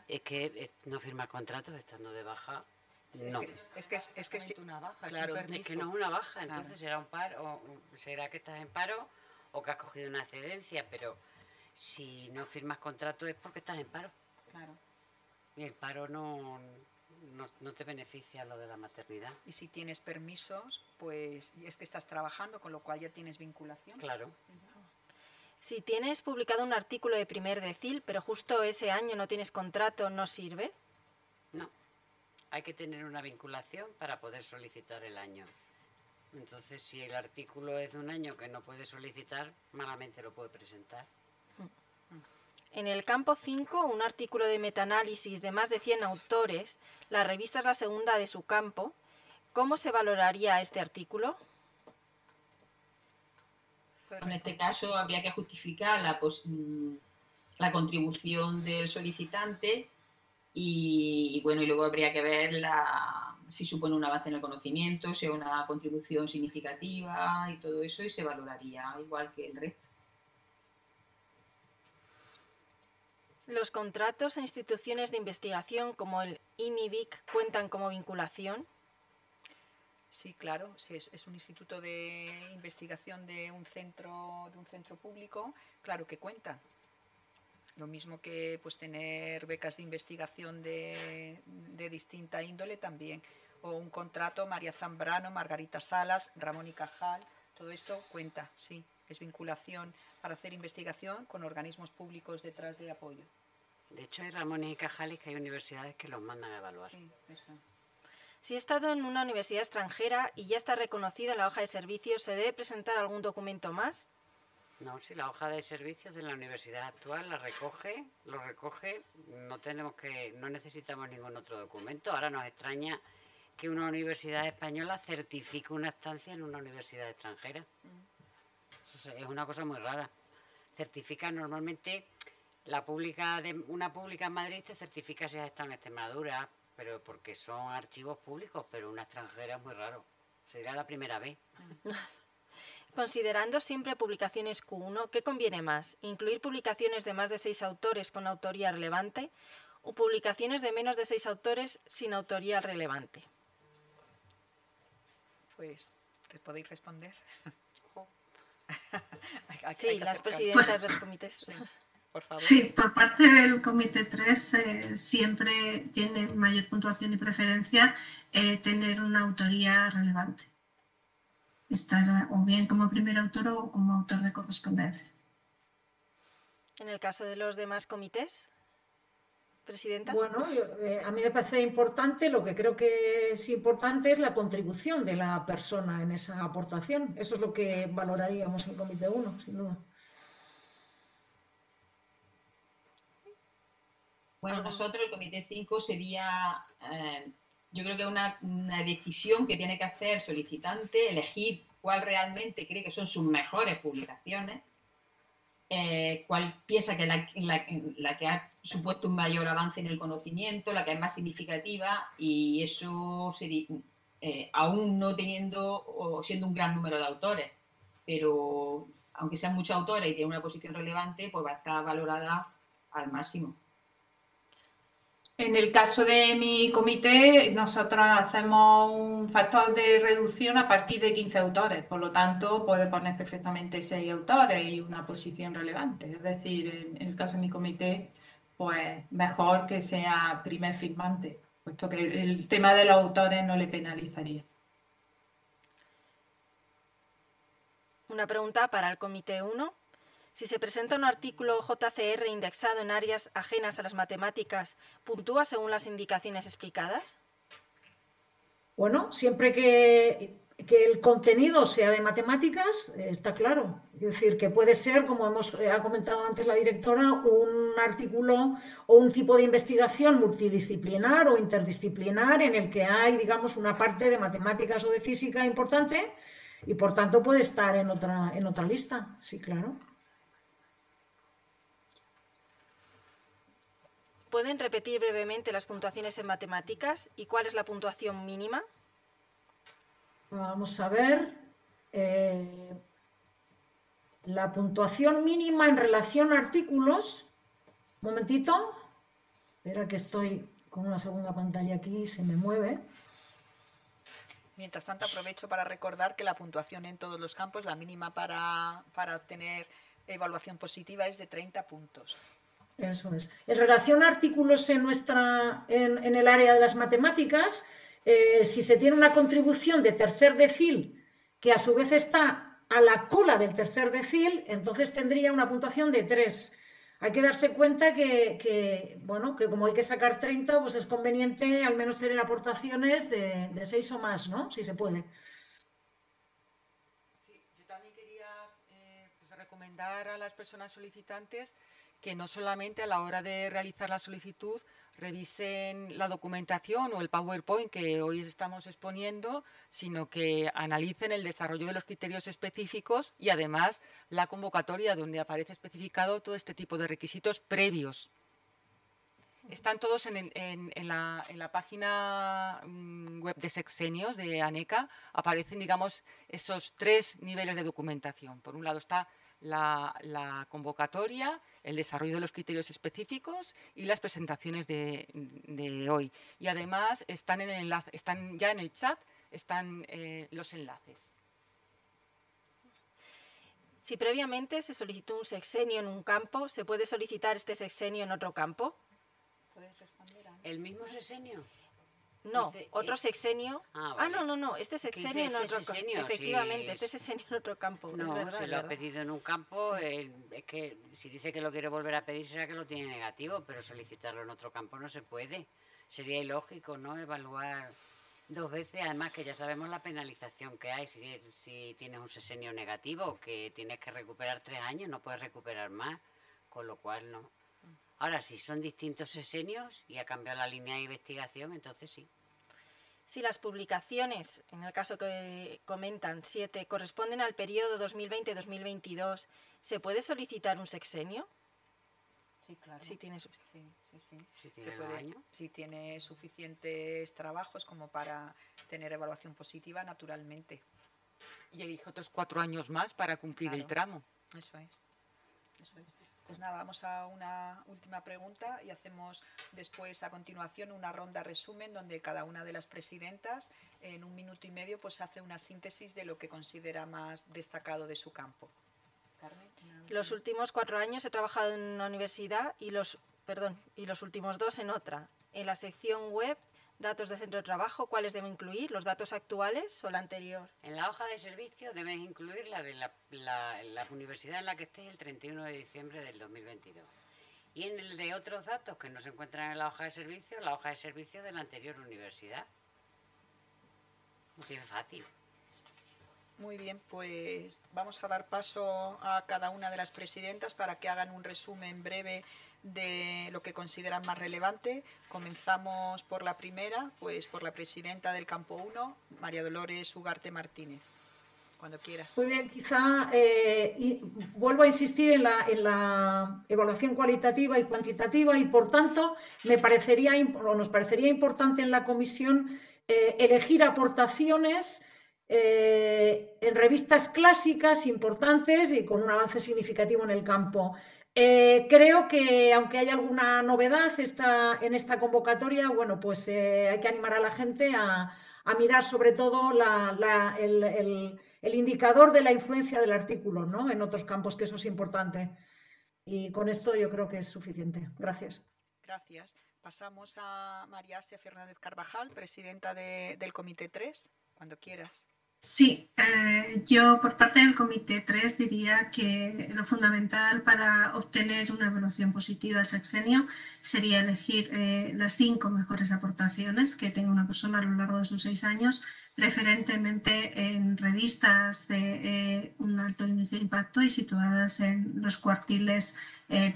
Es que no firmar contratos estando de baja. No. Es que sí. Una baja, Claro, Es que no es una baja, entonces será un paro, o será que estás en paro o que has cogido una excedencia, pero si no firmas contrato es porque estás en paro. Claro. Y el paro no te beneficia lo de la maternidad. Y si tienes permisos, pues es que estás trabajando, con lo cual ya tienes vinculación. Claro. Si tienes publicado un artículo de primer decil, pero justo ese año no tienes contrato, ¿no sirve? No. Hay que tener una vinculación para poder solicitar el año. Entonces, si el artículo es de un año que no puede solicitar, malamente lo puede presentar. En el campo 5, un artículo de metaanálisis de más de 100 autores, la revista es la segunda de su campo. ¿Cómo se valoraría este artículo? En este caso habría que justificar la contribución del solicitante y bueno, y luego habría que ver si supone un avance en el conocimiento, si es una contribución significativa y todo eso, y se valoraría igual que el resto. ¿Los contratos en instituciones de investigación como el IMIBIC cuentan como vinculación? Sí, claro, si es un instituto de investigación de un centro público, claro que cuenta. Lo mismo que pues tener becas de investigación de distinta índole también. O un contrato, María Zambrano, Margarita Salas, Ramón y Cajal, todo esto cuenta, sí. Es vinculación para hacer investigación con organismos públicos detrás de apoyo. De hecho, hay Ramones y Cajales que hay universidades que los mandan a evaluar. Sí, eso. Si he estado en una universidad extranjera y ya está reconocida la hoja de servicios, ¿se debe presentar algún documento más? No, si la hoja de servicios de la universidad actual lo recoge, no necesitamos ningún otro documento. Ahora nos extraña que una universidad española certifique una estancia en una universidad extranjera. Eso es una cosa muy rara. Certifica normalmente una pública en Madrid te certifica si has estado en Extremadura, pero porque son archivos públicos, pero una extranjera es muy raro. Sería la primera vez. Considerando siempre publicaciones Q1, ¿qué conviene más? ¿Incluir publicaciones de más de 6 autores con autoría relevante o publicaciones de menos de 6 autores sin autoría relevante? Pues, ¿podéis responder? Sí, las presidentas de los comités. Sí, por favor. Sí, por parte del Comité 3 siempre tiene mayor puntuación y preferencia tener una autoría relevante. Estar o bien como primer autor o como autor de correspondencia. En el caso de los demás comités, presidentas. Bueno, a mí me parece importante, lo que creo que es importante es la contribución de la persona en esa aportación. Eso es lo que valoraríamos en el Comité 1, sin duda. Bueno, nosotros, el Comité 5, sería, yo creo que una decisión que tiene que hacer el solicitante, elegir cuál realmente cree que son sus mejores publicaciones, cuál piensa que la que ha supuesto un mayor avance en el conocimiento, la que es más significativa, y eso sería, aún no teniendo o siendo un gran número de autores, pero aunque sean muchos autores y tienen una posición relevante, pues va a estar valorada al máximo. En el caso de mi comité, nosotros hacemos un factor de reducción a partir de 15 autores, por lo tanto puede poner perfectamente 6 autores y una posición relevante. Es decir, en el caso de mi comité, pues mejor que sea primer firmante, puesto que el tema de los autores no le penalizaría. Una pregunta para el Comité 1. Si se presenta un artículo JCR indexado en áreas ajenas a las matemáticas, ¿puntúa según las indicaciones explicadas? Bueno, siempre que el contenido sea de matemáticas, está claro. Es decir, que puede ser, como ha comentado antes la directora, un artículo o un tipo de investigación multidisciplinar o interdisciplinar en el que hay, digamos, una parte de matemáticas o de física importante y, por tanto, puede estar en otra lista. Sí, claro. ¿Pueden repetir brevemente las puntuaciones en matemáticas y cuál es la puntuación mínima? Vamos a ver. La puntuación mínima en relación a artículos. Un momentito. Espera que estoy con una segunda pantalla aquí y se me mueve. Mientras tanto, aprovecho para recordar que la puntuación en todos los campos, la mínima para obtener evaluación positiva es de 30 puntos. Eso es. En relación a artículos en el área de las matemáticas, si se tiene una contribución de tercer decil que a su vez está a la cola del tercer decil, entonces tendría una puntuación de 3. Hay que darse cuenta que como hay que sacar 30, pues es conveniente al menos tener aportaciones de 6 o más, ¿no? Si se puede. Sí, yo también quería recomendar a las personas solicitantes que no solamente a la hora de realizar la solicitud revisen la documentación o el PowerPoint que hoy estamos exponiendo, sino que analicen el desarrollo de los criterios específicos y además la convocatoria donde aparece especificado todo este tipo de requisitos previos. Están todos en la página web de sexenios de ANECA, aparecen, digamos, esos 3 niveles de documentación. Por un lado está la convocatoria, el desarrollo de los criterios específicos y las presentaciones de hoy. Y además están ya en el chat, están los enlaces. Si previamente se solicitó un sexenio en un campo, ¿se puede solicitar este sexenio en otro campo? ¿Puedes responder, Ana? ¿El mismo sexenio? No, Dice, otro sexenio. vale. No, este sexenio en otro campo. Efectivamente, este sexenio en otro campo. No, es verdad, se lo ha pedido en un campo, es que si dice que lo quiere volver a pedir será que lo tiene negativo, pero solicitarlo en otro campo no se puede. Sería ilógico, ¿no?, evaluar 2 veces, además que ya sabemos la penalización que hay si tienes un sexenio negativo, que tienes que recuperar 3 años, no puedes recuperar más, con lo cual no. Ahora, si son distintos sexenios y ha cambiado la línea de investigación, entonces sí. Si las publicaciones, en el caso que comentan, 7, corresponden al periodo 2020-2022, ¿se puede solicitar un sexenio? Sí, claro. Si tiene Sí. Si Se tiene puede, años. si tiene suficientes trabajos como para tener evaluación positiva, naturalmente. Y elige otros 4 años más para cumplir el tramo. Eso es. Pues nada, vamos a una última pregunta y hacemos después a continuación una ronda resumen donde cada una de las presidentas en 1 minuto y medio pues hace una síntesis de lo que considera más destacado de su campo. Carmen. Los últimos 4 años he trabajado en una universidad y los últimos 2 en otra. En la sección web, datos de centro de trabajo, ¿cuáles debo incluir? ¿Los datos actuales o la anterior? En la hoja de servicio debes incluir la de la universidad en la que estés el 31 de diciembre del 2022. Y en el de otros datos que no se encuentran en la hoja de servicio de la anterior universidad. Muy fácil. Muy bien, pues vamos a dar paso a cada una de las presidentas para que hagan un resumen breve de lo que consideran más relevante. Comenzamos por la primera, pues por la presidenta del campo 1, María Dolores Ugarte Martínez. Cuando quieras. Muy bien, quizá vuelvo a insistir en la evaluación cualitativa y cuantitativa y, por tanto, nos parecería importante en la comisión elegir aportaciones en revistas clásicas importantes y con un avance significativo en el campo. Creo que, aunque hay alguna novedad en esta convocatoria, bueno, pues hay que animar a la gente a mirar sobre todo el indicador de la influencia del artículo, ¿no?, en otros campos, que eso es importante. Y con esto yo creo que es suficiente. Gracias. Gracias. Pasamos a María Asia Fernández Carvajal, presidenta del Comité 3, cuando quieras. Sí, yo por parte del Comité 3 diría que lo fundamental para obtener una evaluación positiva al sexenio sería elegir las 5 mejores aportaciones que tenga una persona a lo largo de sus 6 años, preferentemente en revistas de un alto índice de impacto y situadas en los cuartiles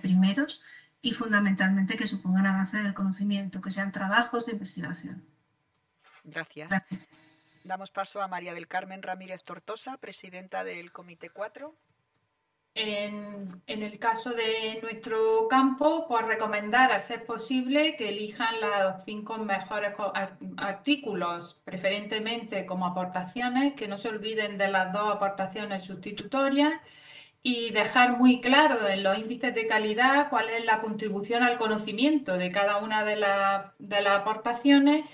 primeros, y fundamentalmente que supongan avance del conocimiento, que sean trabajos de investigación. Gracias. Damos paso a María del Carmen Ramírez Tortosa, presidenta del Comité 4. En el caso de nuestro campo, pues recomendar, a ser posible, que elijan los 5 mejores artículos, preferentemente como aportaciones, que no se olviden de las 2 aportaciones sustitutorias, y dejar muy claro en los índices de calidad cuál es la contribución al conocimiento de cada una de las aportaciones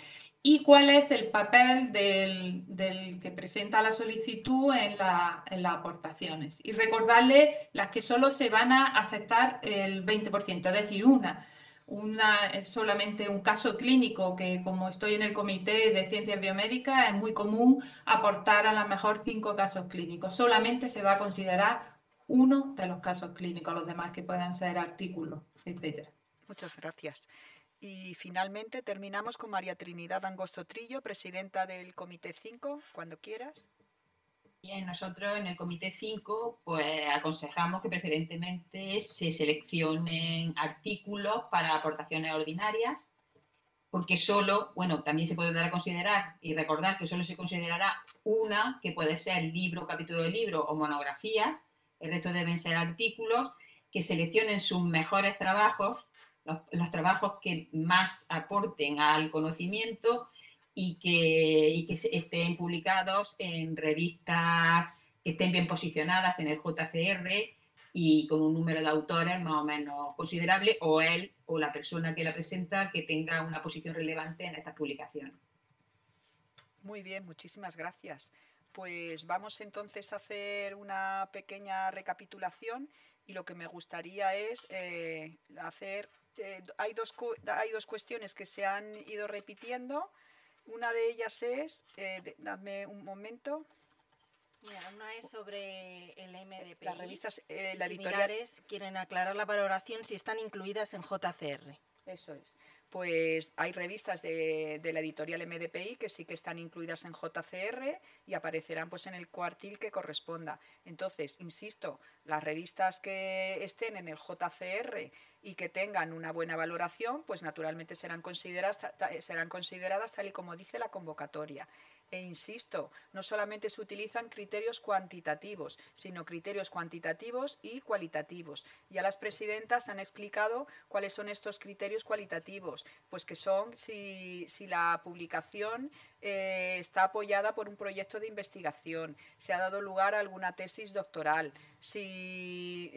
y cuál es el papel del que presenta la solicitud en las aportaciones. Y recordarle las que solo se van a aceptar el 20%, es decir, una es solamente un caso clínico que, como estoy en el Comité de Ciencias Biomédicas, es muy común aportar a lo mejor 5 casos clínicos. Solamente se va a considerar uno de los casos clínicos, los demás que puedan ser artículos, etc. Muchas gracias. Y finalmente terminamos con María Trinidad Angosto Trillo, presidenta del Comité 5, cuando quieras. Bien, nosotros en el Comité 5 pues aconsejamos que preferentemente se seleccionen artículos para aportaciones ordinarias porque solo, bueno, también se puede dar a considerar y recordar que solo se considerará una, que puede ser libro, capítulo de libro o monografías, el resto deben ser artículos, que seleccionen sus mejores trabajos, los trabajos que más aporten al conocimiento y que estén publicados en revistas que estén bien posicionadas en el JCR y con un número de autores más o menos considerable, o él o la persona que la presenta que tenga una posición relevante en estas publicaciones. Muy bien, muchísimas gracias. Pues vamos entonces a hacer una pequeña recapitulación y lo que me gustaría es hacer... hay dos cuestiones que se han ido repitiendo. Una de ellas es... dadme un momento. Mira, una es sobre el MDPI. Las revistas, la editorial... similares quieren aclarar la valoración si están incluidas en JCR. Eso es. Pues hay revistas de la editorial MDPI que sí que están incluidas en JCR y aparecerán pues en el cuartil que corresponda. Entonces, insisto, las revistas que estén en el JCR y que tengan una buena valoración, pues naturalmente serán consideradas tal y como dice la convocatoria. E insisto, no solamente se utilizan criterios cuantitativos, sino criterios cuantitativos y cualitativos. Ya las presidentas han explicado cuáles son estos criterios cualitativos, pues que son si la publicación está apoyada por un proyecto de investigación, se ha dado lugar a alguna tesis doctoral, si,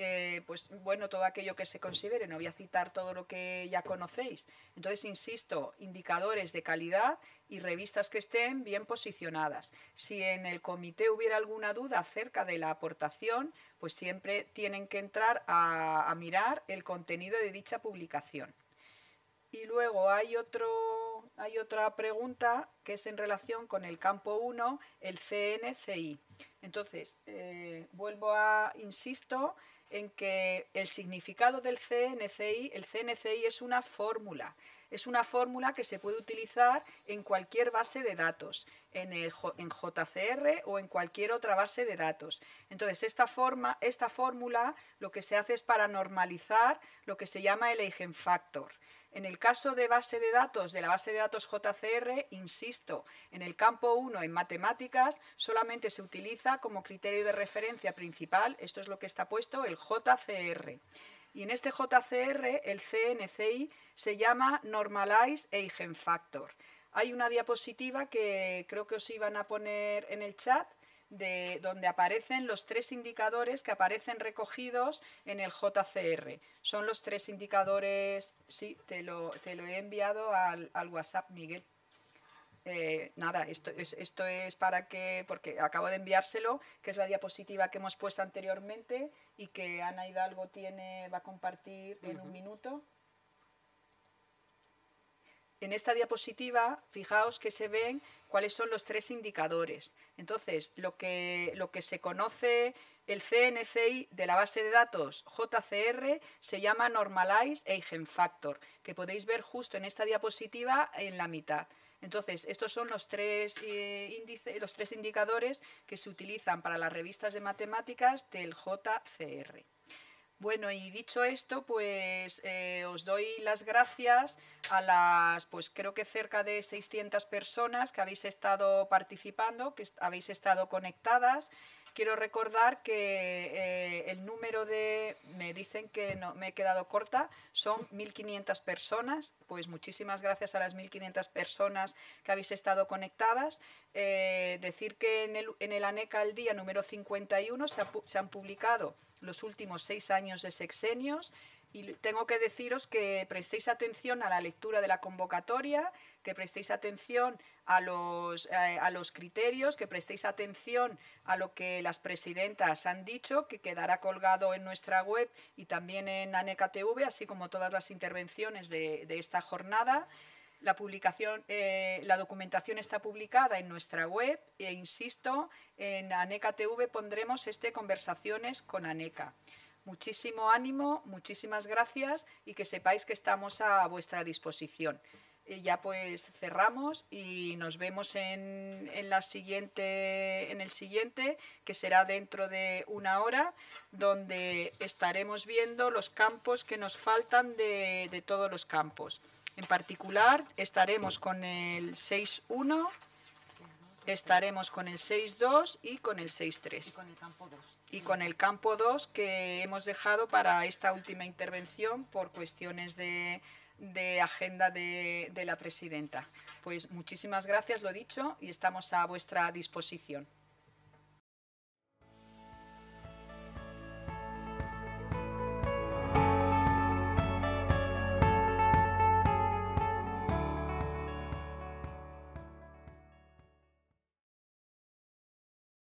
pues bueno, todo aquello que se considere, no voy a citar todo lo que ya conocéis. Entonces, insisto, indicadores de calidad y revistas que estén bien posicionadas. Si en el comité hubiera alguna duda acerca de la aportación, pues siempre tienen que entrar a mirar el contenido de dicha publicación. Y luego hay otra pregunta que es en relación con el campo 1, el CNCI. Entonces, insisto en que el significado del CNCI, el CNCI es una fórmula. Es una fórmula que se puede utilizar en cualquier base de datos, en JCR o en cualquier otra base de datos. Entonces, esta fórmula lo que se hace es para normalizar lo que se llama el Eigenfactor. En el caso de base de datos, de la base de datos JCR, insisto, en el campo 1, en matemáticas, solamente se utiliza como criterio de referencia principal, esto es lo que está puesto, el JCR. Y en este JCR, el CNCI se llama Normalized Eigenfactor. Hay una diapositiva que creo que os iban a poner en el chat, donde aparecen los 3 indicadores que aparecen recogidos en el JCR. Son los 3 indicadores, sí, te lo he enviado al WhatsApp, Miguel. Nada, esto es porque acabo de enviárselo, que es la diapositiva que hemos puesto anteriormente y que Ana Hidalgo va a compartir en un minuto. En esta diapositiva, fijaos que se ven cuáles son los 3 indicadores. Entonces, lo que se conoce, el CNCI de la base de datos JCR, se llama Normalized Eigenfactor, que podéis ver justo en esta diapositiva en la mitad. Entonces, estos son los 3 indicadores que se utilizan para las revistas de matemáticas del JCR. Bueno, y dicho esto, pues os doy las gracias a las, pues creo que cerca de 600 personas que habéis estado participando, que habéis estado conectadas. Quiero recordar que el número me dicen que no, me he quedado corta, son 1.500 personas, pues muchísimas gracias a las 1.500 personas que habéis estado conectadas. Decir que en el ANECA al día número 51 se han publicado los últimos 6 años de sexenios. Y tengo que deciros que prestéis atención a la lectura de la convocatoria, que prestéis atención a los criterios, que prestéis atención a lo que las presidentas han dicho, que quedará colgado en nuestra web y también en ANECA TV, así como todas las intervenciones de esta jornada. La documentación está publicada en nuestra web e insisto, en ANECA TV pondremos Conversaciones con ANECA. Muchísimo ánimo, muchísimas gracias y que sepáis que estamos a vuestra disposición. Ya pues cerramos y nos vemos en el siguiente, que será dentro de 1 hora, donde estaremos viendo los campos que nos faltan de todos los campos. En particular, estaremos con el 6.1, estaremos con el 6.2 y con el 6.3. Y con el campo 2. Y con el campo 2 que hemos dejado para esta última intervención por cuestiones de agenda de la presidenta. Pues muchísimas gracias, lo dicho, y estamos a vuestra disposición.